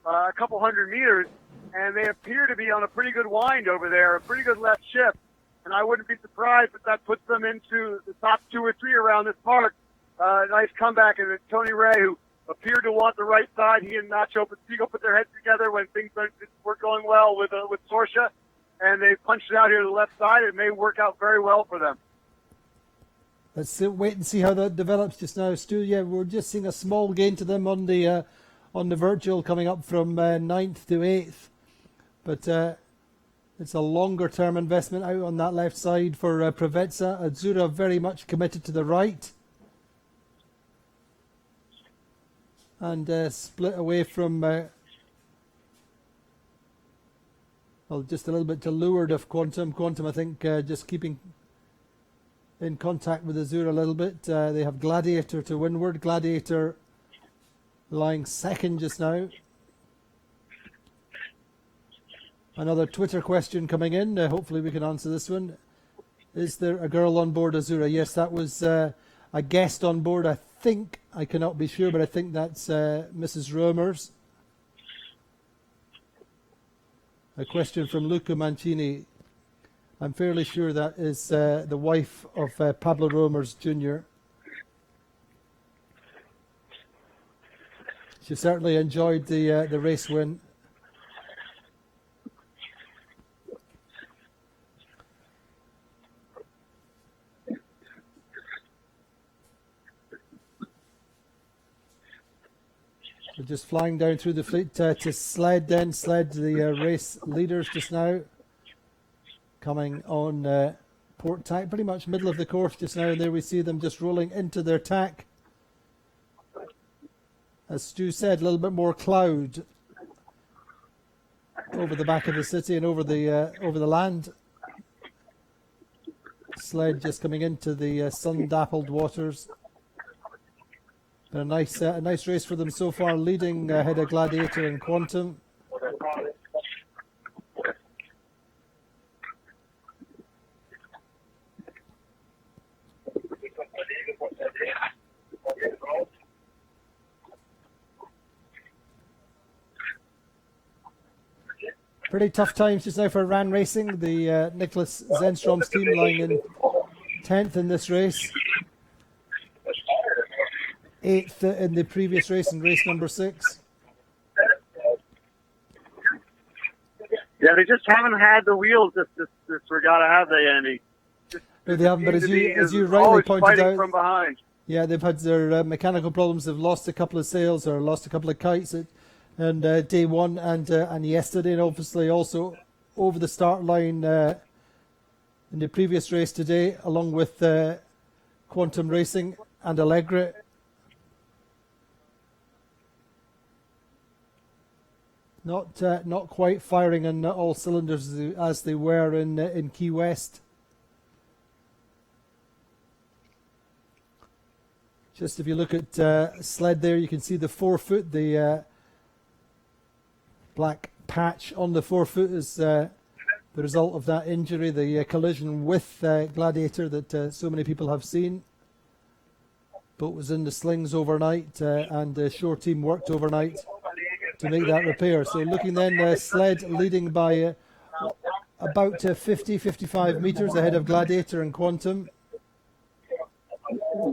a couple hundred meters, and they appear to be on a pretty good wind over there, a pretty good left shift, and I wouldn't be surprised if that puts them into the top 2 or 3 around this park. Nice comeback, and Tony Ray, who appeared to want the right side, he and Nacho Pastigo put their heads together when things were going well with Sorsha, and they punched it out here to the left side. It may work out very well for them. Let's wait and see how that develops just now, Stu. Yeah, we're just seeing a small gain to them on the virtual, coming up from 9th to 8th. But it's a longer-term investment out on that left side for Provenza. Azura very much committed to the right. And split away from... just a little bit to leeward of Quantum. Quantum, I think, just keeping in contact with Azura a little bit. They have Gladiator to windward. Gladiator lying second just now. Another Twitter question coming in. Hopefully we can answer this one. Is there a girl on board Azura? Yes, that was a guest on board. I think, I cannot be sure, but I think that's Mrs. Romers. A question from Luca Mancini. I'm fairly sure that is the wife of Pablo Romers Jr. She certainly enjoyed the race win. We're just flying down through the fleet to Sled then. Sled, the race leaders just now. Coming on port tack, pretty much middle of the course just now, and there we see them just rolling into their tack. As Stu said, a little bit more cloud over the back of the city and over the land. Sled just coming into the sun-dappled waters. A nice race for them so far, leading ahead of Gladiator and Quantum. Pretty tough times just now for Ran Racing. The Nicholas Zenstrom's team lying in 10th in this race. 8th in the previous race, in race number 6. Yeah, they just haven't had the wheels this regatta, have they, Andy? No, they haven't, but as you rightly always pointed fighting out, from behind. yeah, they've had their mechanical problems. They've lost a couple of sails or lost a couple of kites and day one and yesterday, and obviously also over the start line in the previous race today, along with Quantum Racing and Allegre. Not quite firing on all cylinders as they were in Key West. Just if you look at sled there, you can see the forefoot, the black patch on the forefoot is the result of that injury, the collision with Gladiator that so many people have seen. Boat was in the slings overnight and the shore team worked overnight to make that repair. So looking then, sled leading by about 50-55 metres ahead of Gladiator and Quantum.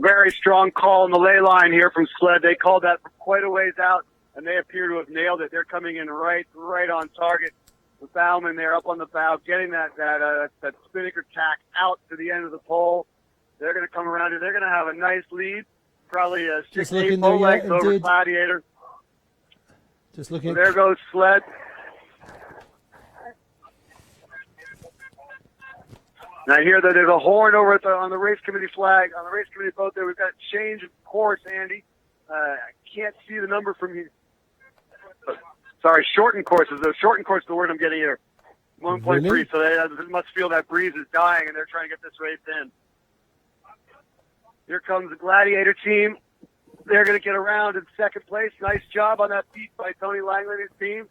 Very strong call on the ley line here from sled. They called that from quite a ways out, and they appear to have nailed it. They're coming in right on target. The bowman there up on the bow, getting that spinnaker tack out to the end of the pole. They're going to come around here. They're going to have a nice lead, probably a 6-8 boat length over Gladiator. Just looking. So there goes sled. Now here there's a horn over on the race committee flag, on the race committee boat there. We've got change of course, Andy. I can't see the number from you. Sorry, shortened courses. The shortened course is the word I'm getting here. 1.3. Really? So they must feel that breeze is dying, and they're trying to get this race in. Here comes the Gladiator team. They're going to get around in second place. Nice job on that beat by Tony Langley and his team.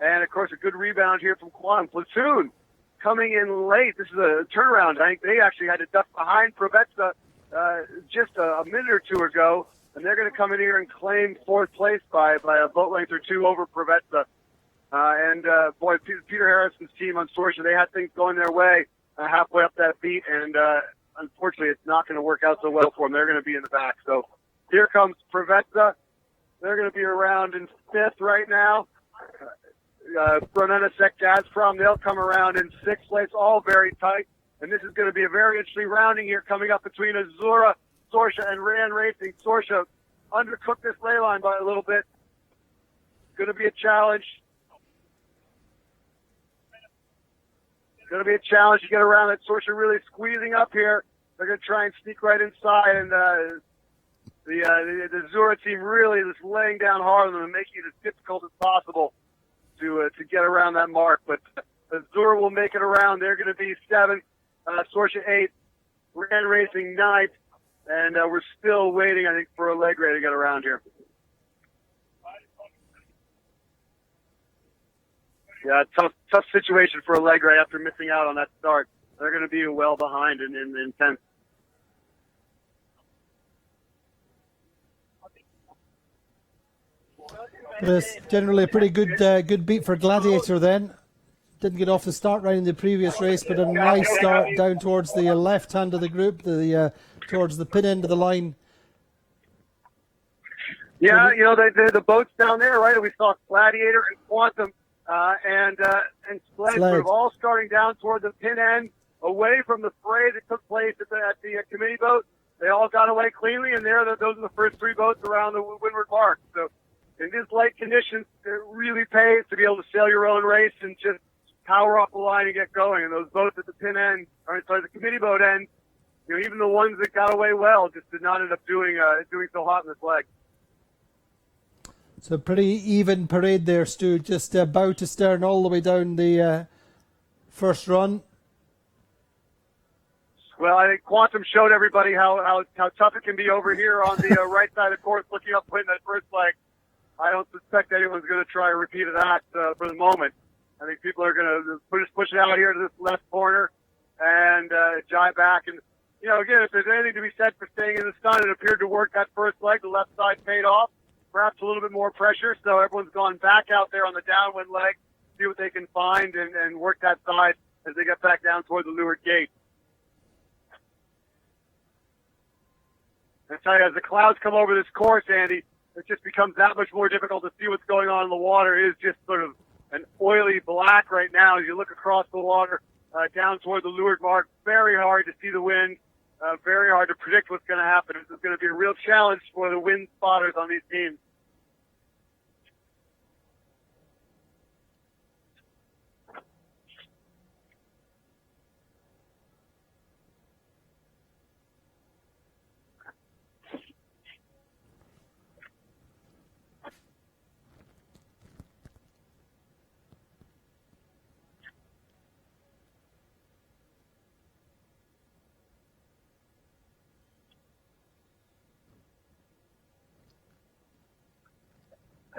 And, of course, a good rebound here from Quantum. Platoon coming in late. This is a turnaround. I think they actually had to duck behind Provezza just a minute or two ago. And they're going to come in here and claim fourth place by a boat length or two over Provezza. Boy, Peter Harrison's team on Sorsha, they had things going their way halfway up that beat. And, unfortunately, it's not going to work out so well for them. They're going to be in the back. So, here comes Provezza. They're going to be around in fifth right now. Brunetta Sec Gazprom, they'll come around in sixth place, all very tight. And this is going to be a very interesting rounding here coming up between Azura, Sorsha, and Ran Racing. Sorsha undercooked this ley line by a little bit. Going to be a challenge. Going to be a challenge to get around it. Sorsha really squeezing up here. They're going to try and sneak right inside, and the Zura team really is laying down hard on them and making it as difficult as possible to get around that mark. But Zura will make it around. They're going to be 7th, Sorsha 8th, Ran Racing 9th, and we're still waiting, I think, for Allegre to get around here. Yeah, tough situation for Allegre after missing out on that start. They're going to be well behind in 10th. But it's generally a pretty good beat for Gladiator then. Didn't get off the start right in the previous race, but a nice start down towards the left hand of the group, towards the pin end of the line. Yeah, the boats down there, right? We saw Gladiator and Quantum and Sled sort of all starting down toward the pin end, away from the fray that took place at the committee boat. They all got away cleanly, and those are the first 3 boats around the Windward Mark. So in these light conditions, it really pays to be able to sail your own race and just power off the line and get going. And those boats at the pin end, the committee boat end, even the ones that got away well just did not end up doing so hot in this leg. So pretty even parade there, Stu. Just bow to stern all the way down the first run. Well, I think Quantum showed everybody how tough it can be over here on the right side of the course, looking up, putting that first leg. I don't suspect anyone's going to try a repeat of that for the moment. I think people are going to push it out here to this left corner and jive back. And, again, if there's anything to be said for staying in the sun, it appeared to work that first leg. The left side paid off. Perhaps a little bit more pressure, so everyone's gone back out there on the downwind leg. see what they can find and work that side as they get back down toward the leeward gate. I tell you, as the clouds come over this course, Andy, it just becomes that much more difficult to see what's going on in the water. It is just sort of an oily black right now as you look across the water down toward the leeward mark. Very hard to see the wind. Very hard to predict what's going to happen. This is going to be a real challenge for the wind spotters on these teams.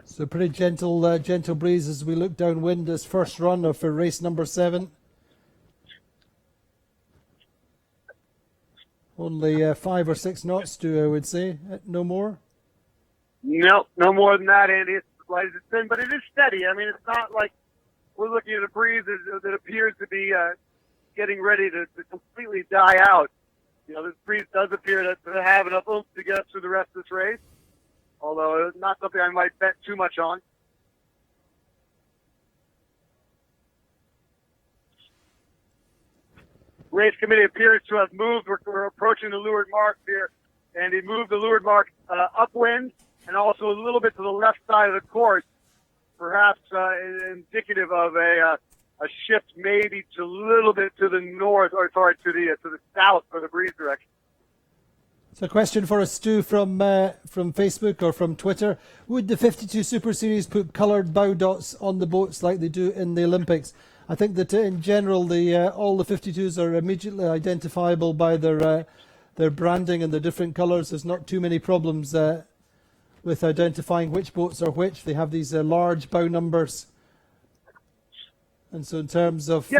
So pretty gentle breeze as we look downwind this first run for race number 7. Only 5 or 6 knots, I would say. No more? No more than that, Andy. It's as light as it's been, but it is steady. I mean, it's not like we're looking at a breeze that appears to be getting ready to completely die out. You know, this breeze does appear to have enough oomph to get us through the rest of this race, although it's not something I might bet too much on. Race committee appears to have moved. We're approaching the leeward mark here, and he moved the leeward mark upwind and also a little bit to the left side of the course, perhaps indicative of a shift maybe to a little bit to the north, or sorry, to the south for the breeze direction. So a question for us, Stu, from Facebook or from Twitter. Would the 52 Super Series put coloured bow dots on the boats like they do in the Olympics? I think that in general, all the 52s are immediately identifiable by their branding and the different colours. There's not too many problems with identifying which boats are which. They have these large bow numbers. And so in terms of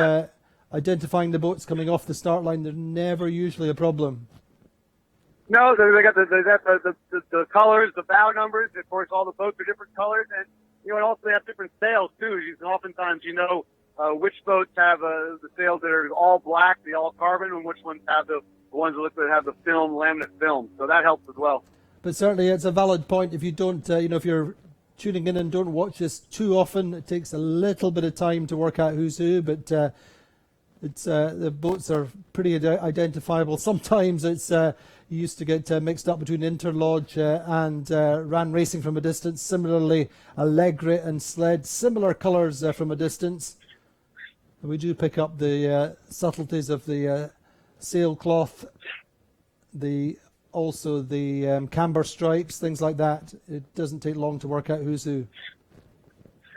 identifying the boats coming off the start line, they're never usually a problem. No, they got the colors, the bow numbers. Of course, all the boats are different colors, and and also they have different sails too. Oftentimes, which boats have the sails that are all black, the all carbon, and which ones have the ones that have the film, laminate film. So that helps as well. But certainly, it's a valid point. If you don't, if you're tuning in and don't watch this too often, it takes a little bit of time to work out who's who. But it's the boats are pretty identifiable. Sometimes it's you used to get mixed up between Interlodge and Ran Racing from a distance. Similarly, Allegri and Sled, similar colours from a distance. We do pick up the subtleties of the sailcloth, also the camber stripes, things like that. It doesn't take long to work out who's who.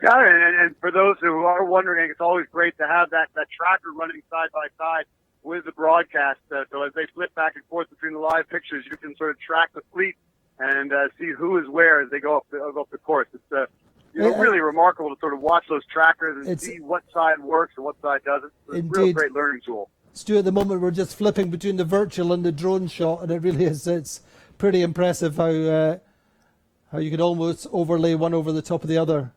Yeah, and for those who are wondering, it's always great to have that tracker running side by side with the broadcast. So as they flip back and forth between the live pictures, you can sort of track the fleet and see who is where as they go up the course. It's really remarkable to sort of watch those trackers and see what side works and what side doesn't. It's a real great learning tool. Stu, at the moment we're just flipping between the virtual and the drone shot, and it really is. It's pretty impressive how you could almost overlay one over the top of the other.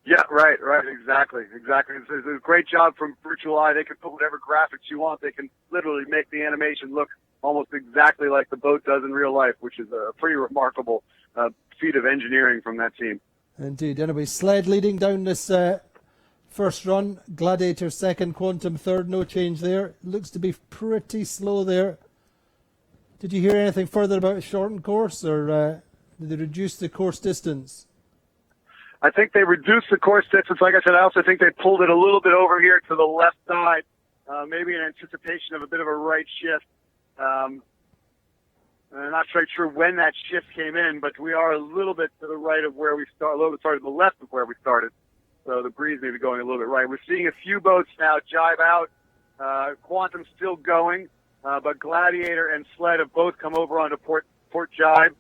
Yeah, right, exactly. It's a great job from Virtual Eye. They can put whatever graphics you want. They can literally make the animation look almost exactly like the boat does in real life, which is a pretty remarkable feat of engineering from that team. Indeed. Anyway, Sled leading down this first run. Gladiator second, Quantum third. No change there. Looks to be pretty slow there. Did you hear anything further about a shortened course, or did they reduce the course distance? I think they reduced the course distance. Like I said, I also think they pulled it a little bit over here to the left side, maybe in anticipation of a bit of a right shift. I'm not quite sure when that shift came in, but we are a little bit to the right of where we started, a little bit to the left of where we started. So the breeze may be going a little bit right. We're seeing a few boats now jibe out. Quantum's still going, but Gladiator and Sled have both come over onto Port Jibe.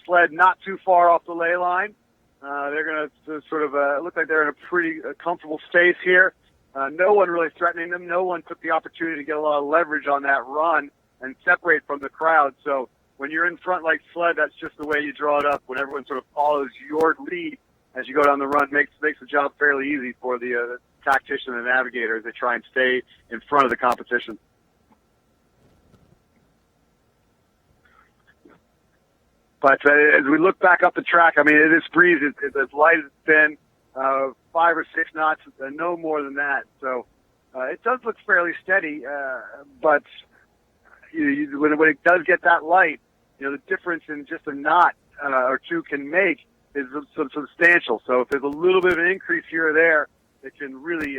Sled not too far off the ley line. They're going to sort of look like they're in a pretty comfortable space here. No one really threatening them. No one took the opportunity to get a lot of leverage on that run and separate from the crowd. So when you're in front like Sled, that's just the way you draw it up. When everyone sort of follows your lead, as you go down the run makes the job fairly easy for the tactician and the navigator as they try and stay in front of the competition. But as we look back up the track, I mean, this breeze is as light as it's been, 5 or 6 knots, no more than that. So it does look fairly steady, but when it does get that light, the difference in just a knot or two can make is substantial. So if there's a little bit of an increase here or there, it can really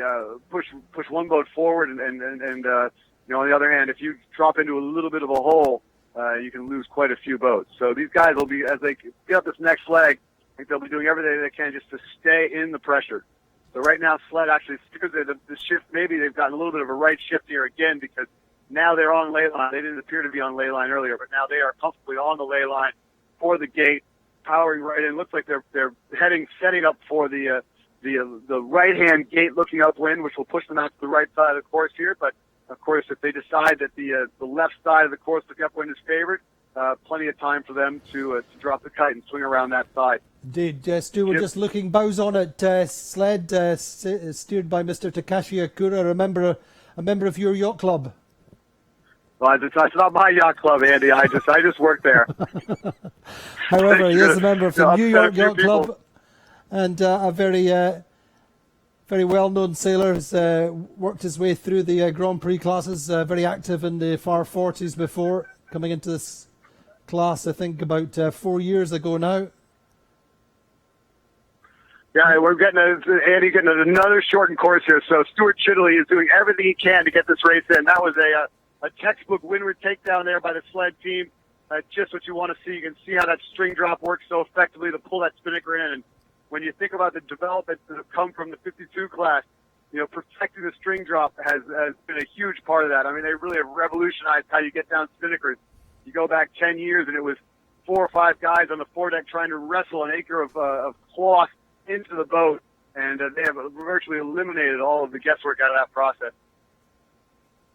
push one boat forward. And on the other hand, if you drop into a little bit of a hole, you can lose quite a few boats. So these guys will be, as they get up this next leg, I think they'll be doing everything they can just to stay in the pressure. So right now, Sled actually, the shift, maybe they've gotten a little bit of a right shift here again because now they're on ley line. They didn't appear to be on ley line earlier, but now they are comfortably on the ley line for the gate, powering right in. Looks like they're setting up for the right-hand gate looking upwind, which will push them out to the right side of the course here. But of course, if they decide that the left side of the course looking upwind is favored, plenty of time for them to drop the kite and swing around that side. Indeed, Stu, we're just looking bows on at Sled, steered by Mr. Takashi Akura, a member of your yacht club. Well, it's not my yacht club, Andy. I just work there. However, he is a member from New York Yacht Club, and a very well-known sailor. Has worked his way through the Grand Prix classes. Very active in the far 40s before coming into this class. I think about 4 years ago now. Yeah, we're getting another shortened course here. So Stuart Chidley is doing everything he can to get this race in. That was a textbook windward takedown there by the Sled team. Just what you want to see. You can see how that string drop works so effectively to pull that spinnaker in. And when you think about the developments that have come from the 52 class, perfecting the string drop has been a huge part of that. I mean, they really have revolutionized how you get down spinnakers. You go back 10 years and it was 4 or 5 guys on the foredeck trying to wrestle an acre of cloth into the boat, and they have virtually eliminated all of the guesswork out of that process.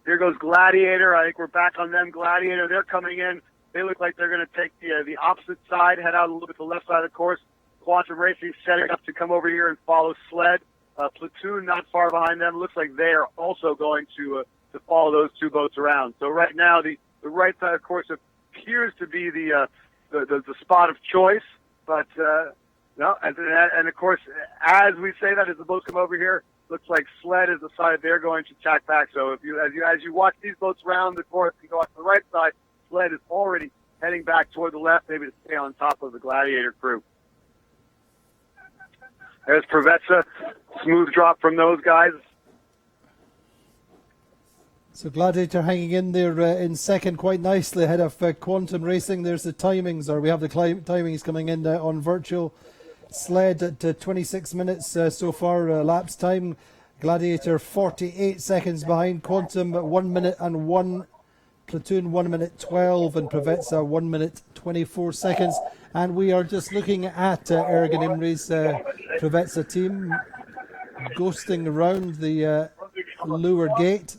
Here goes Gladiator. I think we're back on them. Gladiator, they're coming in. They look like they're going to take the opposite side, head out a little bit to the left side of the course. Quantum Racing setting up to come over here and follow Sled. Platoon not far behind them. Looks like they are also going to follow those 2 boats around. So right now, the right side of the course appears to be the spot of choice, but no, and of course, as we say that, as the boats come over here, looks like Sled is the side they're going to tack back. So as you watch these boats round the course and go out to the right side, Sled is already heading back toward the left, maybe to stay on top of the Gladiator crew. There's Provetza, smooth drop from those guys. So Gladiator hanging in there in second quite nicely ahead of Quantum Racing. There's the timings, or we have the timings coming in on virtual. Sled at 26 minutes so far lapse time. Gladiator 48 seconds behind. Quantum 1 minute and 1. Platoon 1 minute 12, and Provetza 1 minute 24 seconds. And we are just looking at Ergen Imre's Provetza team ghosting around the Lure Gate.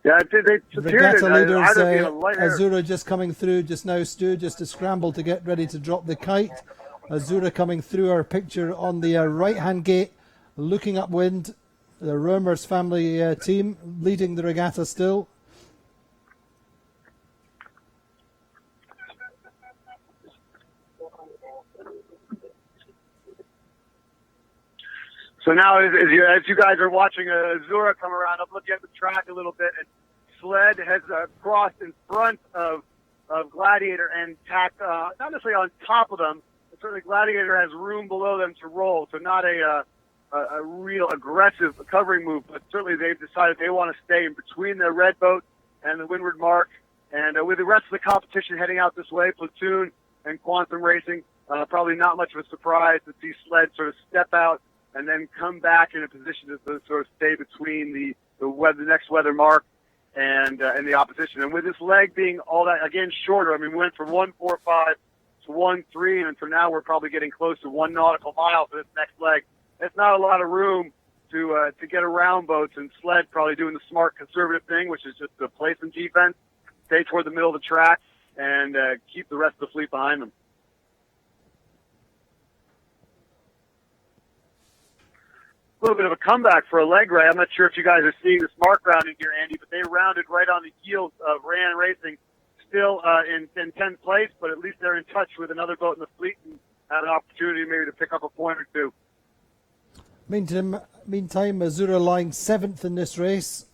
Yeah, they Regatta leaders Azura just coming through just now, Stu, just to scramble to get ready to drop the kite. Azura coming through our picture on the right-hand gate, looking upwind. The Roemers family team leading the regatta still. So now, as you guys are watching Azura come around, I'm looking at the track a little bit, and Sled has crossed in front of Gladiator and tacked, not necessarily on top of them, but certainly Gladiator has room below them to roll, so not a real aggressive covering move, but certainly they've decided they want to stay in between the red boat and the windward mark. And with the rest of the competition heading out this way, Platoon and Quantum Racing, probably not much of a surprise to see Sled sort of step out and then come back in a position to sort of stay between the next weather mark and the opposition. And with this leg being all that, again, shorter, I mean, we went from 1.45 to 1.3, and for now we're probably getting close to 1 nautical mile for this next leg. It's not a lot of room to get around boats, and Sled probably doing the smart conservative thing, which is just to play some defense, stay toward the middle of the track, and keep the rest of the fleet behind them. little bit of a comeback for Allegre. I'm not sure if you guys are seeing the smart rounding here, Andy, but they rounded right on the heels of Ran Racing, still in 10th place, but at least they're in touch with another boat in the fleet and have an opportunity maybe to pick up a point or two. Meantime, Azura lying 7th in this race.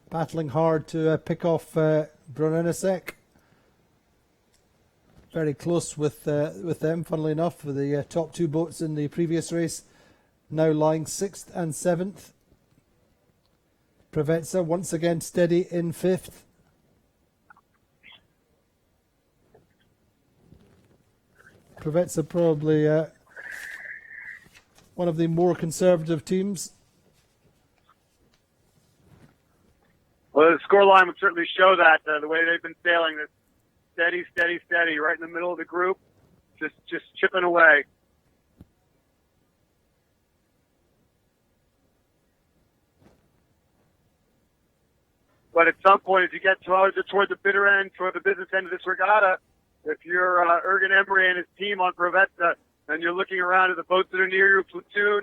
Battling hard to pick off Brunenisek. Very close with them, funnily enough, with the top two boats in the previous race. Now lying 6th and 7th. Provezza once again steady in 5th. Provezza probably one of the more conservative teams. Well, the scoreline would certainly show that the way they've been sailing, this steady, steady, steady, right in the middle of the group, just chipping away. But at some point, as you get toward the bitter end, toward the business end of this regatta, if you're Ergen Emery and his team on Provezza, and you're looking around at the boats that are near your platoon,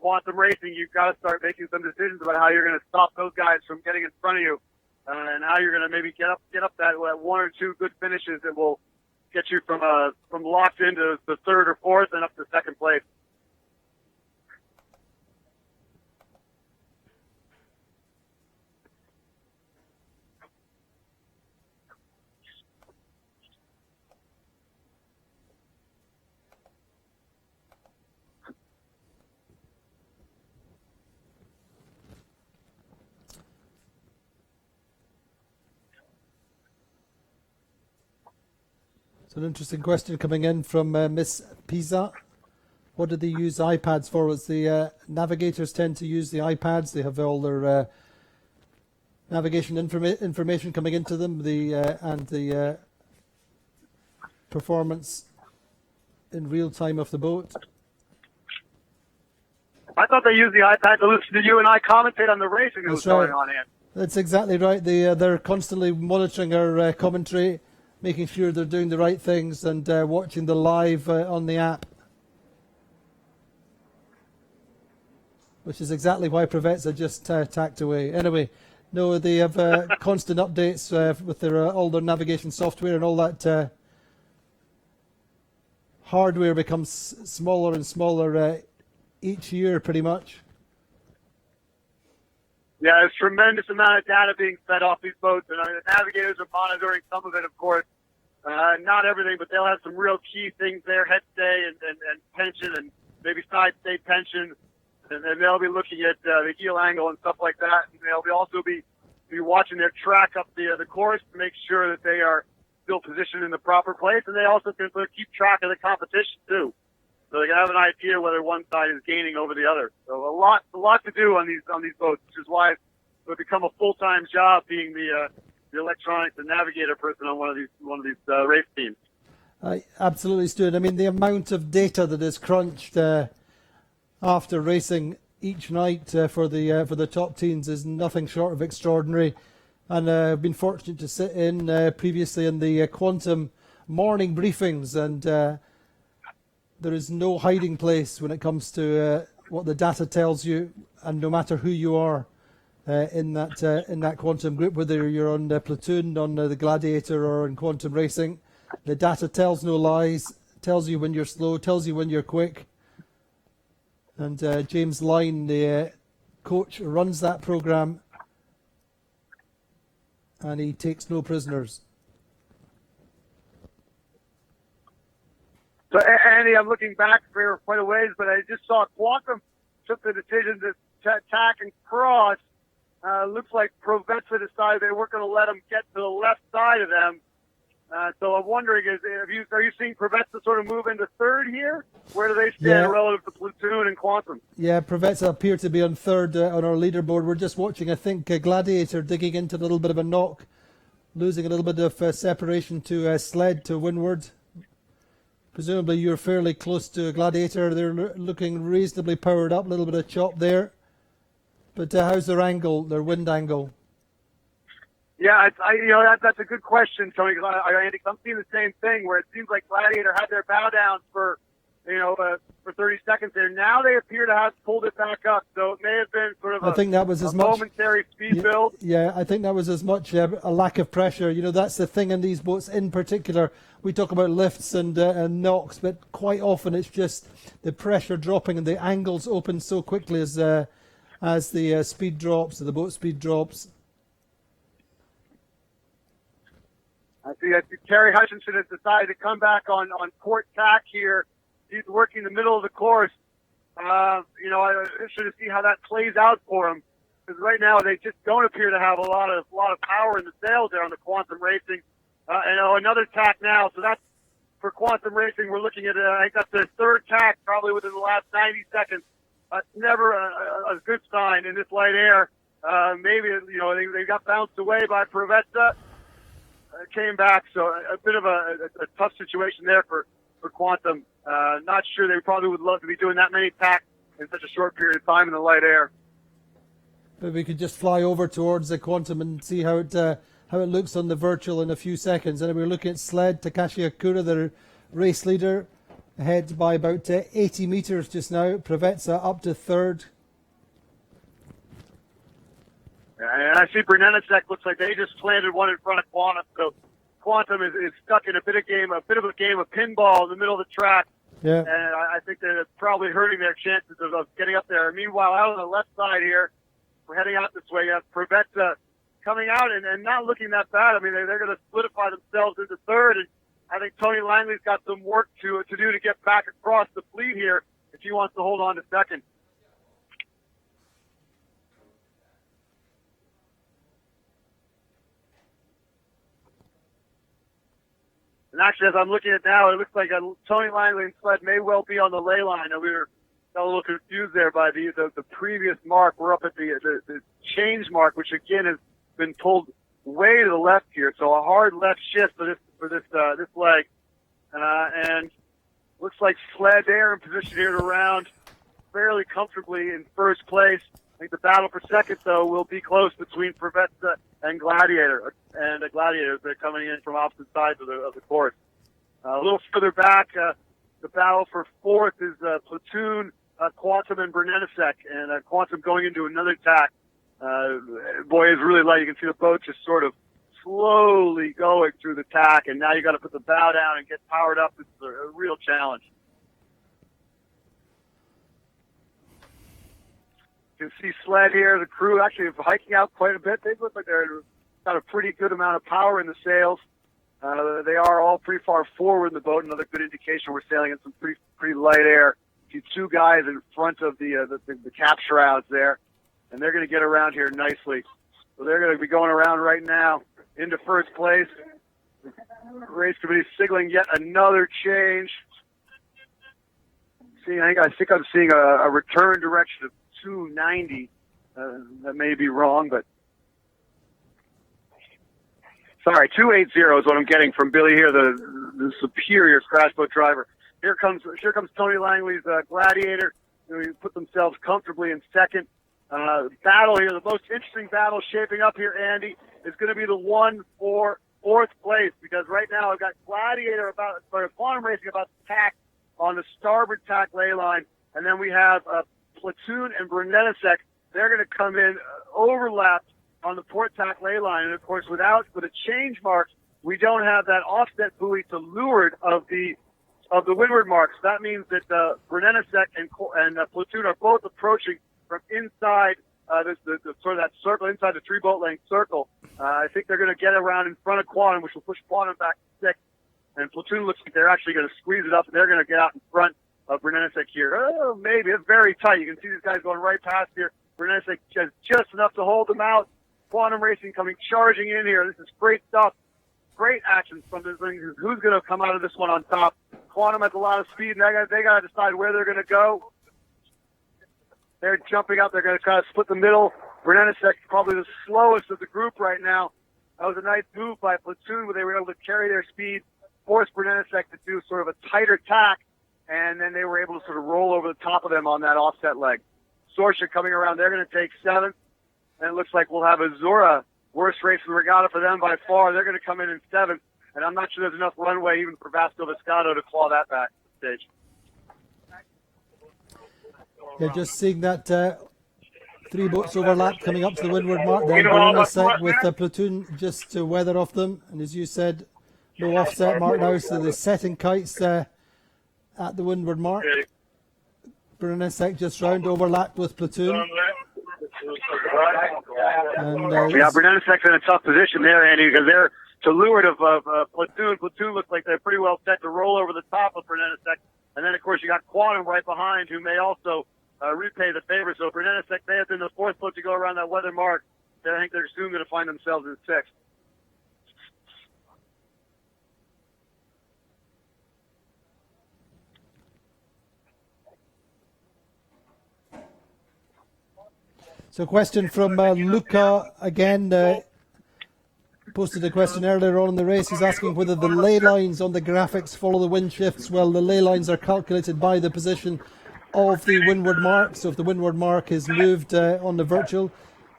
Quantum Racing, you've got to start making some decisions about how you're going to stop those guys from getting in front of you, and how you're going to maybe get up that one or two good finishes that will get you from locked into the 3rd or 4th and up to 2nd place. It's an interesting question coming in from Miss Pisa. What do they use iPads for? It's the navigators tend to use the iPads. They have all their navigation information coming into them, and the performance in real time of the boat. I thought they used the iPad to listen to you and I commentate on the racing that was going on, Andy. That's exactly right. They're constantly monitoring our commentary, making sure they're doing the right things, and watching the live on the app. Which is exactly why Provezza just tacked away. Anyway, no, they have constant updates with their all their navigation software, and all that hardware becomes smaller and smaller each year, pretty much. Yeah, there's a tremendous amount of data being fed off these boats, and the navigators are monitoring some of it, of course. Not everything, but they'll have some real key things there, head stay and pension, and maybe side stay pension, and then they'll be looking at the heel angle and stuff like that. And they'll also be watching their track up the course to make sure that they are still positioned in the proper place, and they also can sort of keep track of the competition too, so they can have an idea whether one side is gaining over the other. So a lot to do on these boats, which is why it would become a full-time job being the electronics and navigator person on one of these race teams. Absolutely, Stuart. I mean, the amount of data that is crunched after racing each night for the top teams is nothing short of extraordinary. And I've been fortunate to sit in previously in the Quantum morning briefings, and there is no hiding place when it comes to what the data tells you, and no matter who you are in that Quantum group, whether you're on the platoon, on the Gladiator, or in Quantum Racing, the data tells no lies, tells you when you're slow, tells you when you're quick. And James Lyne, the coach, runs that program, and he takes no prisoners. So, Andy, I'm looking back for quite a ways, but I just saw Quantum took the decision to tack and cross. Looks like Provezza decided they weren't going to let them get to the left side of them. So I'm wondering, are you seeing Provezza sort of move into 3rd here? Where do they stand relative to Platoon and Quantum? Yeah, Provezza appear to be on 3rd on our leaderboard. We're just watching, I think, Gladiator digging into a little bit of a knock, losing a little bit of separation to Sled to windward. Presumably you're fairly close to Gladiator. They're looking reasonably powered up, a little bit of chop there. But how's their angle, their wind angle? Yeah, that's a good question, Tony. Because Andy, I'm seeing the same thing where it seems like Gladiator had their bow down for 30 seconds there. Now they appear to have pulled it back up. So it may have been sort of I think that was as much momentary speed build. Yeah, I think that was as much a lack of pressure. That's the thing in these boats in particular. We talk about lifts and knocks, but quite often it's just the pressure dropping and the angles open so quickly as the speed drops, the boat speed drops. I see Terry Hutchinson has decided to come back on port tack here. He's working the middle of the course. I'm interested to see how that plays out for him, because right now they just don't appear to have a lot of power in the sails there on the Quantum Racing. Another tack now. So that's for Quantum Racing. We're looking at I think that's their third tack probably within the last 90 seconds. Never a good sign in this light air. Maybe they got bounced away by Provezza. Came back, so a bit of a tough situation there for Quantum. Not sure they probably would love to be doing that many tacks in such a short period of time in the light air. But we could just fly over towards the Quantum and see how it looks on the virtual in a few seconds. And we're looking at Sled Takashi Akura, the race leader, ahead by about 80 metres just now. Provezza up to third. And I see Brunellicek looks like they just planted one in front of Quantum. So Quantum is stuck in a bit of a game of pinball in the middle of the track. Yeah. And I think that it's probably hurting their chances of getting up there. Meanwhile, out on the left side here, we're heading out this way. You have Provezza coming out and not looking that bad. I mean, they're going to solidify themselves into third. And I think Tony Langley's got some work to do to get back across the fleet here if he wants to hold on to second. And actually, as I'm looking at it now, it looks like Tony Langley and Sled may well be on the ley line. And we were got a little confused there by the previous mark. We're up at the change mark, which again has been pulled way to the left here. So a hard left shift for this leg. And looks like Sled there in position here to round fairly comfortably in first place. I think the battle for second, though, will be close between Provezza and Gladiator. And the Gladiators, they're coming in from opposite sides of the course. A little further back, the battle for fourth is Platoon, Quantum, and Brunellicek. And Quantum going into another tack. Boy, it's really light. You can see the boat just sort of slowly going through the tack. And now you got to put the bow down and get powered up. It's a real challenge. You can see Sled here, the crew actually hiking out quite a bit. They look like they've got a pretty good amount of power in the sails. They are all pretty far forward in the boat. Another good indication we're sailing in some pretty light air. See two guys in front of the cap shrouds there, and they're going to get around here nicely. So they're going to be going around right now into first place. Race committee signaling yet another change. I think I'm seeing a return direction of 290. That may be wrong, but sorry, 280 is what I'm getting from Billy here, the superior crash boat driver. Here comes Tony Langley's Gladiator. They put themselves comfortably in second. Battle here, the most interesting battle shaping up here, Andy, is going to be the one for fourth place, because right now I've got Gladiator Quantum Racing about to tack on the starboard tack ley line, and then we have Platoon and Brunellicek. They're going to come in overlapped on the port tack ley line, and of course with a change mark, we don't have that offset buoy to leeward of the windward marks. That means that Brunellicek and Platoon are both approaching from inside the sort of that circle, inside the 3 boat length circle. I think they're going to get around in front of Quantum, which will push Quantum back to 6. And Platoon looks like they're actually going to squeeze it up, and they're going to get out in front of Brunellicek here. Oh, maybe. It's very tight. You can see these guys going right past here. Brunellicek has just enough to hold them out. Quantum Racing coming charging in here. This is great stuff. Great action from this thing. Who's going to come out of this one on top? Quantum has a lot of speed, and they got to decide where they're going to go. They're jumping up. They're going to kind of split the middle. Brunellicek probably the slowest of the group right now. That was a nice move by Platoon where they were able to carry their speed, force Brunellicek to do sort of a tighter tack, and then they were able to sort of roll over the top of them on that offset leg. Sorsha coming around. They're going to take 7th, and it looks like we'll have Azura Worst race in the regatta for them by far. They're going to come in 7th, and I'm not sure there's enough runway even for Vasco Vescato to claw that back at this stage. Yeah, just seeing that 3 boats overlap coming up to the windward mark there. Brunello with the platoon just to weather off them. And as you said, no offset mark now, so the setting kites at the windward mark. Brunello just round overlapped with platoon. And, yeah, Brunello in a tough position there, Andy, because they're to leeward of platoon. Platoon looks like they're pretty well set to roll over the top of Brunello. And then, of course, you got Quantum right behind, who may also repay the favor. So Brunello may have been the 4th boat to go around that weather mark. I think they're soon going to find themselves in 6th. So, question from Luca again. Posted a question earlier on in the race. He's asking whether the ley lines on the graphics follow the wind shifts. Well, the ley lines are calculated by the position of the windward mark. So if the windward mark is moved on the virtual,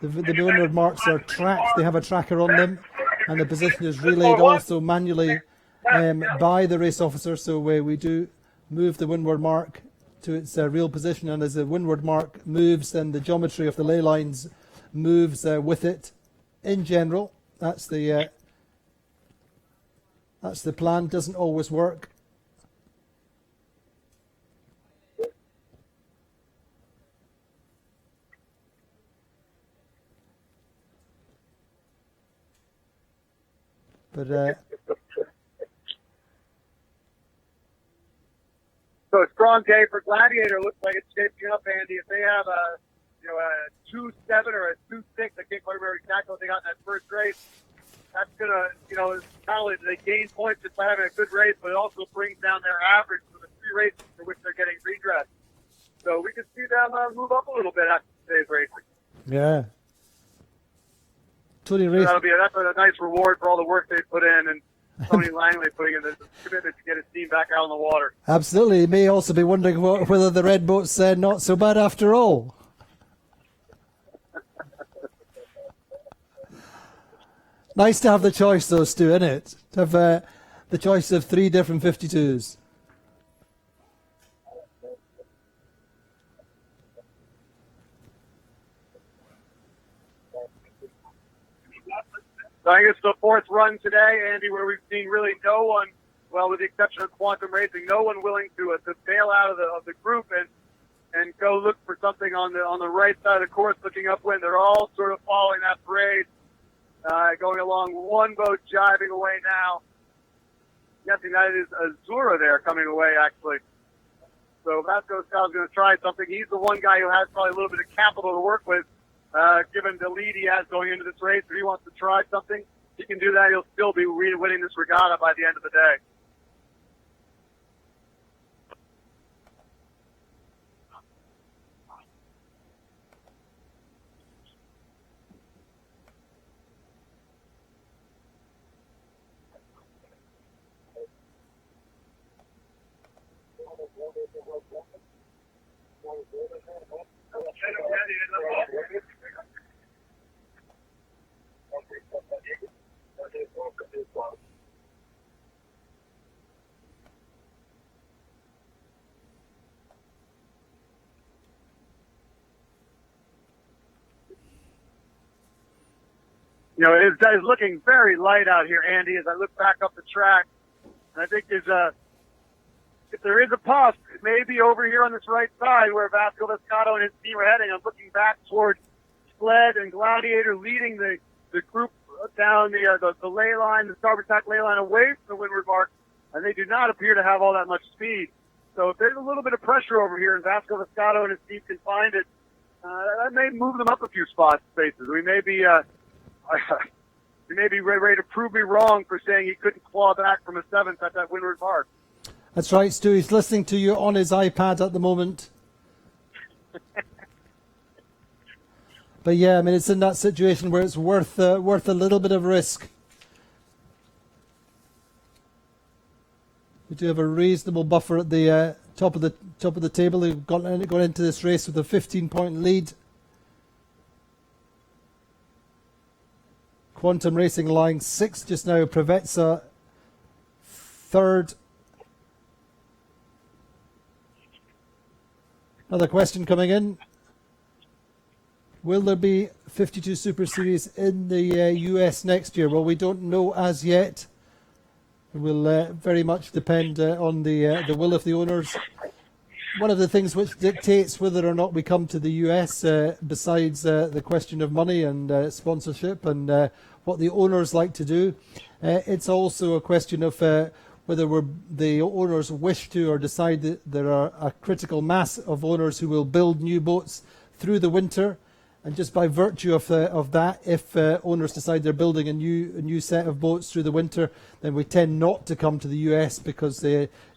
the windward marks are tracked. They have a tracker on them, and the position is relayed also manually by the race officer. So we do move the windward mark to its real position, and as the windward mark moves, then the geometry of the ley lines moves with it. In general, that's the plan. Doesn't always work. But so a strong day for Gladiator. Looks like it's shaping up, Andy. If they have a 2-7 or a 2-6, I can't quite remember exactly what they got in that first race. That's gonna, not only do they gain points just by having a good race, but it also brings down their average for the 3 races for which they're getting redressed. So we can see them move up a little bit after today's racing. yeah, Tony So Race. that's a nice reward for all the work they put in, and Tony Langley putting in the commitment to get his team back out on the water. Absolutely. He may also be wondering whether the red boat's not so bad after all. Nice to have the choice, though, Stu, isn't it? To have the choice of 3 different 52s. So I think it's the 4th run today, Andy, where we've seen really no one, well, with the exception of Quantum Racing, no one willing to bail out of the group and go look for something on the right side of the course, looking upwind. They're all sort of following that parade, going along. One boat jiving away now. Guessing that is Azura there coming away, actually. So Vasco Vescato is going to try something. He's the one guy who has probably a little bit of capital to work with. Given the lead he has going into this race, if he wants to try something, he can do that. He'll still be winning this regatta by the end of the day. It's looking very light out here, Andy, as I look back up the track. And I think if there is a puff, it may be over here on this right side where Vasco Vescato and his team are heading. I'm looking back toward Sled and Gladiator leading the group down the ley line, the starboard tack ley line away from the windward mark, and they do not appear to have all that much speed. So if there's a little bit of pressure over here and Vasco Vescato and his team can find it, that may move them up a few spaces. We may be ready to prove me wrong for saying he couldn't claw back from a 7th at that windward mark. That's right, Stu. He's listening to you on his iPad at the moment. But yeah, I mean, it's in that situation where it's worth a little bit of risk. We do have a reasonable buffer at the top of the table. They've gone into this race with a 15-point lead. Quantum Racing lying 6th just now. Preveza 3rd. Another question coming in. Will there be 52 Super Series in the US next year? Well, we don't know as yet. It will very much depend on the will of the owners. One of the things which dictates whether or not we come to the US, besides the question of money and sponsorship and what the owners like to do, it's also a question of whether the owners wish to or decide that there are a critical mass of owners who will build new boats through the winter. And just by virtue of that, if owners decide they're building a new set of boats through the winter, then we tend not to come to the US because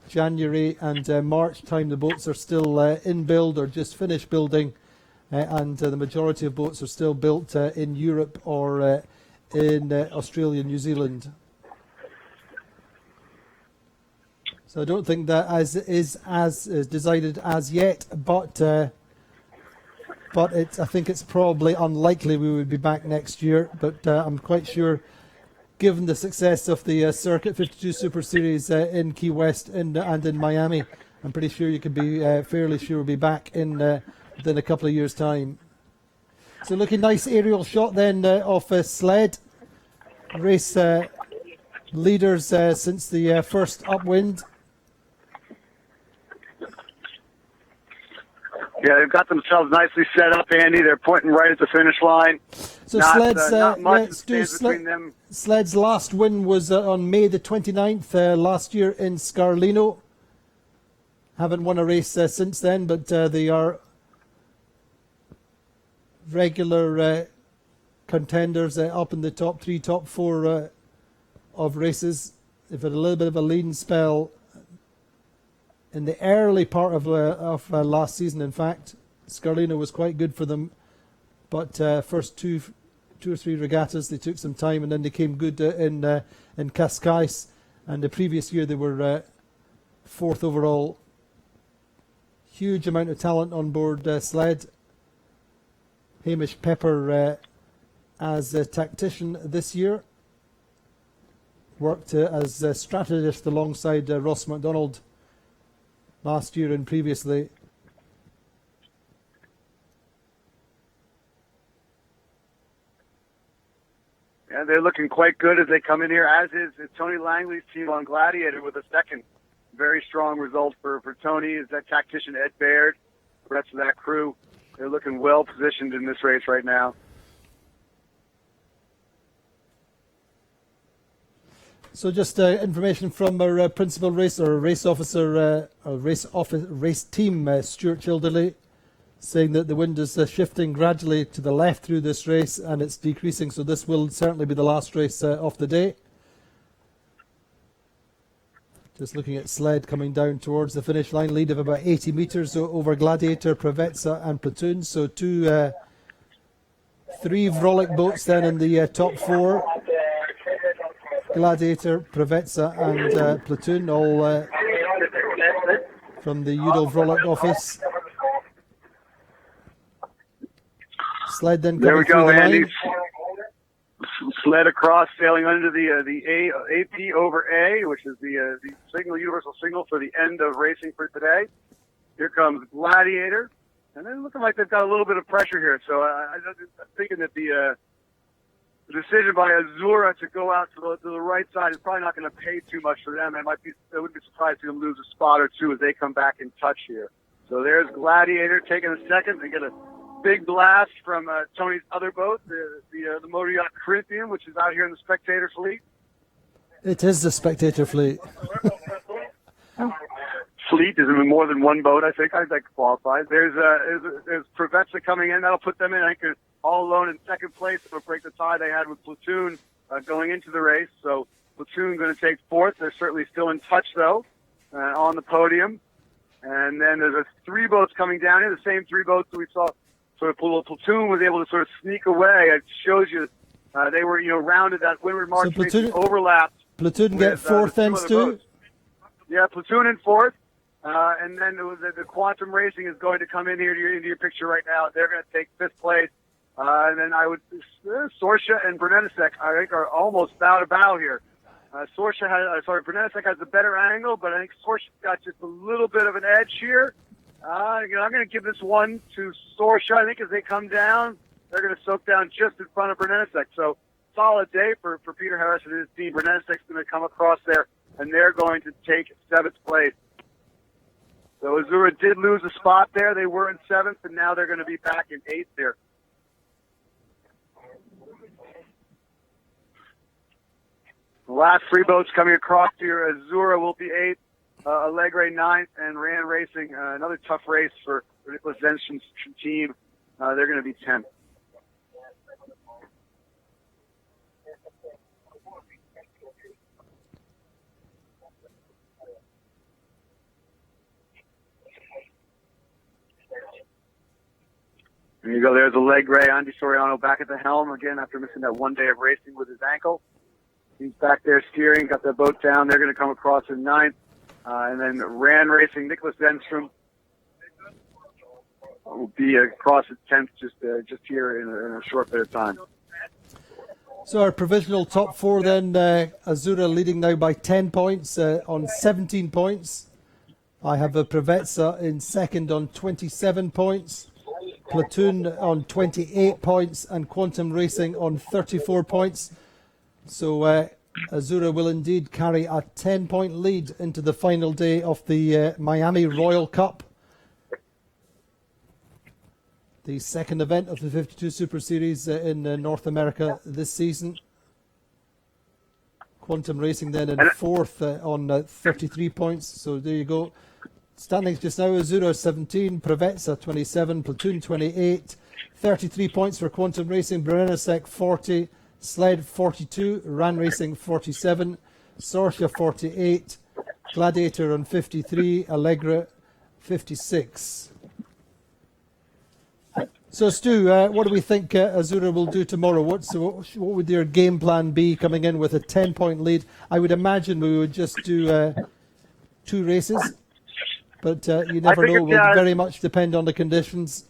January and March time the boats are still in build or just finished building, and the majority of boats are still built in Europe or in Australia and New Zealand. So I don't think that is decided as yet, but I think it's probably unlikely we would be back next year. But I'm quite sure, given the success of the Circuit 52 Super Series in Key West and in Miami, I'm pretty sure you can be fairly sure we'll be back in within a couple of years' time. So looking nice aerial shot then of Sled. Race leaders since the first upwind. Yeah, they've got themselves nicely set up, Andy. They're pointing right at the finish line. So Sled's, not much stands between them. Sled's last win was on May the 29th last year in Scarlino. Haven't won a race since then, but they are regular contenders up in the top 3, top 4 of races. They've had a little bit of a lean spell in the early part of last season. In fact, Scarlino was quite good for them, but first two or three regattas they took some time, and then they came good in Cascais, and the previous year they were 4th overall. Huge amount of talent on board Sled. Hamish Pepper as a tactician this year, worked as a strategist alongside Ross MacDonald last year and previously. Yeah, they're looking quite good as they come in here, as is Tony Langley's team on Gladiator with a second very strong result for Tony. Is that tactician Ed Baird, the rest of that crew. They're looking well positioned in this race right now. So just information from our principal race officer, race team, Stuart Childerley, saying that the wind is shifting gradually to the left through this race and it's decreasing, so this will certainly be the last race of the day. Just looking at Sled coming down towards the finish line, lead of about 80 metres over Gladiator, Preveza and Platoon, so 3 Vrolic boats then in the top 4. Gladiator, Preveza and Platoon, all from the Udall Vrolic office. Sled then coming through the Andy. line. Sled across, sailing under the AP over A, which is the signal, universal signal for the end of racing for today. Here comes Gladiator, and they're looking like they've got a little bit of pressure here. So I'm thinking that the decision by Azura to go out to the right side is probably not going to pay too much for them. I wouldn't be surprised to see them lose a spot or two as they come back in touch here. So there's Gladiator taking a second. They get a big blast from Tony's other boat, the motor yacht Corinthian, which is out here in the spectator fleet. It is the spectator fleet. Fleet is in more than one boat, I think. I think qualifies. There's Preveza coming in. That'll put them in, I think, all alone in second place. It'll break the tie they had with Platoon going into the race. So Platoon going to take 4th. They're certainly still in touch, though, on the podium. And then there's 3 boats coming down here, the same 3 boats that we saw. Sort of Platoon was able to sort of sneak away. It shows you they were, rounded that windward march, Platoon overlapped. Platoon get 4th then, Stu? Yeah, Platoon in 4th. And then the Quantum Racing is going to come in here into your picture right now. They're going to take 5th place And then I would Sorsha and Bernadesek, I think, are almost bow to bow here. Bernadesek has a better angle, but I think Sorsha's got just a little bit of an edge here. I'm going to give this one to Sorsha. I think as they come down, they're going to soak down just in front of Bernadesek. So solid day for Peter Harris and his team. Bernadesek's going to come across there, and they're going to take 7th place. So Azura did lose a spot there. They were in 7th, and now they're going to be back in 8th there. The last 3 boats coming across here, Azura will be 8th, Allegre 9th, and Rand Racing, another tough race for Nicholas Zenstrom's team. They're going to be 10th. There you go. There's Allegre, Andy Soriano back at the helm again after missing that 1 day of racing with his ankle. He's back there steering, got the boat down. They're going to come across in 9th. And then Rand Racing, Nicholas Zenstrom will be across at 10th just here in a short bit of time. So our provisional top 4 then, Azura leading now by 10 points on 17 points. I have a Preveza in second on 27 points. Platoon on 28 points and Quantum Racing on 34 points. So Azura will indeed carry a 10-point lead into the final day of the Miami Royal Cup, the second event of the 52 Super Series in North America this season. Quantum Racing then in 4th on 33 points. So there you go. Standings just now, Azura 17, Preveza 27, Platoon 28, 33 points for Quantum Racing, Brennesek 40, Sled 42, Rand Racing 47, Sorsha 48, Gladiator on 53, Allegra 56. So Stu, what do we think Azura will do tomorrow? What would your game plan be coming in with a 10-point lead? I would imagine we would just do 2 races, but you never know. It will very much depend on the conditions.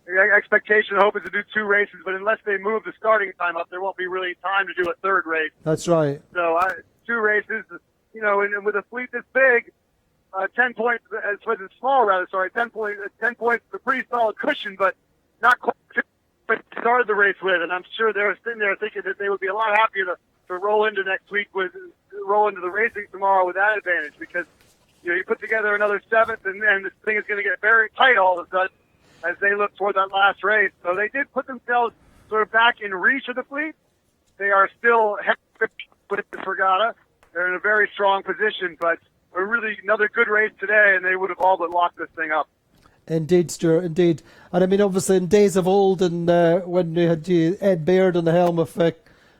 The expectation and hope is to do 2 races, but unless they move the starting time up, there won't be really time to do a 3rd race. That's right. So 2 races, and with a fleet this big, 10 points, as well as small rather, 10 points, a pretty solid cushion, but not quite what they started the race with. And I'm sure they were sitting there thinking that they would be a lot happier to roll into next week roll into the racing tomorrow with that advantage, because you put together another 7th, and this thing is going to get very tight all of a sudden as they look toward that last race. So they did put themselves sort of back in reach of the fleet. They are still with this regatta. They're in a very strong position, but really another good race today, and they would have all but locked this thing up. Indeed, Stuart, indeed. And I mean, obviously, in days of old, and when we had Ed Baird on the helm of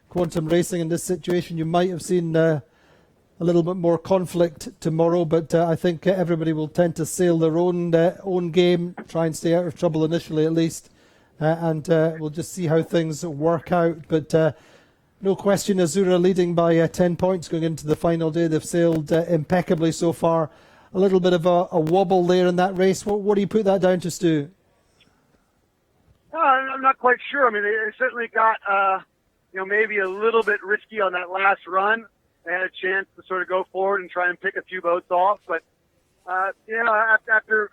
Quantum Racing in this situation, you might have seen a little bit more conflict tomorrow, but I think everybody will tend to sail their own game, try and stay out of trouble initially at least, and we'll just see how things work out. But no question, Azura leading by 10 points going into the final day. They've sailed impeccably so far. A little bit of a wobble there in that race. What do you put that down to, Stu? I'm not quite sure. I mean, they certainly got maybe a little bit risky on that last run. They had a chance to sort of go forward and try and pick a few boats off. But, after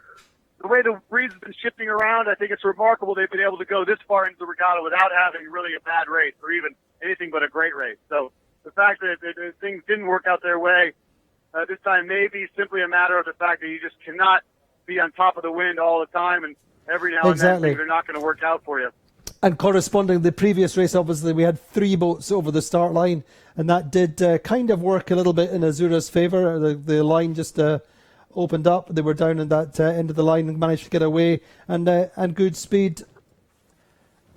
the way the breeze has been shifting around, I think it's remarkable they've been able to go this far into the regatta without having really a bad race or even anything but a great race. So the fact that things didn't work out their way this time may be simply a matter of the fact that you just cannot be on top of the wind all the time, and every now and then things are not going to work out for you. And corresponding the previous race, obviously, we had 3 boats over the start line, and that did kind of work a little bit in Azura's favour. The line just opened up. They were down in that end of the line and managed to get away, and good speed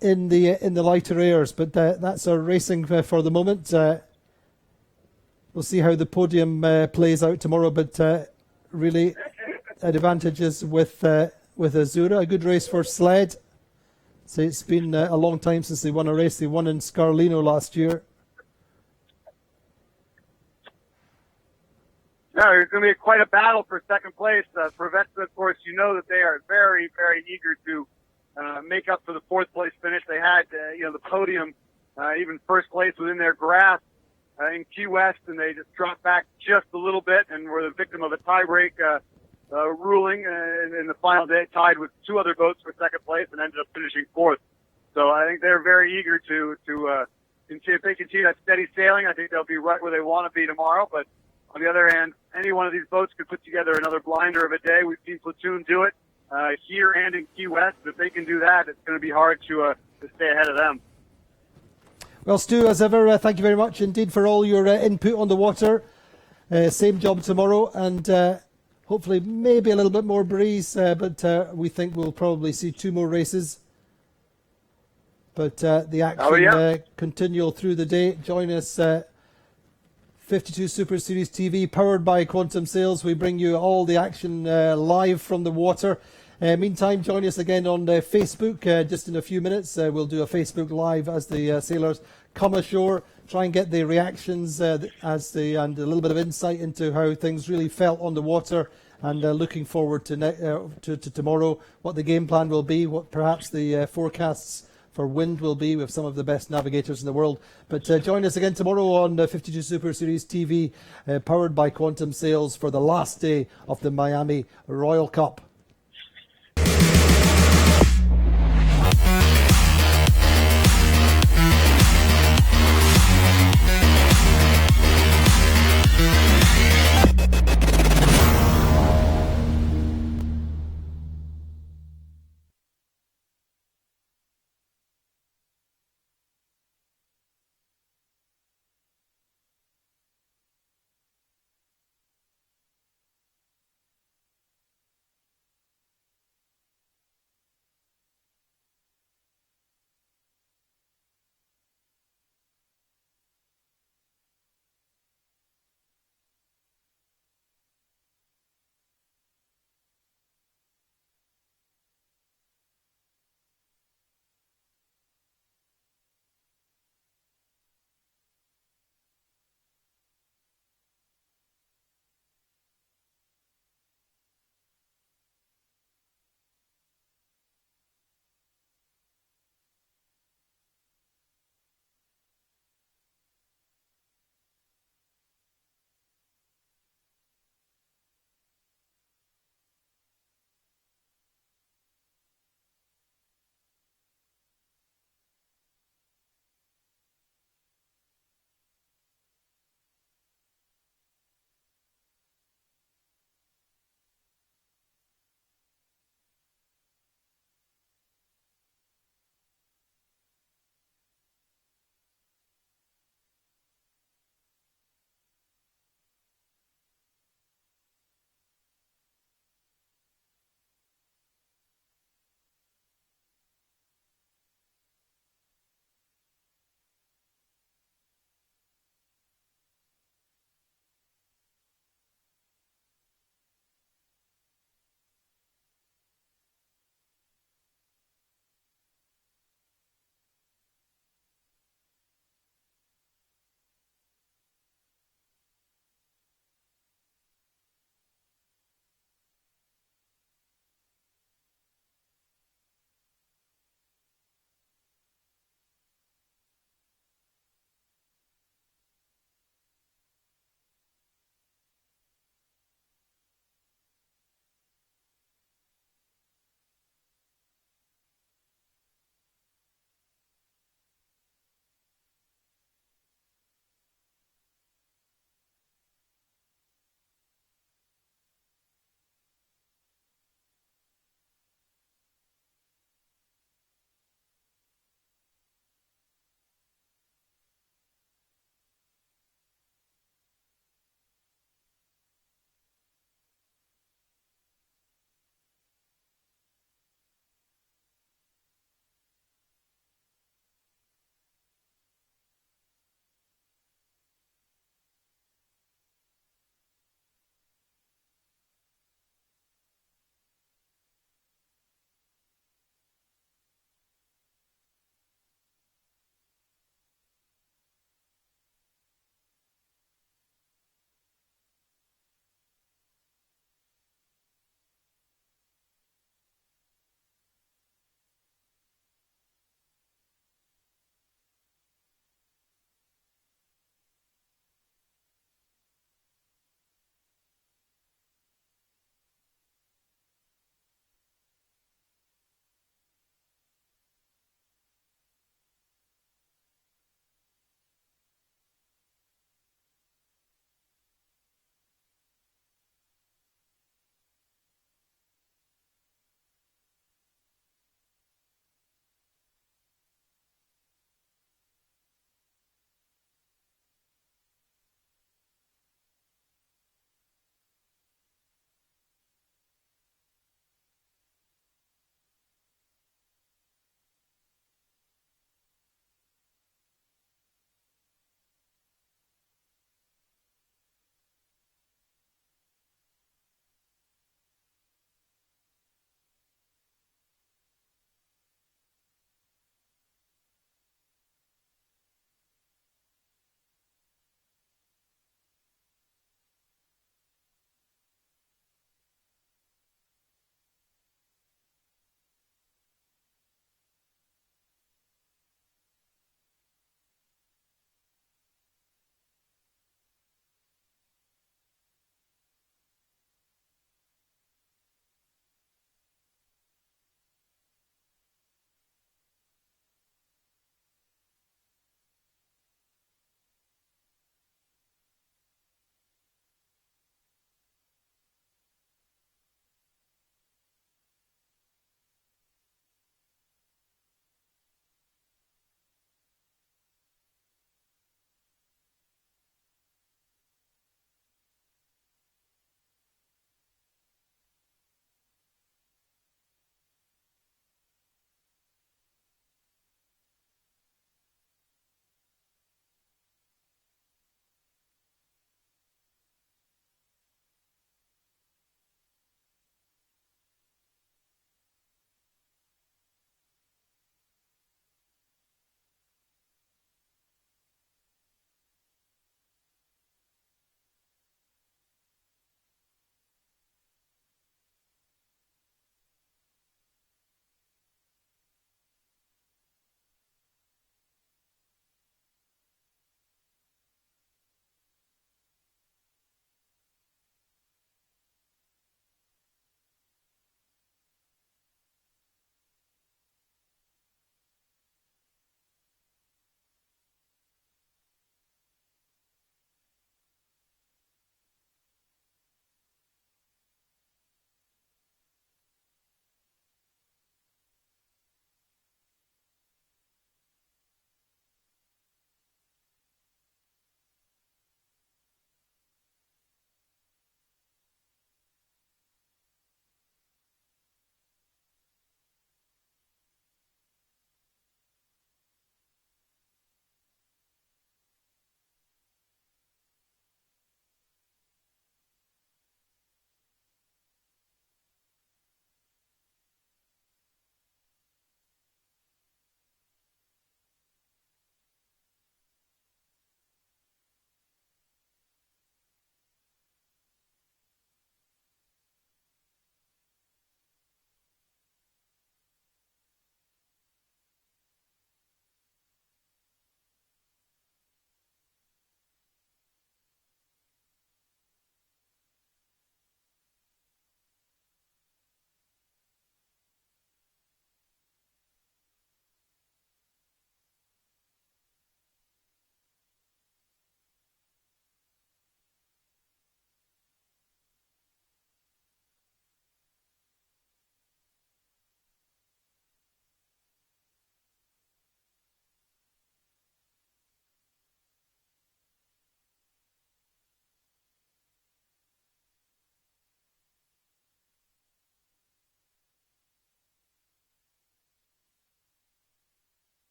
in the lighter airs. But that's our racing for the moment. We'll see how the podium plays out tomorrow, but really advantages with Azura. A good race for Sled. So it's been a long time since they won a race. They won in Scarlino last year. No, it's going to be quite a battle for second place. Preveza, of course, that they are very, very eager to make up for the fourth place finish. They had, the podium, even first place within their grasp in Key West, and they just dropped back just a little bit and were the victim of a tiebreak ruling in the final day, tied with two other boats for second place and ended up finishing fourth. So I think they're very eager to if they continue that steady sailing, I think they'll be right where they want to be tomorrow. But on the other hand, any one of these boats could put together another blinder of a day. We've seen Platoon do it here and in Key West. If they can do that, it's going to be hard to stay ahead of them. Well, Stu, as ever, thank you very much indeed for all your input on the water. Same job tomorrow, and hopefully maybe a little bit more breeze, but we think we'll probably see two more races. But the action continue through the day. Join us, 52 Super Series TV, powered by Quantum Sails. We bring you all the action live from the water. Meantime, join us again on Facebook. Just in a few minutes, we'll do a Facebook Live as the sailors come ashore, try and get the reactions and a little bit of insight into how things really felt on the water. And looking forward to tomorrow, what the game plan will be, what perhaps the forecasts for wind will be with some of the best navigators in the world. But join us again tomorrow on 52 Super Series TV, powered by Quantum Sails, for the last day of the Miami Royal Cup.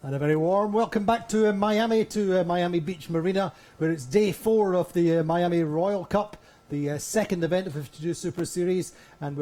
And a very warm welcome back to Miami, to Miami Beach Marina, where it's day 4 of the Miami Royal Cup, the second event of the 52 Super Series, and